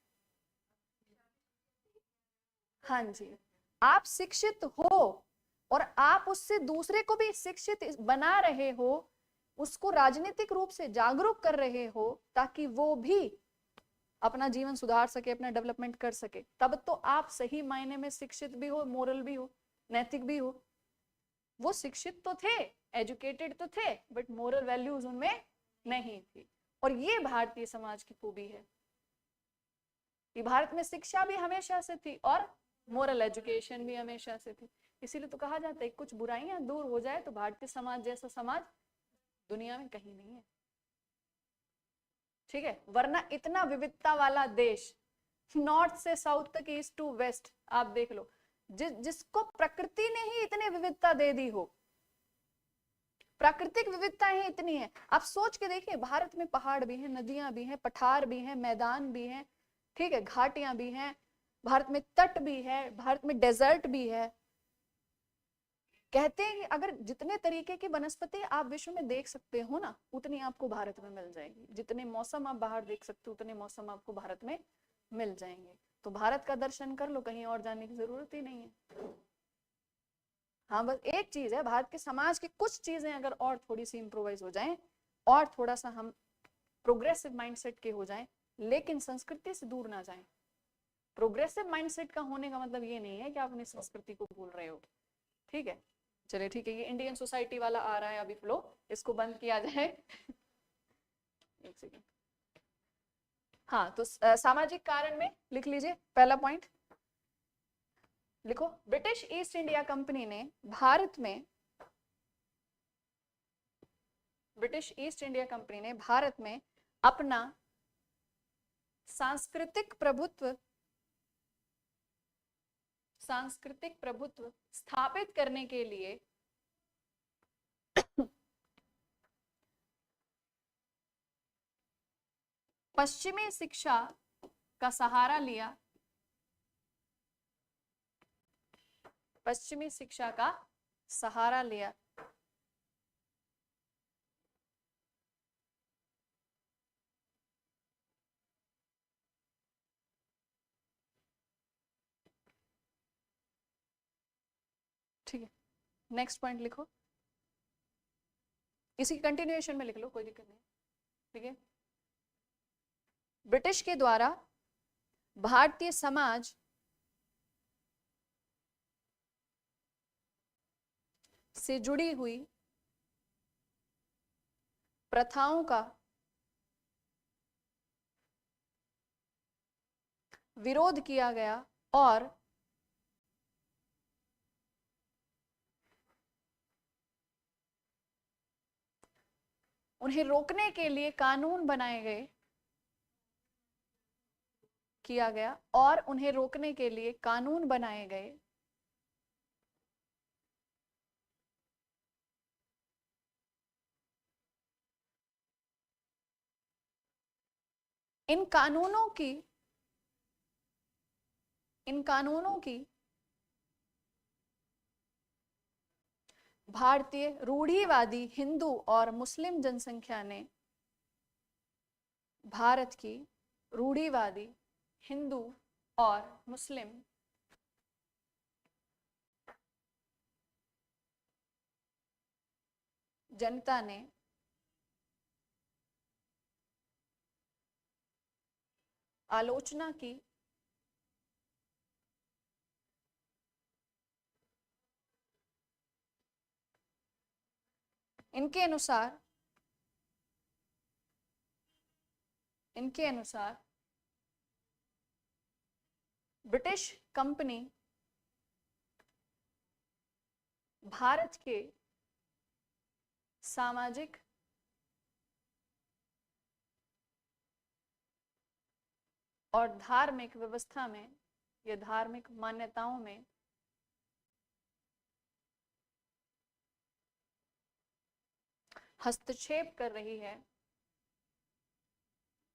हाँ जी, आप शिक्षित हो और आप उससे दूसरे को भी शिक्षित बना रहे हो, उसको राजनीतिक रूप से जागरूक कर रहे हो ताकि वो भी अपना जीवन सुधार सके, अपना डेवलपमेंट कर सके, तब तो आप सही मायने में शिक्षित भी हो, मोरल भी हो, नैतिक भी हो। वो शिक्षित तो थे, एजुकेटेड तो थे, बट मोरल वैल्यूज उनमें नहीं थी। और ये भारतीय समाज की खूबी है कि भारत में शिक्षा भी हमेशा से थी और मोरल एजुकेशन भी हमेशा से थी। इसीलिए तो कहा जाता है कुछ बुराइयां दूर हो जाए तो भारतीय समाज जैसा समाज दुनिया में कहीं नहीं है। ठीक है, वरना इतना विविधता वाला देश, नॉर्थ से साउथ तक, ईस्ट टू वेस्ट, आप देख लो, जिसको प्रकृति ने ही इतनी विविधता दे दी हो, प्राकृतिक विविधता ही इतनी है। आप सोच के देखिए, भारत में पहाड़ भी हैं, नदियां भी हैं, पठार भी हैं, मैदान भी हैं, ठीक है, घाटियां भी हैं, भारत में तट भी है, भारत में डेजर्ट भी है, कहते हैं कि अगर जितने तरीके की वनस्पति आप विश्व में देख सकते हो ना, उतनी आपको भारत में मिल जाएगी। जितने मौसम आप बाहर देख सकते हो उतने मौसम आपको भारत में मिल जाएंगे। तो भारत का दर्शन कर लो, कहीं और जाने की जरूरत ही नहीं है। हाँ, बस एक चीज है, भारत के समाज की कुछ चीजें अगर और थोड़ी सी इंप्रोवाइज हो जाएं और थोड़ा सा हम प्रोग्रेसिव माइंडसेट के हो जाएं, लेकिन संस्कृति से दूर ना जाएं। प्रोग्रेसिव माइंडसेट का होने का मतलब ये नहीं है कि आप अपनी संस्कृति को भूल रहे हो। ठीक है, चलिए ठीक है, ये इंडियन सोसाइटी वाला आ रहा है अभी फ्लो, इसको बंद किया जाए। एक सेकेंड। हाँ, तो सामाजिक कारण में लिख लीजिए पहला पॉइंट, लिखो, ब्रिटिश ईस्ट इंडिया कंपनी ने भारत में, ब्रिटिश ईस्ट इंडिया कंपनी ने भारत में अपना सांस्कृतिक प्रभुत्व स्थापित करने के लिए पश्चिमी शिक्षा का सहारा लिया, पश्चिमी शिक्षा का सहारा लिया। ठीक है, नेक्स्ट पॉइंट लिखो, इसी कंटिन्यूएशन में लिख लो, कोई दिक्कत नहीं। ठीक है, ब्रिटिश के द्वारा भारतीय समाज से जुड़ी हुई प्रथाओं का विरोध किया गया और उन्हें रोकने के लिए कानून बनाए गए, किया गया और उन्हें रोकने के लिए कानून बनाए गए इन कानूनों की भारतीय रूढ़िवादी हिंदू और मुस्लिम जनसंख्या ने, भारत की रूढ़िवादी हिंदू और मुस्लिम जनता ने आलोचना की, इनके अनुसार ब्रिटिश कंपनी भारत के सामाजिक और धार्मिक व्यवस्था में या धार्मिक मान्यताओं में हस्तक्षेप कर रही है,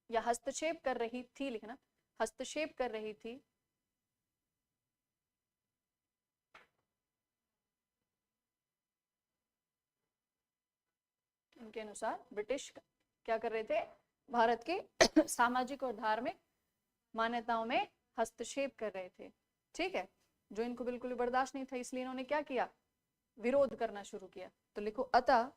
या हस्तक्षेप कर रही थी, लिखना, हस्तक्षेप कर रही थी उनके अनुसार ब्रिटिश क्या कर रहे थे, भारत के सामाजिक और धार्मिक मान्यताओं में हस्तक्षेप कर रहे थे। ठीक है, जो इनको बिल्कुल भी बर्दाश्त नहीं था, इसलिए इन्होंने क्या किया, विरोध करना शुरू किया। तो लिखो, अतः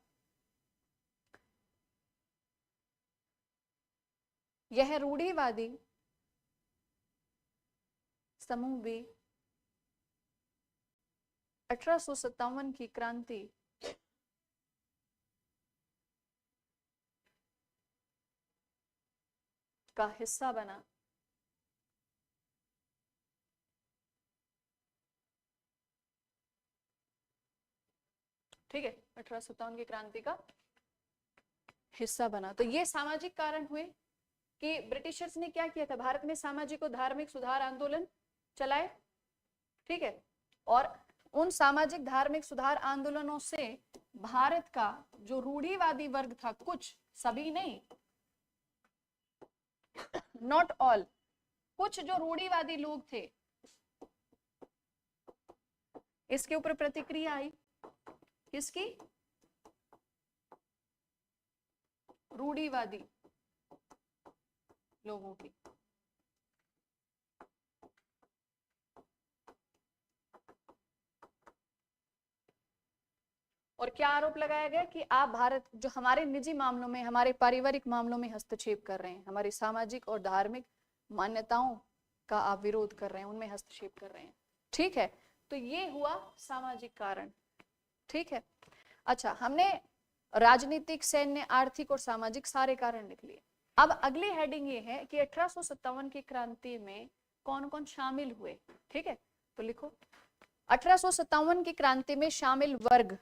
यह रूढ़िवादी समूह भी 1857 की क्रांति का हिस्सा बना। ठीक है, 1857 की क्रांति का हिस्सा बना। तो ये सामाजिक कारण हुए कि ब्रिटिशर्स ने क्या किया था, भारत में सामाजिक और धार्मिक सुधार आंदोलन चलाए। ठीक है, और उन सामाजिक धार्मिक सुधार आंदोलनों से भारत का जो रूढ़िवादी वर्ग था, कुछ, सभी नहीं, नॉट ऑल, कुछ जो रूढ़िवादी लोग थे, इसके ऊपर प्रतिक्रिया आई। किसकी? रूढ़िवादी लोगों की। और क्या आरोप लगाया गया कि आप भारत जो हमारे निजी मामलों में, हमारे पारिवारिक मामलों में हस्तक्षेप कर रहे हैं, हमारी सामाजिक और धार्मिक मान्यताओं का आप विरोध कर रहे हैं, उनमें हस्तक्षेप कर रहे हैं। ठीक है, तो ये हुआ सामाजिक कारण। ठीक है, अच्छा, हमने राजनीतिक, सैन्य, आर्थिक और सामाजिक सारे कारण लिख लिए। अब अगली हेडिंग ये है कि 1857 की क्रांति में कौन कौन शामिल हुए। ठीक है, तो लिखो 1857 की क्रांति में शामिल वर्ग।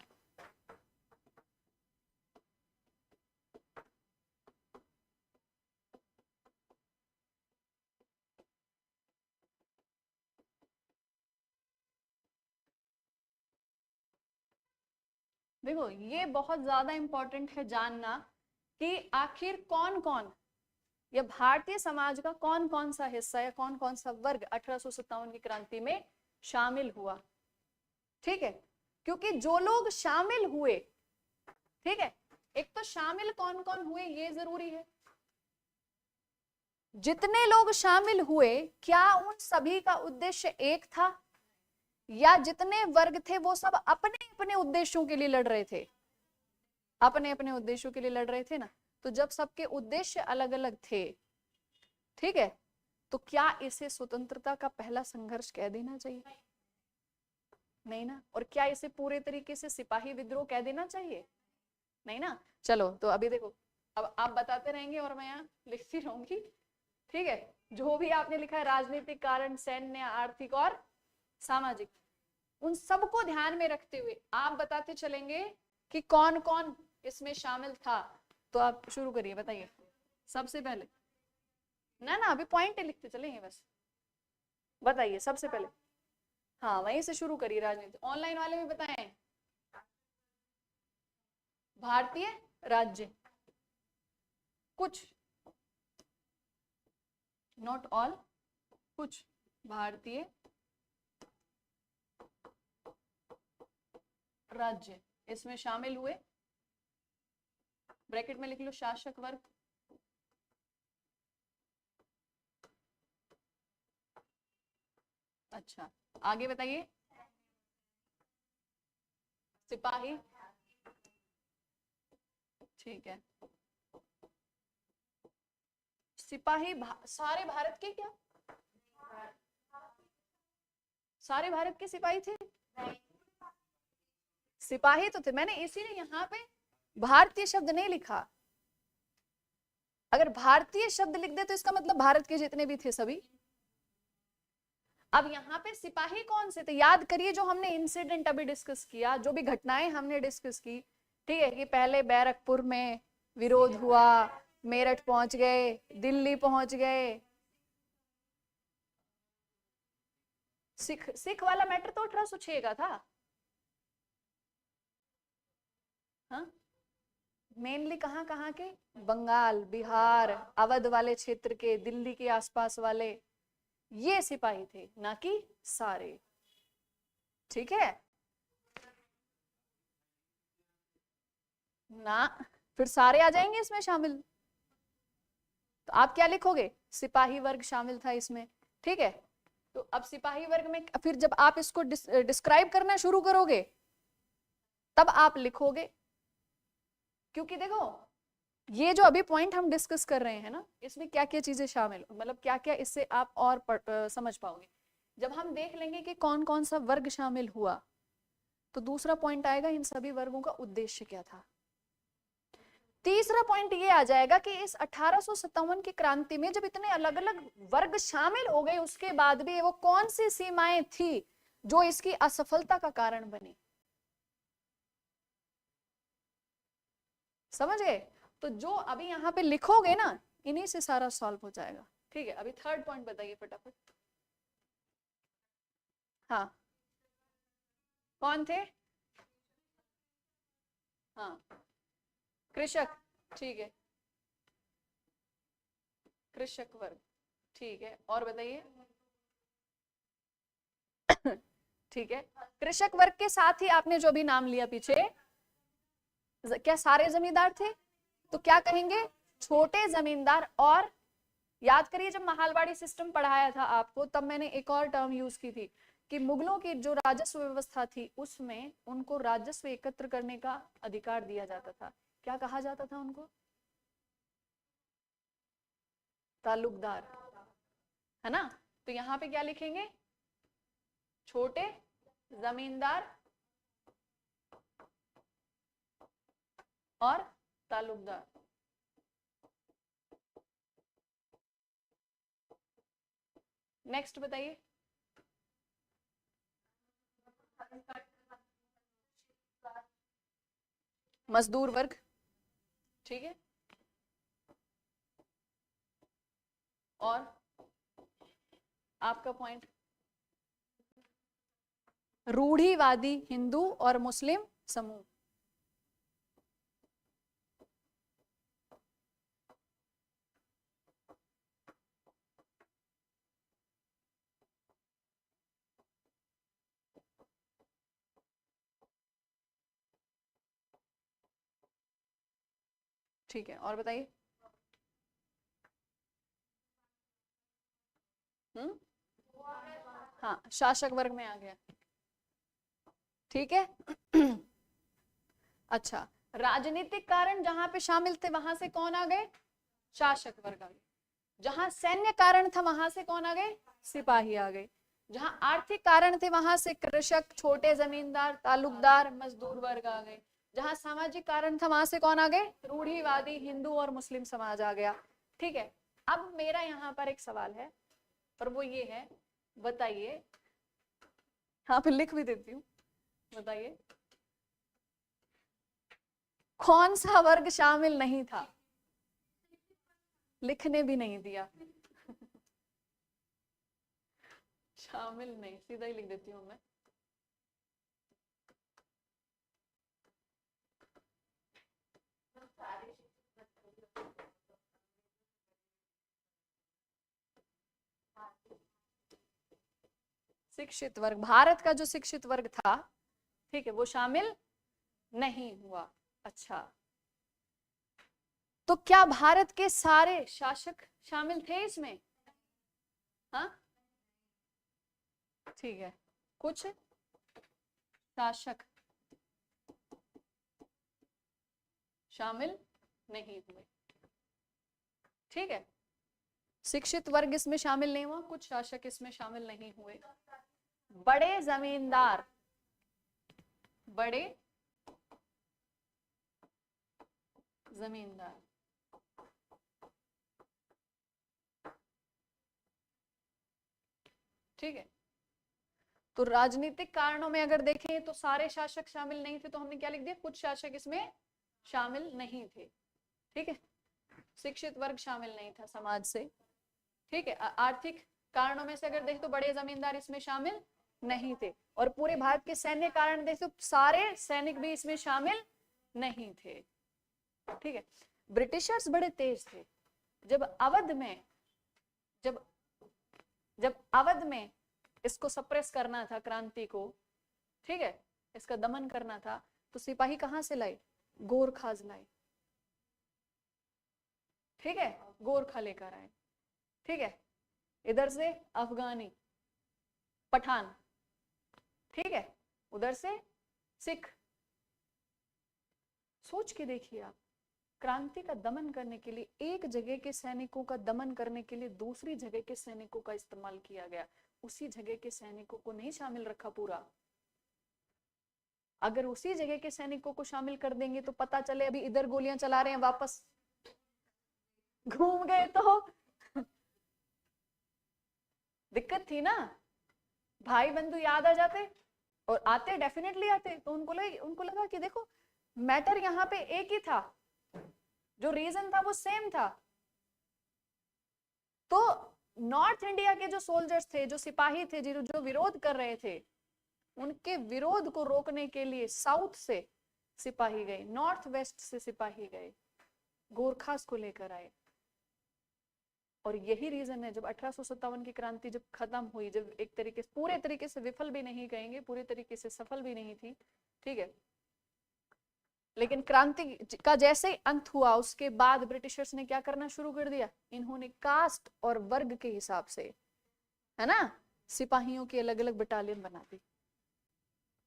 देखो ये बहुत ज्यादा इंपॉर्टेंट है जानना कि आखिर कौन कौन, या भारतीय समाज का कौन कौन सा हिस्सा या कौन कौन सा वर्ग 1857 की क्रांति में शामिल हुआ। ठीक है, क्योंकि जो लोग शामिल हुए, ठीक है, एक तो शामिल कौन कौन हुए ये जरूरी है। जितने लोग शामिल हुए, क्या उन सभी का उद्देश्य एक था, या जितने वर्ग थे वो सब अपने अपने उद्देश्यों के लिए लड़ रहे थे? अपने अपने उद्देश्यों के लिए लड़ रहे थे ना। तो जब सबके उद्देश्य अलग अलग थे, ठीक है, तो क्या इसे स्वतंत्रता का पहला संघर्ष कह देना चाहिए? नहीं ना। और क्या इसे पूरे तरीके से सिपाही विद्रोह कह देना चाहिए? नहीं ना। चलो तो अभी देखो, अब आप बताते रहेंगे और मैं यहाँ लिखती रहूंगी। ठीक है, जो भी आपने लिखा है राजनीतिक कारण, सैन्य, आर्थिक और सामाजिक, उन सबको ध्यान में रखते हुए आप बताते चलेंगे कि कौन कौन इसमें शामिल था। तो आप शुरू करिए, बताइए सबसे पहले। ना ना, अभी पॉइंट लिखते चलेंगे बस। बताइए सबसे पहले। हाँ, वहीं से शुरू करिए। राजनीति ऑनलाइन वाले भी बताएं। भारतीय राज्य, कुछ, नॉट ऑल, कुछ भारतीय राज्य इसमें शामिल हुए। ब्रैकेट में लिख लो शासक वर्ग। अच्छा, आगे बताइए। सिपाही, ठीक है। सिपाही सारे भारत के क्या? सारे भारत के सिपाही थे? सिपाही तो थे, मैंने इसीलिए यहाँ पे भारतीय शब्द नहीं लिखा। अगर भारतीय शब्द लिख दे तो इसका मतलब भारत के जितने भी थे सभी। अब यहाँ पे सिपाही कौन से थे याद करिए, जो हमने इंसिडेंट अभी डिस्कस किया, जो भी घटनाएं हमने डिस्कस की। ठीक है, कि पहले बैरकपुर में विरोध हुआ, मेरठ पहुंच गए, दिल्ली पहुंच गए। सिख वाला मैटर तो 1806 का था। हाँ, मेनली कहाँ कहाँ के? बंगाल, बिहार, अवध वाले क्षेत्र के, दिल्ली के आसपास वाले, ये सिपाही थे, ना कि सारे। ठीक है ना, फिर सारे आ जाएंगे इसमें शामिल। तो आप क्या लिखोगे? सिपाही वर्ग शामिल था इसमें। ठीक है, तो अब सिपाही वर्ग में फिर जब आप इसको डिस्क्राइब करना शुरू करोगे तब आप लिखोगे, क्योंकि देखो ये जो अभी पॉइंट हम डिस्कस कर रहे हैं ना, इसमें क्या क्या चीजें शामिल, मतलब क्या क्या इससे आप और समझ पाओगे। जब हम देख लेंगे कि कौन कौन सा वर्ग शामिल हुआ, तो दूसरा पॉइंट आएगा इन सभी वर्गों का उद्देश्य क्या था। तीसरा पॉइंट ये आ जाएगा कि इस 1857 की क्रांति में जब इतने अलग अलग वर्ग शामिल हो गए, उसके बाद भी वो कौन सी सीमाएं थी जो इसकी असफलता का कारण बनी। समझ गए? तो जो अभी यहाँ पे लिखोगे ना, इन्हीं से सारा सॉल्व हो जाएगा। ठीक है, अभी थर्ड पॉइंट बताइए फटाफट। हाँ, कौन थे? हाँ, कृषक, ठीक है, कृषक वर्ग, ठीक है। और बताइए। ठीक है, कृषक वर्ग के साथ ही आपने जो भी नाम लिया पीछे, क्या सारे जमींदार थे? तो क्या कहेंगे? छोटे जमींदार। और याद करिए जब महालवाड़ी सिस्टम पढ़ाया था आपको, तब मैंने एक और टर्म यूज की थी कि मुगलों की जो राजस्व व्यवस्था थी उसमें उनको राजस्व एकत्र करने का अधिकार दिया जाता था। क्या कहा जाता था उनको? तालुकदार, है ना? तो यहाँ पे क्या लिखेंगे? छोटे जमींदार और तालुकदार। नेक्स्ट बताइए। मजदूर वर्ग, ठीक है। और आपका पॉइंट, रूढ़िवादी हिंदू और मुस्लिम समूह। ठीक है, और बताइए। हाँ, शासक वर्ग में आ गया, ठीक है। अच्छा, राजनीतिक कारण जहां पे शामिल थे वहां से कौन आ गए? शासक वर्ग आ गए। जहां सैन्य कारण था वहां से कौन आ गए? सिपाही आ गए। जहां आर्थिक कारण थे वहां से कृषक, छोटे जमींदार, तालुकदार, मजदूर वर्ग आ गए। जहां सामाजिक कारण था वहां से कौन आ गए? रूढ़िवादी हिंदू और मुस्लिम समाज आ गया। ठीक है, अब मेरा यहाँ पर एक सवाल है और वो ये है, बताइए, हाँ फिर लिख भी देती हूँ, बताइए कौन सा वर्ग शामिल नहीं था? लिखने भी नहीं दिया। शामिल नहीं, सीधा ही लिख देती हूँ मैं। शिक्षित वर्ग, भारत का जो शिक्षित वर्ग था, ठीक है, वो शामिल नहीं हुआ। अच्छा, तो क्या भारत के सारे शासक शामिल थे इसमें? हाँ, ठीक है, कुछ शासक शामिल नहीं हुए। ठीक है, शिक्षित वर्ग इसमें शामिल नहीं हुआ, कुछ शासक इसमें शामिल नहीं हुए। बड़े जमींदार, बड़े जमींदार, ठीक है। तो राजनीतिक कारणों में अगर देखें तो सारे शासक शामिल नहीं थे, तो हमने क्या लिख दिया? कुछ शासक इसमें शामिल नहीं थे। ठीक है, शिक्षित वर्ग शामिल नहीं था समाज से। ठीक है, आर्थिक कारणों में से अगर देखें तो बड़े जमींदार इसमें शामिल नहीं थे। और पूरे भारत के सैन्य कारण देखें तो सारे सैनिक भी इसमें शामिल नहीं थे। ठीक है, ब्रिटिशर्स बड़े तेज थे। जब अवध में जब अवध में इसको सप्रेस करना था, क्रांति को, ठीक है, इसका दमन करना था, तो सिपाही कहां से लाए? गोरखाज लाए। ठीक है, गोरखा लेकर आए। ठीक है, इधर से अफगानी, पठान, ठीक है, उधर से सिख। सोच के देखिए आप, क्रांति का दमन करने के लिए एक जगह के सैनिकों का दमन करने के लिए दूसरी जगह के सैनिकों का इस्तेमाल किया गया, उसी जगह के सैनिकों को नहीं शामिल रखा पूरा। अगर उसी जगह के सैनिकों को शामिल कर देंगे तो पता चले अभी इधर गोलियां चला रहे हैं, वापस घूम गए तो दिक्कत थी ना। भाई बंधु याद आ जाते, और आते, डेफिनेटली आते। तो उनको लगा कि देखो मैटर यहाँ पे एक ही था, जो रीजन था वो सेम था। तो नॉर्थ इंडिया के जो सोल्जर्स थे, जो सिपाही थे, जो विरोध कर रहे थे, उनके विरोध को रोकने के लिए साउथ से सिपाही गए, नॉर्थ वेस्ट से सिपाही गए, गोरखास को लेकर आए और यही रीजन है, जब 1857 की क्रांति जब खत्म हुई, जब एक तरीके से, पूरे तरीके से विफल भी नहीं कहेंगे, पूरे तरीके से सफल भी नहीं थी, ठीक है, लेकिन क्रांति का जैसे ही अंत हुआ उसके बाद ब्रिटिशर्स ने क्या करना शुरू कर दिया, इन्होंने कास्ट और वर्ग के हिसाब से, है ना, सिपाहियों की अलग अलग बटालियन बना दी,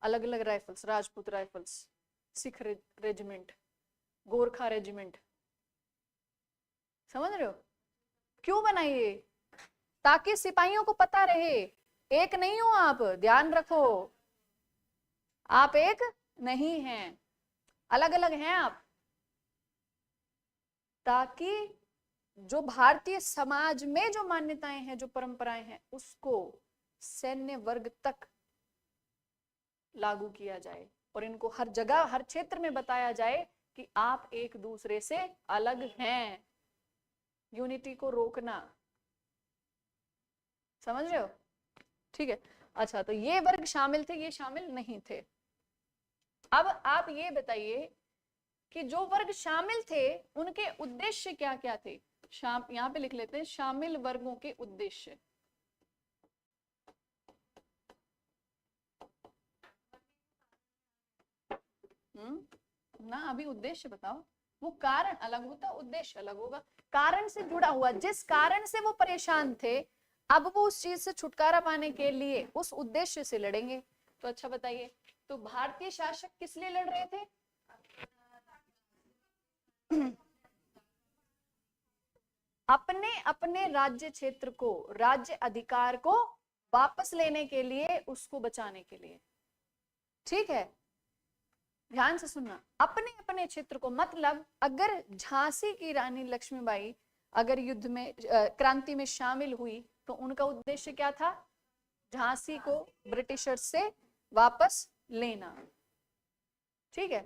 अलग अलग rifles, Rajput rifles, Sikh regiment, Gorkha regiment, समझ रहे हो? क्यों बनाई ये? ताकि सिपाहियों को पता रहे एक नहीं हो आप, ध्यान रखो, आप एक नहीं हैं, अलग अलग हैं आप, ताकि जो भारतीय समाज में जो मान्यताएं हैं, जो परंपराएं हैं, उसको सैन्य वर्ग तक लागू किया जाए और इनको हर जगह, हर क्षेत्र में बताया जाए कि आप एक दूसरे से अलग हैं। यूनिटी को रोकना, समझ रहे हो? ठीक है, अच्छा, तो ये वर्ग शामिल थे, ये शामिल नहीं थे। अब आप ये बताइए कि जो वर्ग शामिल थे उनके उद्देश्य क्या क्या थे? यहां पे लिख लेते हैं शामिल वर्गों के उद्देश्य। ना, अभी उद्देश्य बताओ। वो कारण अलग होता, उद्देश्य अलग होगा। कारण से जुड़ा हुआ, जिस कारण से वो परेशान थे, अब वो उस चीज से छुटकारा पाने के लिए उस उद्देश्य से लड़ेंगे। तो अच्छा बताइए, तो भारतीय शासक किस लिए लड़ रहे थे? अपने अपने राज्य क्षेत्र को, राज्य अधिकार को वापस लेने के लिए, उसको बचाने के लिए, ठीक है, ध्यान से सुनना, अपने अपने क्षेत्र को, मतलब अगर झांसी की रानी लक्ष्मीबाई अगर युद्ध में, क्रांति में शामिल हुई, तो उनका उद्देश्य क्या था? झांसी को ब्रिटिशर्स से वापस लेना, ठीक है।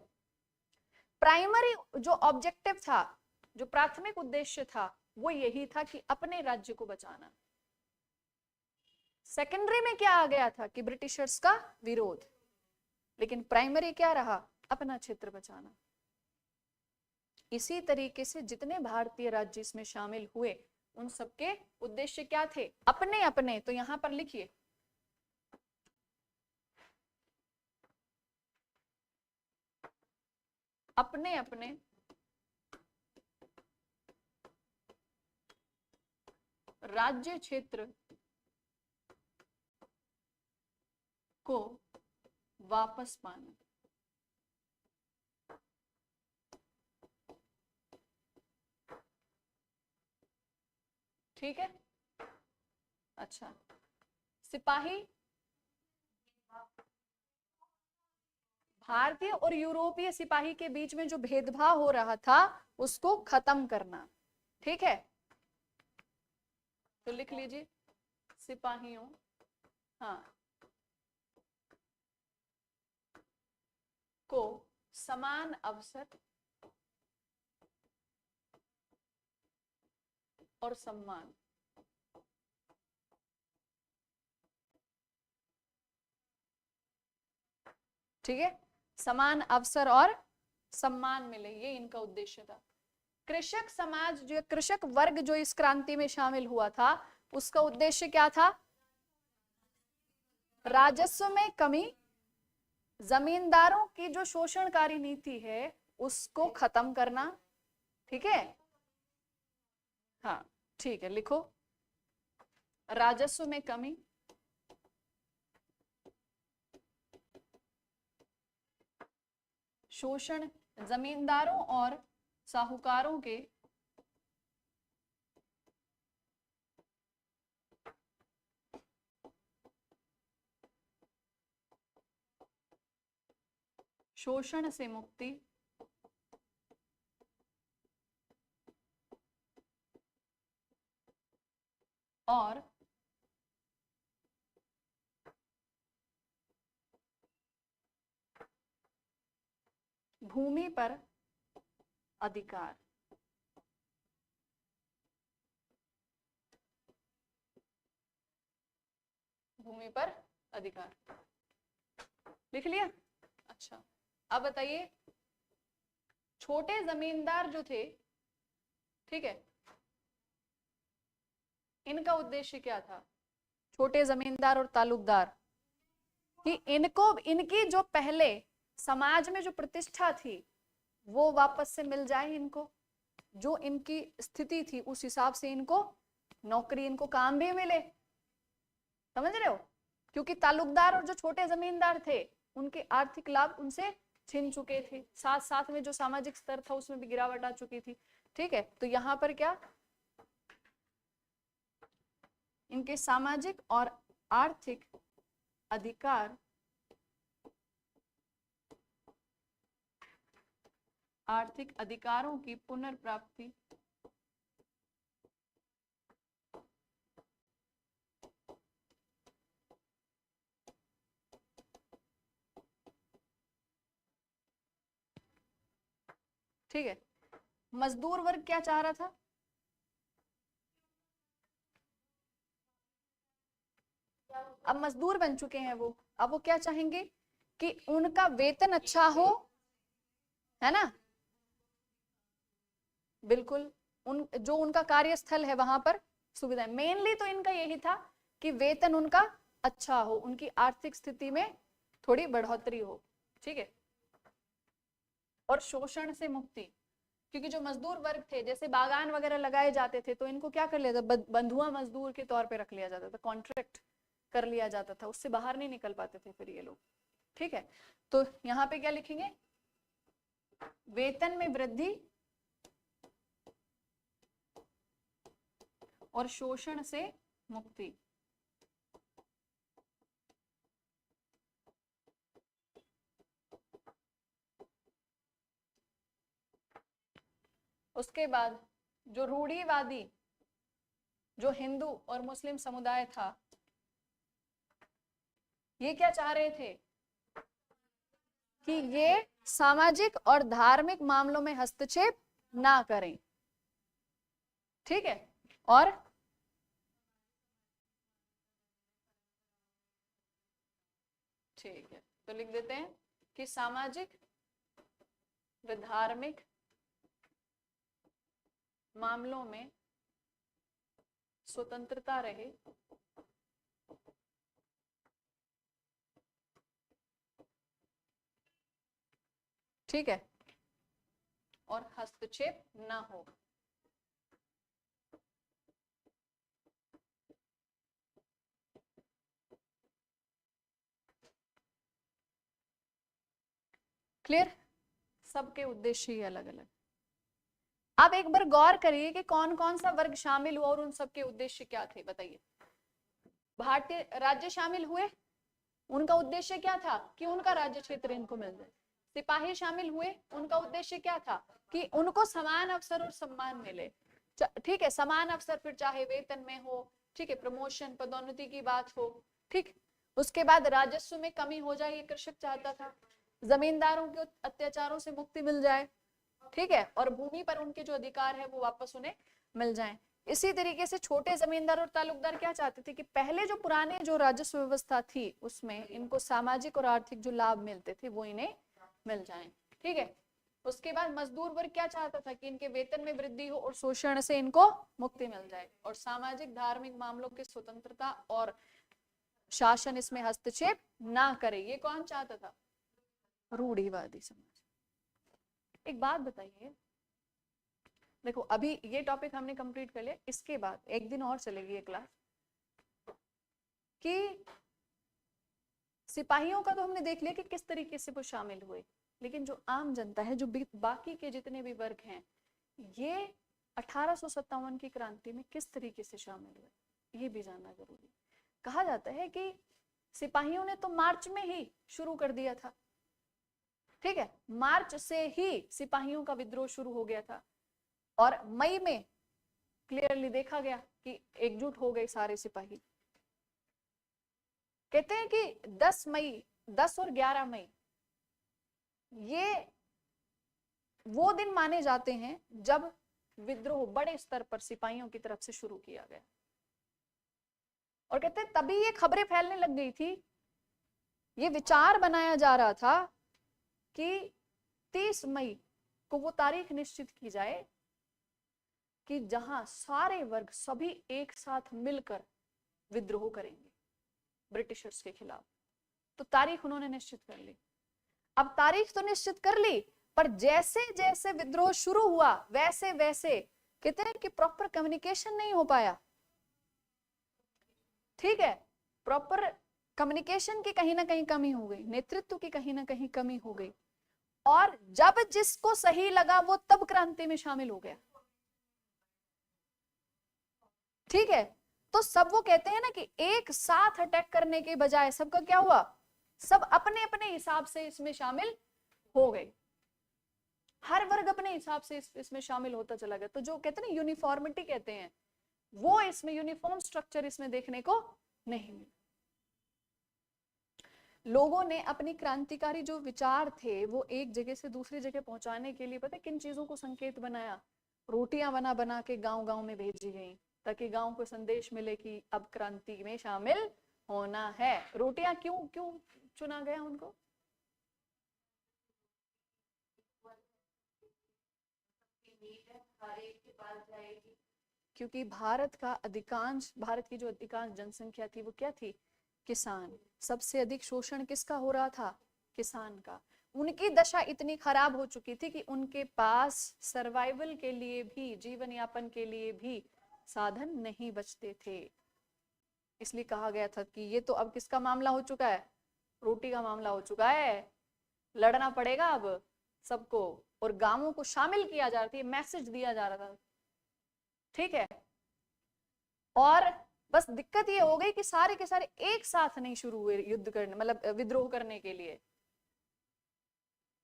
प्राइमरी जो ऑब्जेक्टिव था, जो प्राथमिक उद्देश्य था, वो यही था कि अपने राज्य को बचाना। सेकेंडरी में क्या आ गया था कि ब्रिटिशर्स का विरोध, लेकिन प्राइमरी क्या रहा? अपना क्षेत्र बचाना। इसी तरीके से जितने भारतीय राज्य इसमें शामिल हुए, उन सबके उद्देश्य क्या थे? अपने अपने। तो यहां पर लिखिए, अपने अपने राज्य क्षेत्र को वापस पाना। ठीक है, अच्छा, सिपाही, भारतीय और यूरोपीय सिपाही के बीच में जो भेदभाव हो रहा था, उसको खत्म करना, ठीक है। तो लिख लीजिए, सिपाहियों, हाँ, को समान अवसर और सम्मान, ठीक है, समान अवसर और सम्मान मिले, ये इनका उद्देश्य था। कृषक समाज, जो कृषक वर्ग जो इस क्रांति में शामिल हुआ था, उसका उद्देश्य क्या था? राजस्व में कमी, जमींदारों की जो शोषणकारी नीति है उसको खत्म करना, ठीक है, हाँ, ठीक है, लिखो, राजस्व में कमी, शोषण, जमींदारों और साहूकारों के शोषण से मुक्ति, और भूमि पर अधिकार। भूमि पर अधिकार लिख लिया? अच्छा, अब बताइए, छोटे जमींदार जो थे, ठीक है, इनका उद्देश्य क्या था, छोटे जमींदार और तालुकदार, कि इनको, इनकी जो पहले समाज में जो प्रतिष्ठा थी वो वापस से मिल जाए, इनको जो इनकी स्थिति थी उस हिसाब से इनको नौकरी, इनको काम भी मिले, समझ रहे हो, क्योंकि तालुकदार और जो छोटे जमींदार थे उनके आर्थिक लाभ उनसे छिन चुके थे, साथ साथ में जो सामाजिक स्तर था उसमें भी गिरावट आ चुकी थी। ठीक है, तो यहाँ पर क्या, इनके सामाजिक और आर्थिक अधिकार, आर्थिक अधिकारों की पुनर्प्राप्ति ठीक है। मजदूर वर्ग क्या चाह रहा था, अब मजदूर बन चुके हैं वो, अब वो क्या चाहेंगे कि उनका वेतन अच्छा हो, है ना, बिल्कुल, उन जो उनका कार्यस्थल है वहां पर सुविधाएं, मेनली तो इनका यही था कि वेतन उनका अच्छा हो, उनकी आर्थिक स्थिति में थोड़ी बढ़ोतरी हो। ठीक है, और शोषण से मुक्ति, क्योंकि जो मजदूर वर्ग थे, जैसे बागान वगैरह लगाए जाते थे तो इनको क्या कर लिया था, बंधुआ मजदूर के तौर पे रख लिया जाता था, कॉन्ट्रैक्ट कर लिया जाता था, उससे बाहर नहीं निकल पाते थे फिर ये लोग। ठीक है, तो यहाँ पे क्या लिखेंगे, वेतन में वृद्धि और शोषण से मुक्ति। उसके बाद जो रूढ़िवादी, जो हिंदू और मुस्लिम समुदाय था, ये क्या चाह रहे थे कि ये सामाजिक और धार्मिक मामलों में हस्तक्षेप ना करें। ठीक है, और ठीक है, तो लिख देते हैं कि सामाजिक व धार्मिक मामलों में स्वतंत्रता रहे, ठीक है, और हस्तक्षेप ना हो। क्लियर, सबके उद्देश्य ही अलग अलग। अब एक बार गौर करिए कि कौन कौन सा वर्ग शामिल हुआ और उन सबके उद्देश्य क्या थे, बताइए। भारतीय राज्य शामिल हुए, उनका उद्देश्य क्या था कि उनका राज्य क्षेत्र इनको मिल जाए। सिपाही शामिल हुए, उनका उद्देश्य क्या था कि उनको समान अवसर और सम्मान मिले। ठीक है, समान अवसर, फिर चाहे वेतन में हो, ठीक है, प्रमोशन पदोन्नति की बात हो, ठीक। उसके बाद राजस्व में कमी हो जाए, ये कृषक चाहता था। जमींदारों के अत्याचारों से मुक्ति मिल जाए, ठीक है, और भूमि पर उनके जो अधिकार है वो वापस उन्हें मिल जाएं। इसी तरीके से छोटे जमींदार और तालुकदार क्या चाहते थे कि पहले जो पुराने जो राजस्व व्यवस्था थी उसमें इनको सामाजिक और आर्थिक जो लाभ मिलते थे वो इन्हें मिल जाएं। ठीक है, उसके बाद मजदूर वर्ग क्या चाहता था कि इनके वेतन में वृद्धि हो और शोषण से इनको मुक्ति मिल जाए, और सामाजिक धार्मिक मामलों की स्वतंत्रता और शासन इसमें हस्तक्षेप ना करे। ये कौन चाहता था, रूढ़िवादी समाज। एक बात बताइए, देखो अभी ये टॉपिक हमने कंप्लीट कर लिया, इसके बाद एक दिन और चलेगी ये क्लास, कि सिपाहियों का तो हमने देख लिया कि किस तरीके से वो शामिल हुए, लेकिन जो आम जनता है, जो बाकी के जितने भी वर्ग हैं, ये 1857 की क्रांति में किस तरीके से शामिल हुए, ये भी जानना जरूरी। कहा जाता है कि सिपाहियों ने तो मार्च में ही शुरू कर दिया था, ठीक है, मार्च से ही सिपाहियों का विद्रोह शुरू हो गया था, और मई में क्लियरली देखा गया कि एकजुट हो गए सारे सिपाही। कहते हैं कि 10 और 11 मई ये वो दिन माने जाते हैं जब विद्रोह बड़े स्तर पर सिपाहियों की तरफ से शुरू किया गया, और कहते हैं तभी ये खबरें फैलने लग गई थी, ये विचार बनाया जा रहा था कि 30 मई को वो तारीख निश्चित की जाए कि जहां सारे वर्ग सभी एक साथ मिलकर विद्रोह करेंगे ब्रिटिशर्स के खिलाफ। तो तारीख उन्होंने निश्चित कर ली। अब तारीख तो निश्चित कर ली, पर जैसे जैसे विद्रोह शुरू हुआ वैसे वैसे कहते हैं कि प्रॉपर कम्युनिकेशन नहीं हो पाया। ठीक है, प्रॉपर कम्युनिकेशन की कहीं ना कहीं कमी हो गई, नेतृत्व की कहीं ना कहीं कमी हो गई, और जब जिसको सही लगा वो तब क्रांति में शामिल हो गया। ठीक है, तो सब वो कहते हैं ना कि एक साथ अटैक करने के बजाय सबका क्या हुआ, सब अपने अपने हिसाब से इसमें शामिल हो गए, हर वर्ग अपने हिसाब से इसमें शामिल होता चला गया। तो जो कहते हैं ना यूनिफॉर्मिटी कहते हैं, वो इसमें यूनिफॉर्म स्ट्रक्चर इसमें देखने को नहीं मिला। लोगों ने अपनी क्रांतिकारी जो विचार थे वो एक जगह से दूसरी जगह पहुंचाने के लिए पता है किन चीजों को संकेत बनाया, रोटियां बना बना के गांव गांव में भेजी गई, ताकि गांव को संदेश मिले कि अब क्रांति में शामिल होना है। रोटियां क्यों क्यों चुना गया उनको? क्योंकि भारत की जो अधिकांश जनसंख्या थी वो क्या थी, किसान। सबसे अधिक शोषण किसका हो रहा था, किसान का। उनकी दशा इतनी खराब हो चुकी थी कि उनके पास सर्वाइवल के लिए भी, जीवन यापन के लिए भी साधन नहीं बचते थे। इसलिए कहा गया था कि ये तो अब किसका मामला हो चुका है, रोटी का मामला हो चुका है, लड़ना पड़ेगा अब सबको। और गांवों को शामिल किया जा रहा था, मैसेज दिया जा रहा था। ठीक है, और बस दिक्कत ये हो गई कि सारे के सारे एक साथ नहीं शुरू हुए युद्ध करने, मतलब विद्रोह करने के लिए।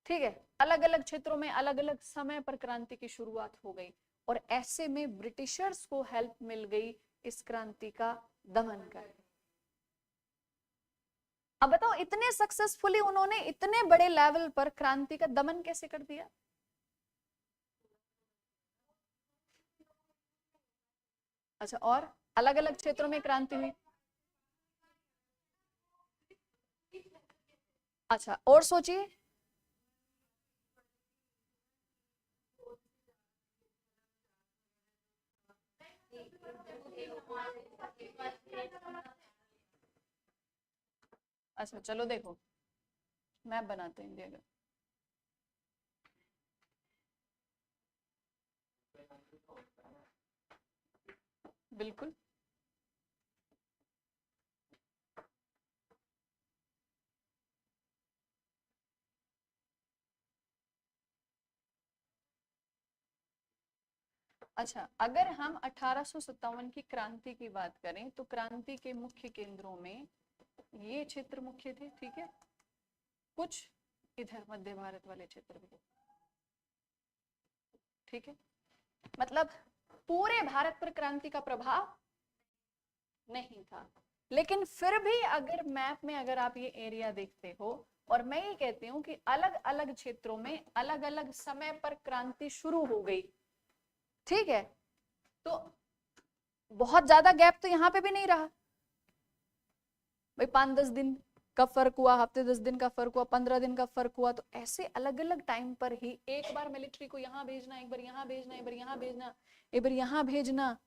ठीक है, अलग अलग क्षेत्रों में अलग अलग समय पर क्रांति की शुरुआत हो गई, और ऐसे में ब्रिटिशर्स को हेल्प मिल गई इस क्रांति का दमन करने। अब बताओ, इतने सक्सेसफुली उन्होंने इतने बड़े लेवल पर क्रांति का दमन कैसे कर दिया? अच्छा, और अलग अलग क्षेत्रों में क्रांति हुई। अच्छा, और सोचिए। अच्छा चलो देखो, मैप बनाते हैं इंडिया का। बिल्कुल, अच्छा अगर हम 1857 की क्रांति की बात करें तो क्रांति के मुख्य केंद्रों में ये क्षेत्र मुख्य थे। ठीक है, कुछ इधर मध्य भारत वाले क्षेत्र भी। ठीक है, मतलब पूरे भारत पर क्रांति का प्रभाव नहीं था, लेकिन फिर भी अगर मैप में अगर आप ये एरिया देखते हो, और मैं ये कहती हूँ कि अलग अलग क्षेत्रों में अलग अलग समय पर क्रांति शुरू हो गई। ठीक है, तो बहुत ज्यादा गैप तो यहाँ पे भी नहीं रहा भाई, 5-10 दिन का फर्क हुआ, हफ्ते 10 दिन का फर्क हुआ, 15 दिन का फर्क हुआ, तो ऐसे अलग अलग टाइम पर ही एक बार मिलिट्री को यहाँ भेजना, एक बार यहाँ भेजना, एक बार यहाँ भेजना, एक बार यहाँ भेजना,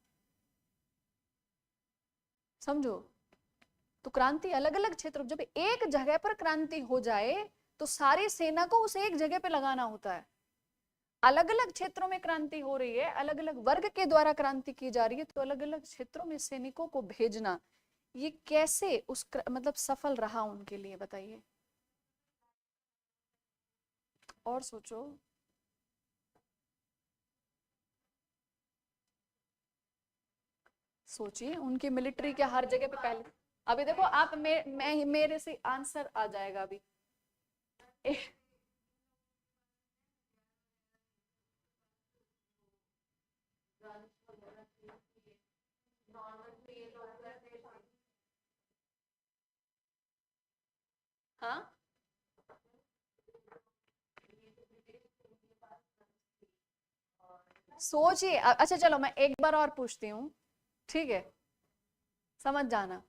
समझो। तो क्रांति अलग अलग क्षेत्र, जब एक जगह पर क्रांति हो जाए तो सारी सेना को उस एक जगह पे लगाना होता है। अलग अलग क्षेत्रों में क्रांति हो रही है, अलग अलग वर्ग के द्वारा क्रांति की जा रही है, तो अलग अलग क्षेत्रों में सैनिकों को भेजना ये कैसे उस मतलब सफल रहा उनके लिए, बताइए। और सोचो, सोचिए उनकी मिलिट्री क्या हर जगह पे पहले। अभी देखो आप मैं मेरे से आंसर आ जाएगा अभी। हाँ, सोचिए। अच्छा चलो मैं एक बार और पूछती हूँ, ठीक है, समझ जाना।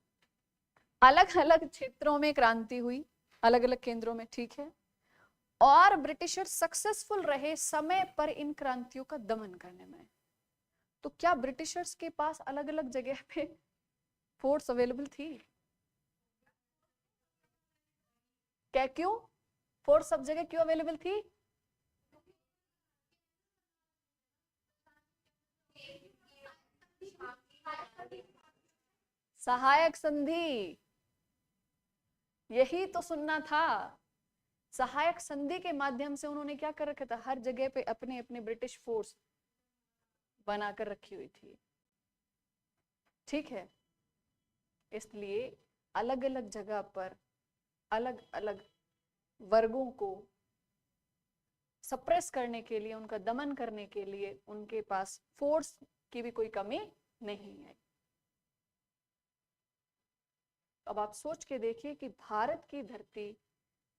अलग अलग क्षेत्रों में क्रांति हुई, अलग अलग केंद्रों में, ठीक है, और ब्रिटिशर सक्सेसफुल रहे समय पर इन क्रांतियों का दमन करने में। तो क्या ब्रिटिशर्स के पास अलग अलग जगह पे फोर्स अवेलेबल थी? क्या, क्यों फोर्स सब जगह क्यों अवेलेबल थी? सहायक संधि, यही तो सुनना था। सहायक संधि के माध्यम से उन्होंने क्या कर रखा था, हर जगह पे अपने अपने ब्रिटिश फोर्स बनाकर रखी हुई थी। ठीक है, इसलिए अलग अलग जगह पर अलग अलग वर्गों को सप्रेस करने के लिए, उनका दमन करने के लिए उनके पास फोर्स की भी कोई कमी नहीं है। अब आप सोच के देखिए कि भारत की धरती,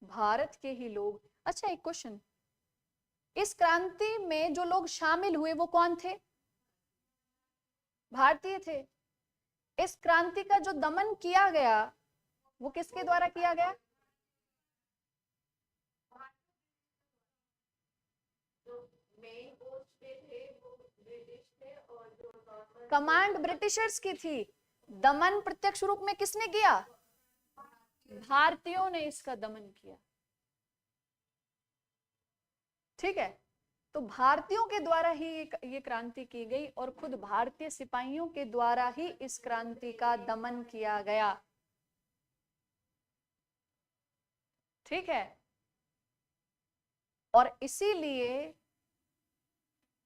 भारत के ही लोग। अच्छा एक क्वेश्चन, इस क्रांति में जो लोग शामिल हुए वो कौन थे? भारतीय थे। इस क्रांति का जो दमन किया गया वो किसके द्वारा किया गया? कमांड ब्रिटिशर्स की थी, दमन प्रत्यक्ष रूप में किसने किया? भारतीयों ने इसका दमन किया। ठीक है, तो भारतीयों के द्वारा ही ये क्रांति की गई और खुद भारतीय सिपाहियों के द्वारा ही इस क्रांति का दमन किया गया। ठीक है, और इसीलिए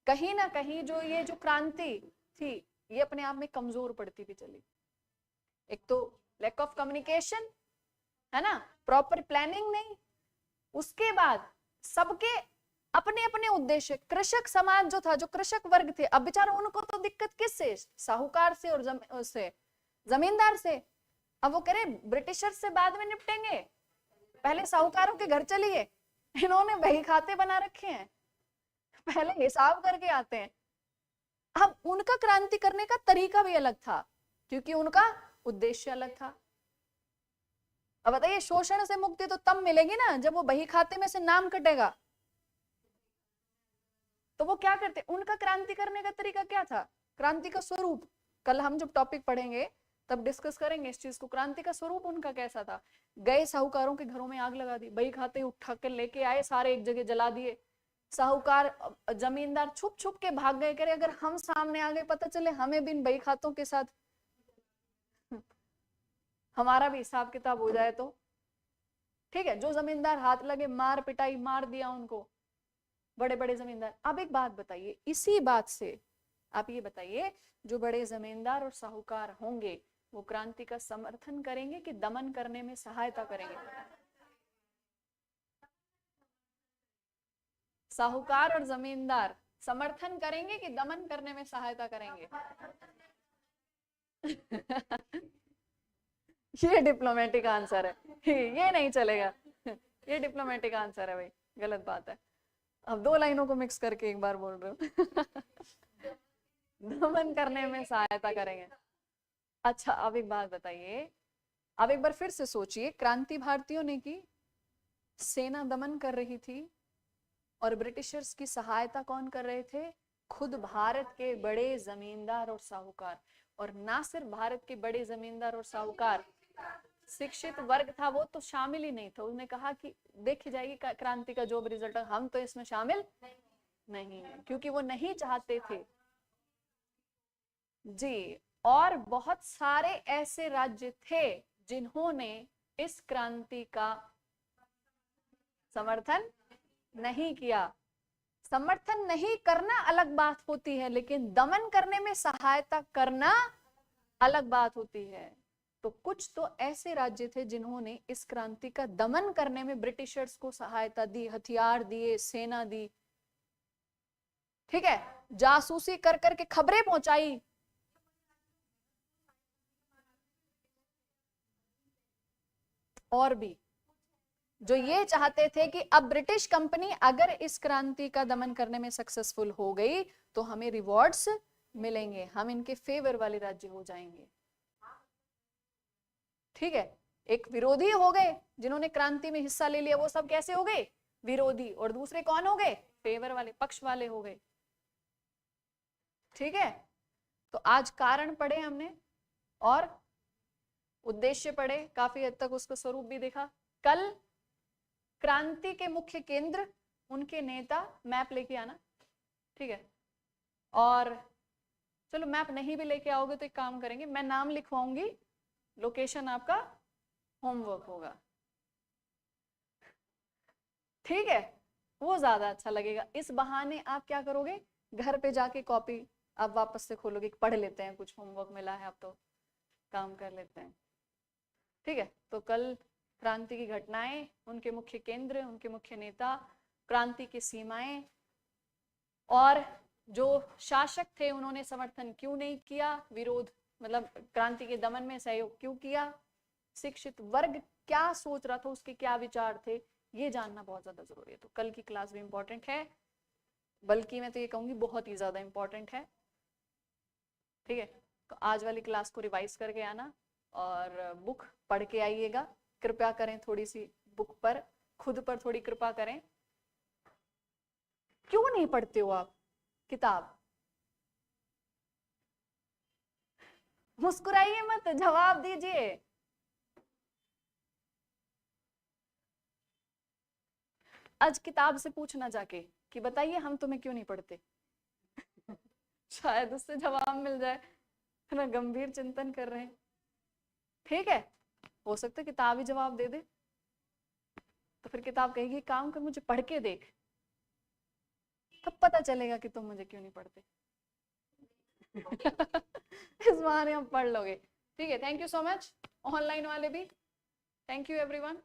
कहीं ना कहीं ये जो क्रांति थी ये अपने आप में कमजोर पड़ती भी चली। एक तो लैक ऑफ कम्युनिकेशन है ना, प्रॉपर प्लानिंग नहीं, उसके बाद सबके अपने अपने उद्देश्य। कृषक समाज जो था, जो कृषक वर्ग थे, अब बेचारा उनको तो दिक्कत किससे? साहूकार से और जमींदार से। अब वो करे ब्रिटिशर से बाद में निपटेंगे, पहले साहूकारों के घर चलिए, इन्होंने बही खाते बना रखे हैं, पहले हिसाब करके आते हैं। अब उनका क्रांति करने का तरीका भी अलग था क्योंकि उनका उद्देश्य अलग था। अब बताइए, शोषण से मुक्ति तो तब मिलेगी ना जब वो बही खाते में से नाम कटेगा। तो वो क्या करते, उनका क्रांति करने का तरीका क्या था, क्रांति का स्वरूप। कल हम जब टॉपिक पढ़ेंगे तब डिस्कस करेंगे इस चीज को, क्रांति का स्वरूप उनका कैसा था। गए साहूकारों के घरों में आग लगा दी, बही खाते उठा कर लेके आए, सारे एक जगह जला दिए। साहूकार जमींदार छुप छुप के भाग गए, करे अगर हम सामने आ गए, पता चले हमें भी इन बही खातों के साथ हमारा भी हिसाब किताब हो जाए तो। ठीक है, जो जमींदार हाथ लगे मार पिटाई, मार दिया उनको, बड़े बड़े जमींदार। अब एक बात बताइए, इसी बात से आप ये बताइए, जो बड़े जमींदार और साहूकार होंगे वो क्रांति का समर्थन करेंगे कि दमन करने में सहायता करेंगे? साहूकार और जमींदार समर्थन करेंगे कि दमन करने में सहायता करेंगे? ये डिप्लोमेटिक आंसर है, ये नहीं चलेगा, ये डिप्लोमेटिक आंसर है भाई, गलत बात है। अब दो लाइनों को मिक्स करके एक बार बोल रहे हो। दमन करने में सहायता करेंगे। अच्छा अब एक बात बताइए, अब एक बार फिर से सोचिए, क्रांति भारतीयों ने की, सेना दमन कर रही थी और ब्रिटिशर्स की सहायता कौन कर रहे थे? खुद भारत के बड़े जमींदार और साहूकार। और ना सिर्फ भारत के बड़े जमींदार और साहूकार, शिक्षित वर्ग था वो तो शामिल ही नहीं था। उन्होंने कहा कि देखी जाएगी क्रांति का जो भी रिजल्ट है, हम तो इसमें शामिल नहीं है, क्योंकि वो नहीं चाहते थे जी। और बहुत सारे ऐसे राज्य थे जिन्होंने इस क्रांति का समर्थन नहीं किया। समर्थन नहीं करना अलग बात होती है, लेकिन दमन करने में सहायता करना अलग बात होती है। तो कुछ तो ऐसे राज्य थे जिन्होंने इस क्रांति का दमन करने में ब्रिटिशर्स को सहायता दी, हथियार दिए, सेना दी। ठीक है, जासूसी कर करके खबरें पहुंचाई। और भी जो ये चाहते थे कि अब ब्रिटिश कंपनी अगर इस क्रांति का दमन करने में सक्सेसफुल हो गई तो हमें रिवॉर्ड्स मिलेंगे, हम इनके फेवर वाले राज्य हो जाएंगे। ठीक है, एक विरोधी हो गए जिन्होंने क्रांति में हिस्सा ले लिया, वो सब कैसे हो गए? विरोधी। और दूसरे कौन हो गए? फेवर वाले, पक्ष वाले हो गए। ठीक है, तो आज कारण पढ़े हमने और उद्देश्य पढ़े, काफी हद तक उसका स्वरूप भी देखा। कल क्रांति के मुख्य केंद्र, उनके नेता, मैप लेके आना, ठीक है। और चलो मैप नहीं भी लेके आओगे तो एक काम करेंगे, मैं नाम लिखवाऊंगी, लोकेशन आपका होमवर्क होगा, ठीक है, वो ज्यादा अच्छा लगेगा। इस बहाने आप क्या करोगे, घर पे जाके कॉपी आप वापस से खोलोगे, पढ़ लेते हैं, कुछ होमवर्क मिला है अब तो काम कर लेते हैं, ठीक है। तो कल क्रांति की घटनाएं, उनके मुख्य केंद्र, उनके मुख्य नेता, क्रांति की सीमाएं, और जो शासक थे उन्होंने समर्थन क्यों नहीं किया, विरोध मतलब क्रांति के दमन में सहयोग क्यों किया, शिक्षित वर्ग क्या सोच रहा था, उसके क्या विचार थे, ये जानना बहुत ज्यादा जरूरी है। तो कल की क्लास भी इंपॉर्टेंट है, बल्कि मैं तो ये कहूंगी बहुत ही ज्यादा इंपॉर्टेंट है, ठीक है। तो आज वाली क्लास को रिवाइज करके आना और बुक पढ़ के आइएगा, कृपया करें थोड़ी सी बुक पर, खुद पर थोड़ी कृपा करें। क्यों नहीं पढ़ते हो आप किताब? मुस्कुराइए मत, जवाब दीजिए। आज किताब से पूछना जाके कि बताइए हम तुम्हें क्यों नहीं पढ़ते शायद उससे जवाब मिल जाए, है ना, गंभीर चिंतन कर रहे हैं, ठीक है। हो सकता है किताब ही जवाब दे दे, तो फिर किताब कहेगी काम कर, मुझे पढ़ के देख, तब पता चलेगा कि तुम मुझे क्यों नहीं पढ़ते इस बहाने हम पढ़ लोगे, ठीक है। Thank you so much, online वाले भी, थैंक यू एवरीवन।